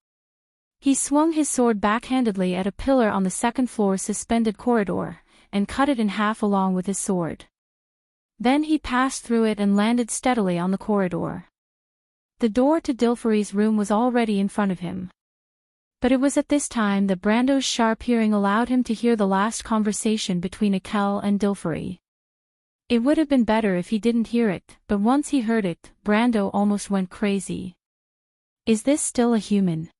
He swung his sword backhandedly at a pillar on the 2nd floor suspended corridor, and cut it in half along with his sword. Then he passed through it and landed steadily on the corridor. The door to Dilfery's room was already in front of him. But it was at this time that Brando's sharp hearing allowed him to hear the last conversation between Akel and Dilfery. It would have been better if he didn't hear it, but once he heard it, Brando almost went crazy. Is this still a human?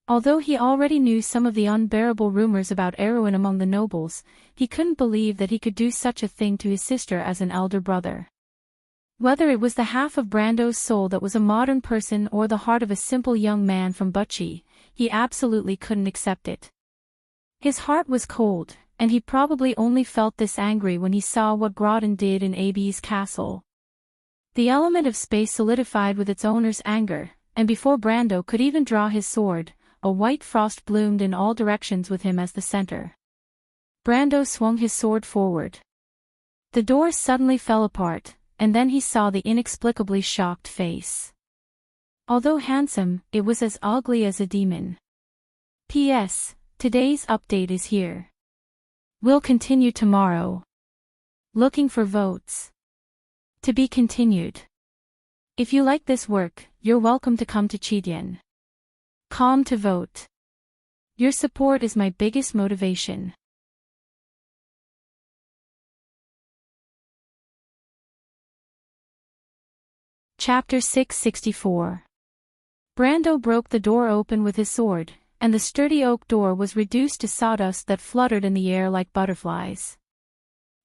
Although he already knew some of the unbearable rumors about Erwin among the nobles, he couldn't believe that he could do such a thing to his sister as an elder brother. Whether it was the half of Brando's soul that was a modern person or the heart of a simple young man from Bucci, he absolutely couldn't accept it. His heart was cold, and he probably only felt this angry when he saw what Grodin did in Abbey's castle. The element of space solidified with its owner's anger, and before Brando could even draw his sword, a white frost bloomed in all directions with him as the center. Brando swung his sword forward. The door suddenly fell apart, and then he saw the inexplicably shocked face. Although handsome, it was as ugly as a demon. P.S. Today's update is here. We'll continue tomorrow. Looking for votes. To be continued. If you like this work, you're welcome to come to Chidien.com to vote. Your support is my biggest motivation. Chapter 664. Brando broke the door open with his sword, and the sturdy oak door was reduced to sawdust that fluttered in the air like butterflies.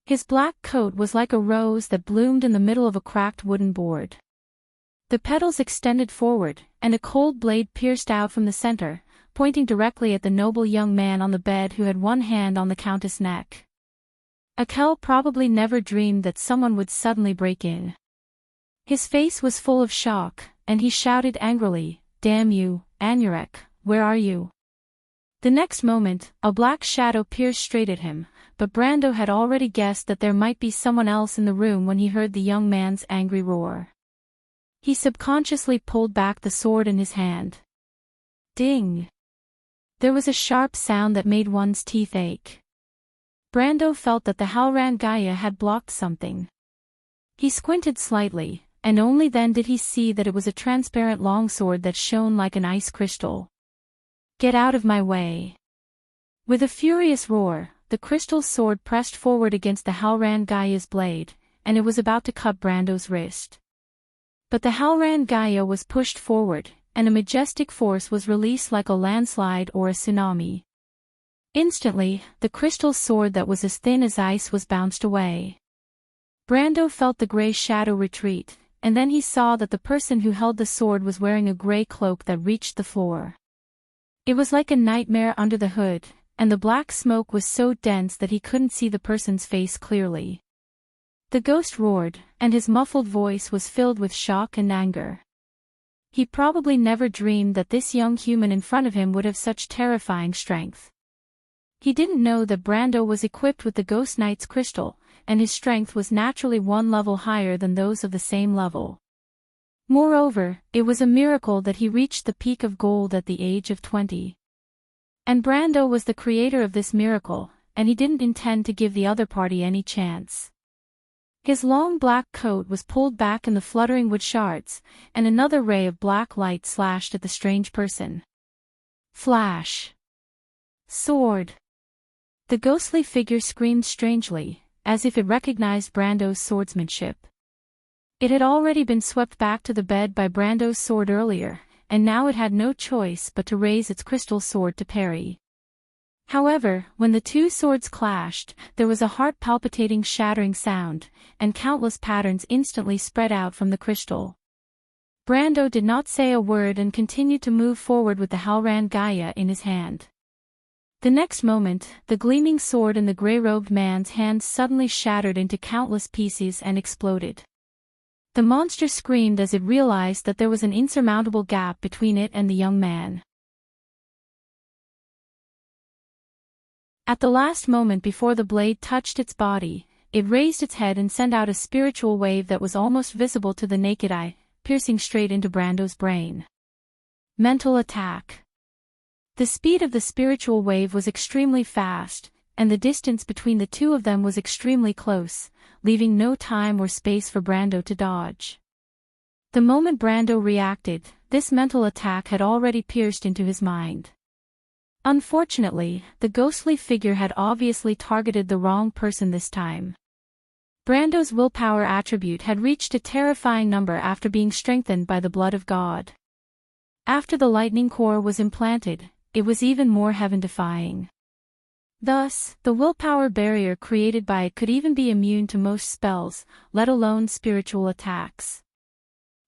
His black coat was like a rose that bloomed in the middle of a cracked wooden board. The petals extended forward, and a cold blade pierced out from the center, pointing directly at the noble young man on the bed who had one hand on the countess' neck. Akel probably never dreamed that someone would suddenly break in. His face was full of shock, and he shouted angrily, "Damn you, Anurek, where are you?" The next moment, a black shadow pierced straight at him, but Brando had already guessed that there might be someone else in the room when he heard the young man's angry roar. He subconsciously pulled back the sword in his hand. Ding! There was a sharp sound that made one's teeth ache. Brando felt that the Halran Gaia had blocked something. He squinted slightly, and only then did he see that it was a transparent longsword that shone like an ice crystal. "Get out of my way!" With a furious roar, the crystal sword pressed forward against the Halran Gaia's blade, and it was about to cut Brando's wrist. But the Halran Gaia was pushed forward, and a majestic force was released like a landslide or a tsunami. Instantly, the crystal sword that was as thin as ice was bounced away. Brando felt the gray shadow retreat, and then he saw that the person who held the sword was wearing a gray cloak that reached the floor. It was like a nightmare under the hood, and the black smoke was so dense that he couldn't see the person's face clearly. The ghost roared, and his muffled voice was filled with shock and anger. He probably never dreamed that this young human in front of him would have such terrifying strength. He didn't know that Brando was equipped with the Ghost Knight's crystal, and his strength was naturally one level higher than those of the same level. Moreover, it was a miracle that he reached the peak of gold at the age of 20. And Brando was the creator of this miracle, and he didn't intend to give the other party any chance. His long black coat was pulled back in the fluttering wood shards, and another ray of black light slashed at the strange person. Flash! Sword! The ghostly figure screamed strangely, as if it recognized Brando's swordsmanship. It had already been swept back to the bed by Brando's sword earlier, and now it had no choice but to raise its crystal sword to parry. However, when the two swords clashed, there was a heart-palpitating shattering sound, and countless patterns instantly spread out from the crystal. Brando did not say a word and continued to move forward with the Halran Gaia in his hand. The next moment, the gleaming sword in the grey-robed man's hand suddenly shattered into countless pieces and exploded. The monster screamed as it realized that there was an insurmountable gap between it and the young man. At the last moment before the blade touched its body, it raised its head and sent out a spiritual wave that was almost visible to the naked eye, piercing straight into Brando's brain. Mental attack. The speed of the spiritual wave was extremely fast, and the distance between the two of them was extremely close, leaving no time or space for Brando to dodge. The moment Brando reacted, this mental attack had already pierced into his mind. Unfortunately, the ghostly figure had obviously targeted the wrong person this time. Brando's willpower attribute had reached a terrifying number after being strengthened by the blood of God. After the lightning core was implanted, it was even more heaven-defying. Thus, the willpower barrier created by it could even be immune to most spells, let alone spiritual attacks.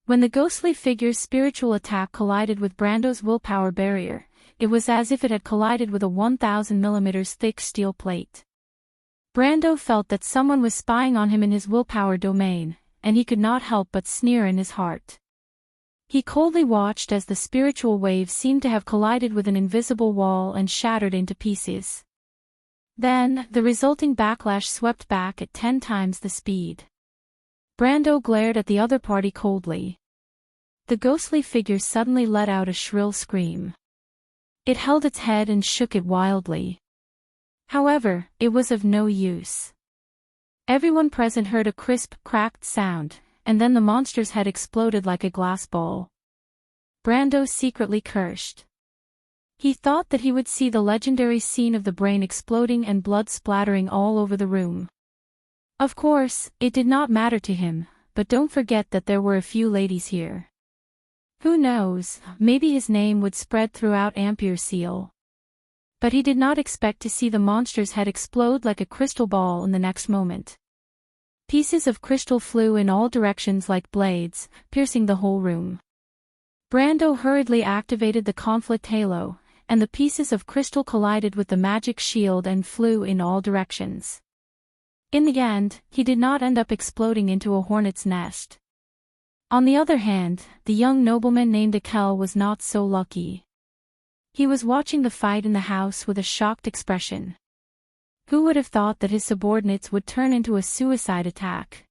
When the ghostly figure's spiritual attack collided with Brando's willpower barrier, it was as if it had collided with a 1,000 mm thick steel plate. Brando felt that someone was spying on him in his willpower domain, and he could not help but sneer in his heart. He coldly watched as the spiritual wave seemed to have collided with an invisible wall and shattered into pieces. Then, the resulting backlash swept back at 10 times the speed. Brando glared at the other party coldly. The ghostly figure suddenly let out a shrill scream. It held its head and shook it wildly. However, it was of no use. Everyone present heard a crisp, cracked sound, and then the monster's head exploded like a glass ball. Brando secretly cursed. He thought that he would see the legendary scene of the brain exploding and blood splattering all over the room. Of course, it did not matter to him, but don't forget that there were a few ladies here. Who knows, maybe his name would spread throughout Ampere Seal. But he did not expect to see the monster's head explode like a crystal ball in the next moment. Pieces of crystal flew in all directions like blades, piercing the whole room. Brando hurriedly activated the conflict halo, and the pieces of crystal collided with the magic shield and flew in all directions. In the end, he did not end up exploding into a hornet's nest. On the other hand, the young nobleman named Akel was not so lucky. He was watching the fight in the house with a shocked expression. Who would have thought that his subordinates would turn into a suicide attack?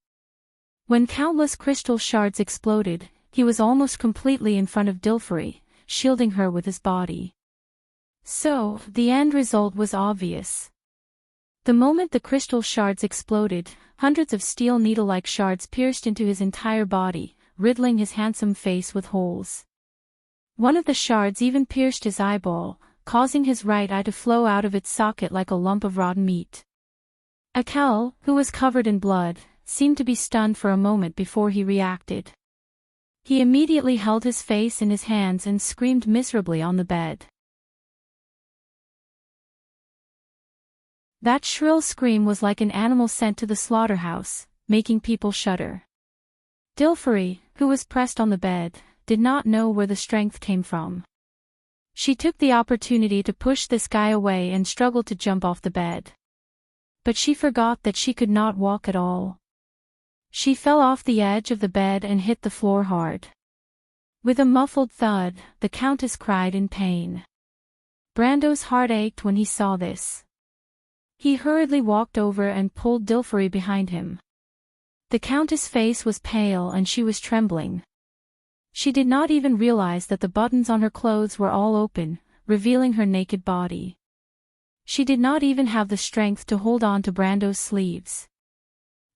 When countless crystal shards exploded, he was almost completely in front of Dilfari, shielding her with his body. So, the end result was obvious. The moment the crystal shards exploded, hundreds of steel needle-like shards pierced into his entire body, riddling his handsome face with holes. One of the shards even pierced his eyeball, causing his right eye to flow out of its socket like a lump of rotten meat. Akel, who was covered in blood, seemed to be stunned for a moment before he reacted. He immediately held his face in his hands and screamed miserably on the bed. That shrill scream was like an animal sent to the slaughterhouse, making people shudder. Dilfari, who was pressed on the bed, did not know where the strength came from. She took the opportunity to push this guy away and struggled to jump off the bed. But she forgot that she could not walk at all. She fell off the edge of the bed and hit the floor hard. With a muffled thud, the Countess cried in pain. Brando's heart ached when he saw this. He hurriedly walked over and pulled Dilfari behind him. The Countess' face was pale and she was trembling. She did not even realize that the buttons on her clothes were all open, revealing her naked body. She did not even have the strength to hold on to Brando's sleeves.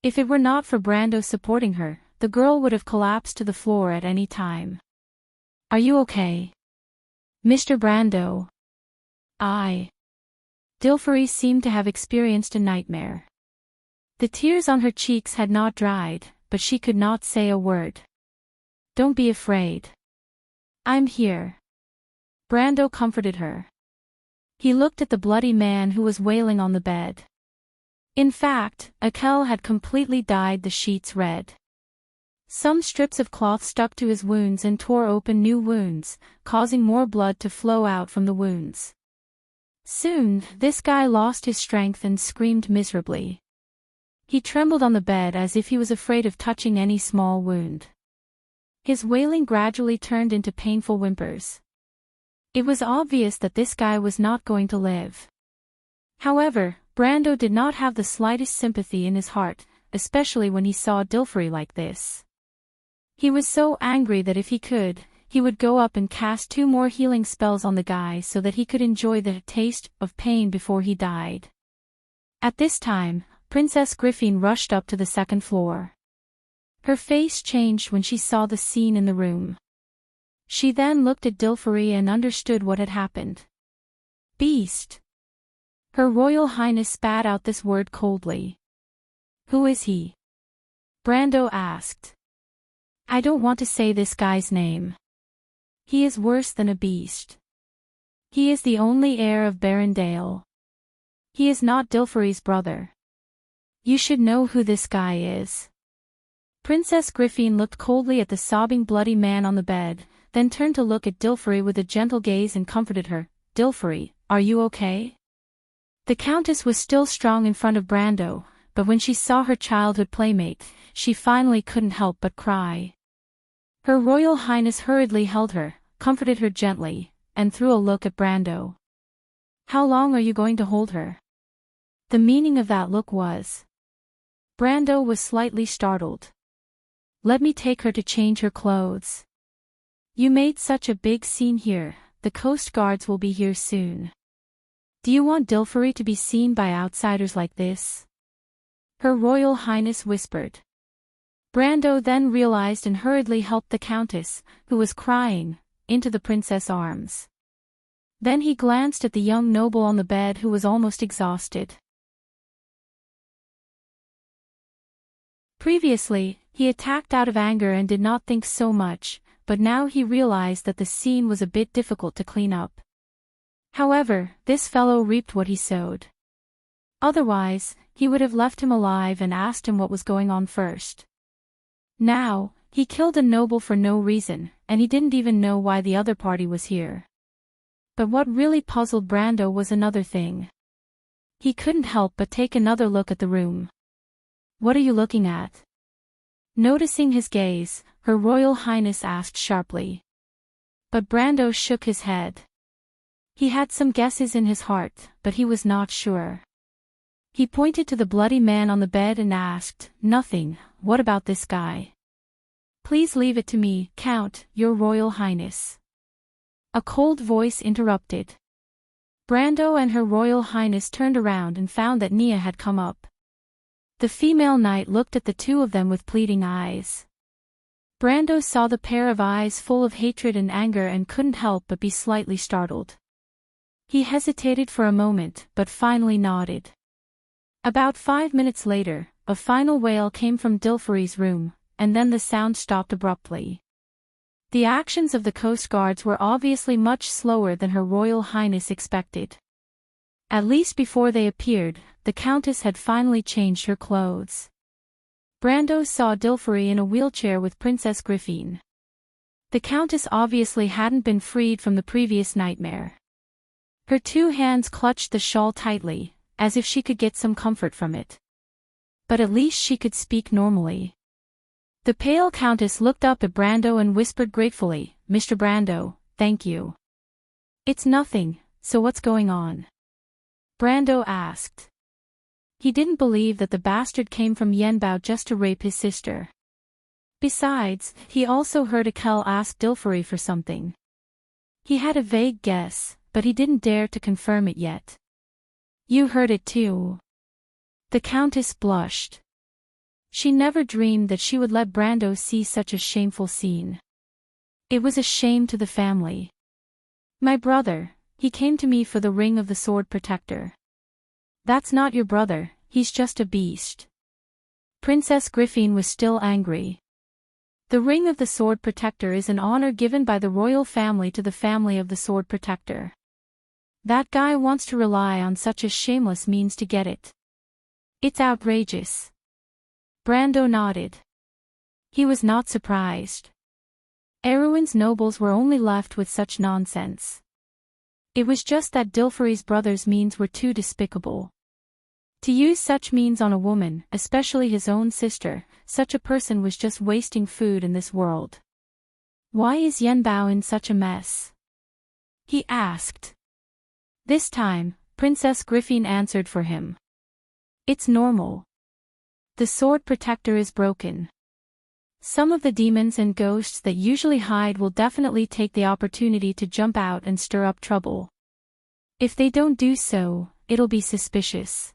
If it were not for Brando supporting her, the girl would have collapsed to the floor at any time. "Are you okay, Mr. Brando?" Dilfari seemed to have experienced a nightmare. The tears on her cheeks had not dried, but she could not say a word. "Don't be afraid. I'm here." Brando comforted her. He looked at the bloody man who was wailing on the bed. In fact, Akel had completely dyed the sheets red. Some strips of cloth stuck to his wounds and tore open new wounds, causing more blood to flow out from the wounds. Soon, this guy lost his strength and screamed miserably. He trembled on the bed as if he was afraid of touching any small wound. His wailing gradually turned into painful whimpers. It was obvious that this guy was not going to live. However, Brando did not have the slightest sympathy in his heart, especially when he saw Dilfari like this. He was so angry that if he could, he would go up and cast 2 more healing spells on the guy so that he could enjoy the taste of pain before he died. At this time, Princess Griffin rushed up to the 2nd floor. Her face changed when she saw the scene in the room. She then looked at Dilfari and understood what had happened. "Beast." Her Royal Highness spat out this word coldly. "Who is he?" Brando asked. "I don't want to say this guy's name. He is worse than a beast. He is the only heir of Barrendale. He is not Dilfery's brother. You should know who this guy is." Princess Griffin looked coldly at the sobbing bloody man on the bed, then turned to look at Dilfery with a gentle gaze and comforted her. "Dilfery, are you okay?" The Countess was still strong in front of Brando, but when she saw her childhood playmate, she finally couldn't help but cry. Her Royal Highness hurriedly held her, comforted her gently, and threw a look at Brando. "How long are you going to hold her?" The meaning of that look was. Brando was slightly startled. "Let me take her to change her clothes." "You made such a big scene here, the Coast Guards will be here soon. Do you want Dilfery to be seen by outsiders like this?" Her Royal Highness whispered. Brando then realized and hurriedly helped the Countess, who was crying, into the princess' arms. Then he glanced at the young noble on the bed who was almost exhausted. Previously, he attacked out of anger and did not think so much, but now he realized that the scene was a bit difficult to clean up. However, this fellow reaped what he sowed. Otherwise, he would have left him alive and asked him what was going on first. Now, he killed a noble for no reason, and he didn't even know why the other party was here. But what really puzzled Brando was another thing. He couldn't help but take another look at the room. "What are you looking at?" Noticing his gaze, Her Royal Highness asked sharply. But Brando shook his head. He had some guesses in his heart, but he was not sure. He pointed to the bloody man on the bed and asked, "Nothing, what about this guy?" "Please leave it to me, Count, Your Royal Highness." A cold voice interrupted. Brando and Her Royal Highness turned around and found that Nia had come up. The female knight looked at the two of them with pleading eyes. Brando saw the pair of eyes full of hatred and anger and couldn't help but be slightly startled. He hesitated for a moment, but finally nodded. About 5 minutes later, a final wail came from Dilfery's room, and then the sound stopped abruptly. The actions of the Coast Guards were obviously much slower than Her Royal Highness expected. At least before they appeared, the Countess had finally changed her clothes. Brando saw Dilfery in a wheelchair with Princess Griffin. The Countess obviously hadn't been freed from the previous nightmare. Her two hands clutched the shawl tightly, as if she could get some comfort from it. But at least she could speak normally. The pale Countess looked up at Brando and whispered gratefully, "Mr. Brando, thank you." "It's nothing, so what's going on?" Brando asked. He didn't believe that the bastard came from Yenbao just to rape his sister. Besides, he also heard Akel ask Dilfery for something. He had a vague guess, but he didn't dare to confirm it yet. "You heard it too." The Countess blushed. She never dreamed that she would let Brando see such a shameful scene. It was a shame to the family. "My brother, he came to me for the ring of the sword protector." "That's not your brother, he's just a beast." Princess Griffin was still angry. The ring of the sword protector is an honor given by the royal family to the family of the sword protector. That guy wants to rely on such a shameless means to get it. It's outrageous. Brando nodded. He was not surprised. Erwin's nobles were only left with such nonsense. It was just that Dilfery's brother's means were too despicable. To use such means on a woman, especially his own sister, such a person was just wasting food in this world. "Why is Yenbao in such a mess?" he asked. This time, Princess Griffin answered for him. "It's normal. The sword protector is broken. Some of the demons and ghosts that usually hide will definitely take the opportunity to jump out and stir up trouble. If they don't do so, it'll be suspicious."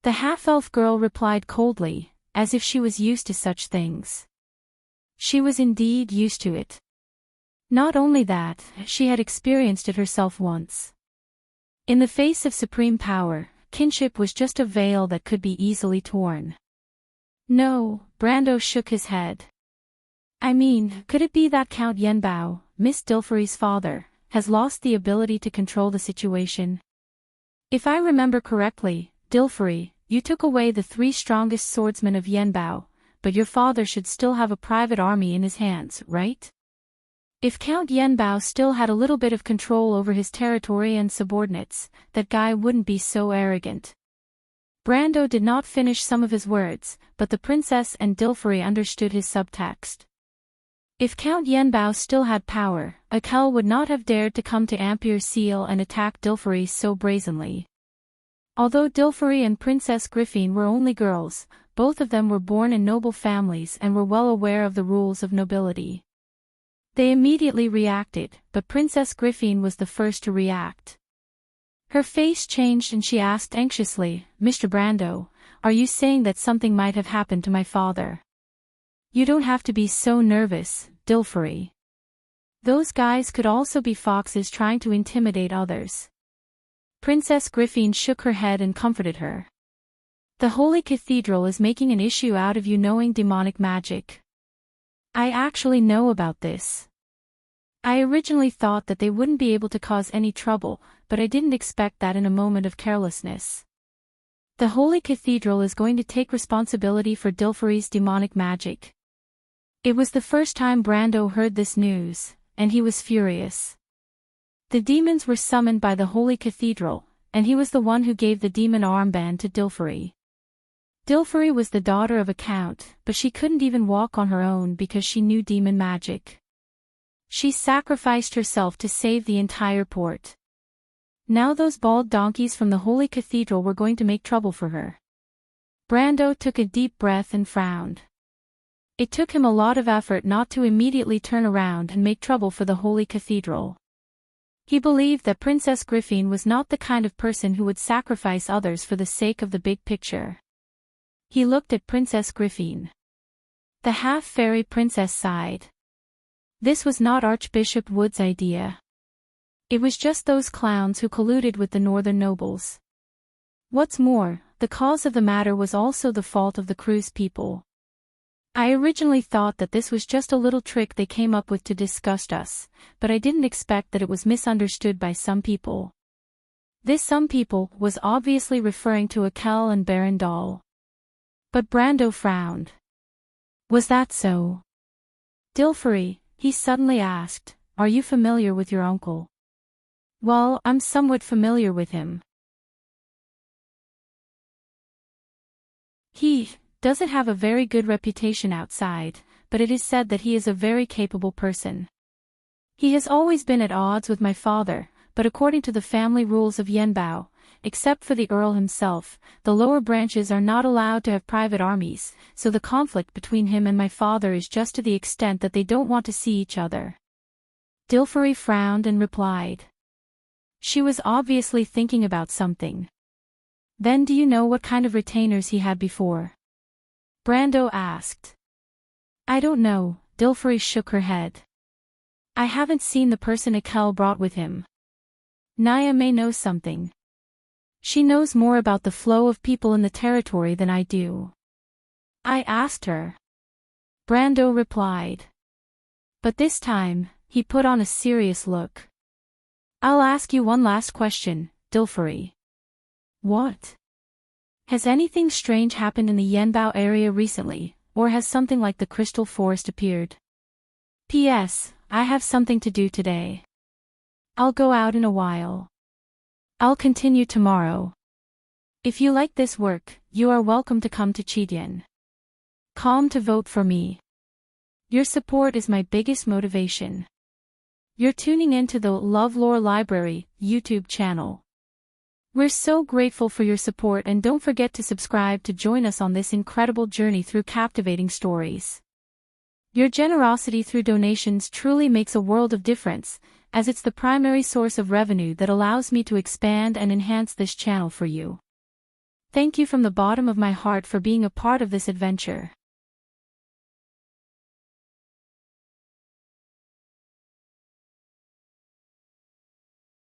The half-elf girl replied coldly, as if she was used to such things. She was indeed used to it. Not only that, she had experienced it herself once. In the face of supreme power, kinship was just a veil that could be easily torn. "No," Brando shook his head. I mean, could it be that Count Yenbao, Miss Dilfery's father, has lost the ability to control the situation? If I remember correctly, Dilfery, you took away the 3 strongest swordsmen of Yenbao, but your father should still have a private army in his hands, right? If Count Yenbao still had a little bit of control over his territory and subordinates, that guy wouldn't be so arrogant. Brando did not finish some of his words, but the princess and Dilfery understood his subtext. If Count Yenbao still had power, Akel would not have dared to come to Ampere Seal and attack Dilfery so brazenly. Although Dilfery and Princess Griffine were only girls, both of them were born in noble families and were well aware of the rules of nobility. They immediately reacted, but Princess Griffine was the first to react. Her face changed and she asked anxiously, "Mr. Brando, are you saying that something might have happened to my father?" "You don't have to be so nervous, Dilfery. Those guys could also be foxes trying to intimidate others." Princess Griffine shook her head and comforted her. "The Holy Cathedral is making an issue out of you knowing demonic magic. I actually know about this. I originally thought that they wouldn't be able to cause any trouble, but I didn't expect that in a moment of carelessness. The Holy Cathedral is going to take responsibility for Dilfery's demonic magic." It was the first time Brando heard this news, and he was furious. The demons were summoned by the Holy Cathedral, and he was the one who gave the demon armband to Dilfery. Dilfery was the daughter of a count, but she couldn't even walk on her own because she knew demon magic. She sacrificed herself to save the entire port. Now those bald donkeys from the Holy Cathedral were going to make trouble for her. Brando took a deep breath and frowned. It took him a lot of effort not to immediately turn around and make trouble for the Holy Cathedral. He believed that Princess Griffine was not the kind of person who would sacrifice others for the sake of the big picture. He looked at Princess Griffine. The half-fairy princess sighed. This was not Archbishop Wood's idea. It was just those clowns who colluded with the northern nobles. What's more, the cause of the matter was also the fault of the Cruz people. I originally thought that this was just a little trick they came up with to disgust us, but I didn't expect that it was misunderstood by some people. This some people was obviously referring to Akel and Baron Dahl. But Brando frowned. Was that so? Dilfery, he suddenly asked, are you familiar with your uncle? Well, I'm somewhat familiar with him. He doesn't have a very good reputation outside, but it is said that he is a very capable person. He has always been at odds with my father, but according to the family rules of Yenbao, except for the Earl himself, the lower branches are not allowed to have private armies, so the conflict between him and my father is just to the extent that they don't want to see each other. Dilfery frowned and replied. She was obviously thinking about something. Then do you know what kind of retainers he had before? Brando asked. I don't know, Dilfery shook her head. I haven't seen the person Akel brought with him. Naya may know something. She knows more about the flow of people in the territory than I do. I asked her. Brando replied. But this time, he put on a serious look. I'll ask you one last question, Dilfery. What? Has anything strange happened in the Yenbao area recently, or has something like the Crystal Forest appeared? P.S. I have something to do today. I'll go out in a while. I'll continue tomorrow. If you like this work, you are welcome to come to Chidian. Calm to vote for me. Your support is my biggest motivation. You're tuning in to the LoveLore Library YouTube channel. We're so grateful for your support and don't forget to subscribe to join us on this incredible journey through captivating stories. Your generosity through donations truly makes a world of difference, as it's the primary source of revenue that allows me to expand and enhance this channel for you. Thank you from the bottom of my heart for being a part of this adventure.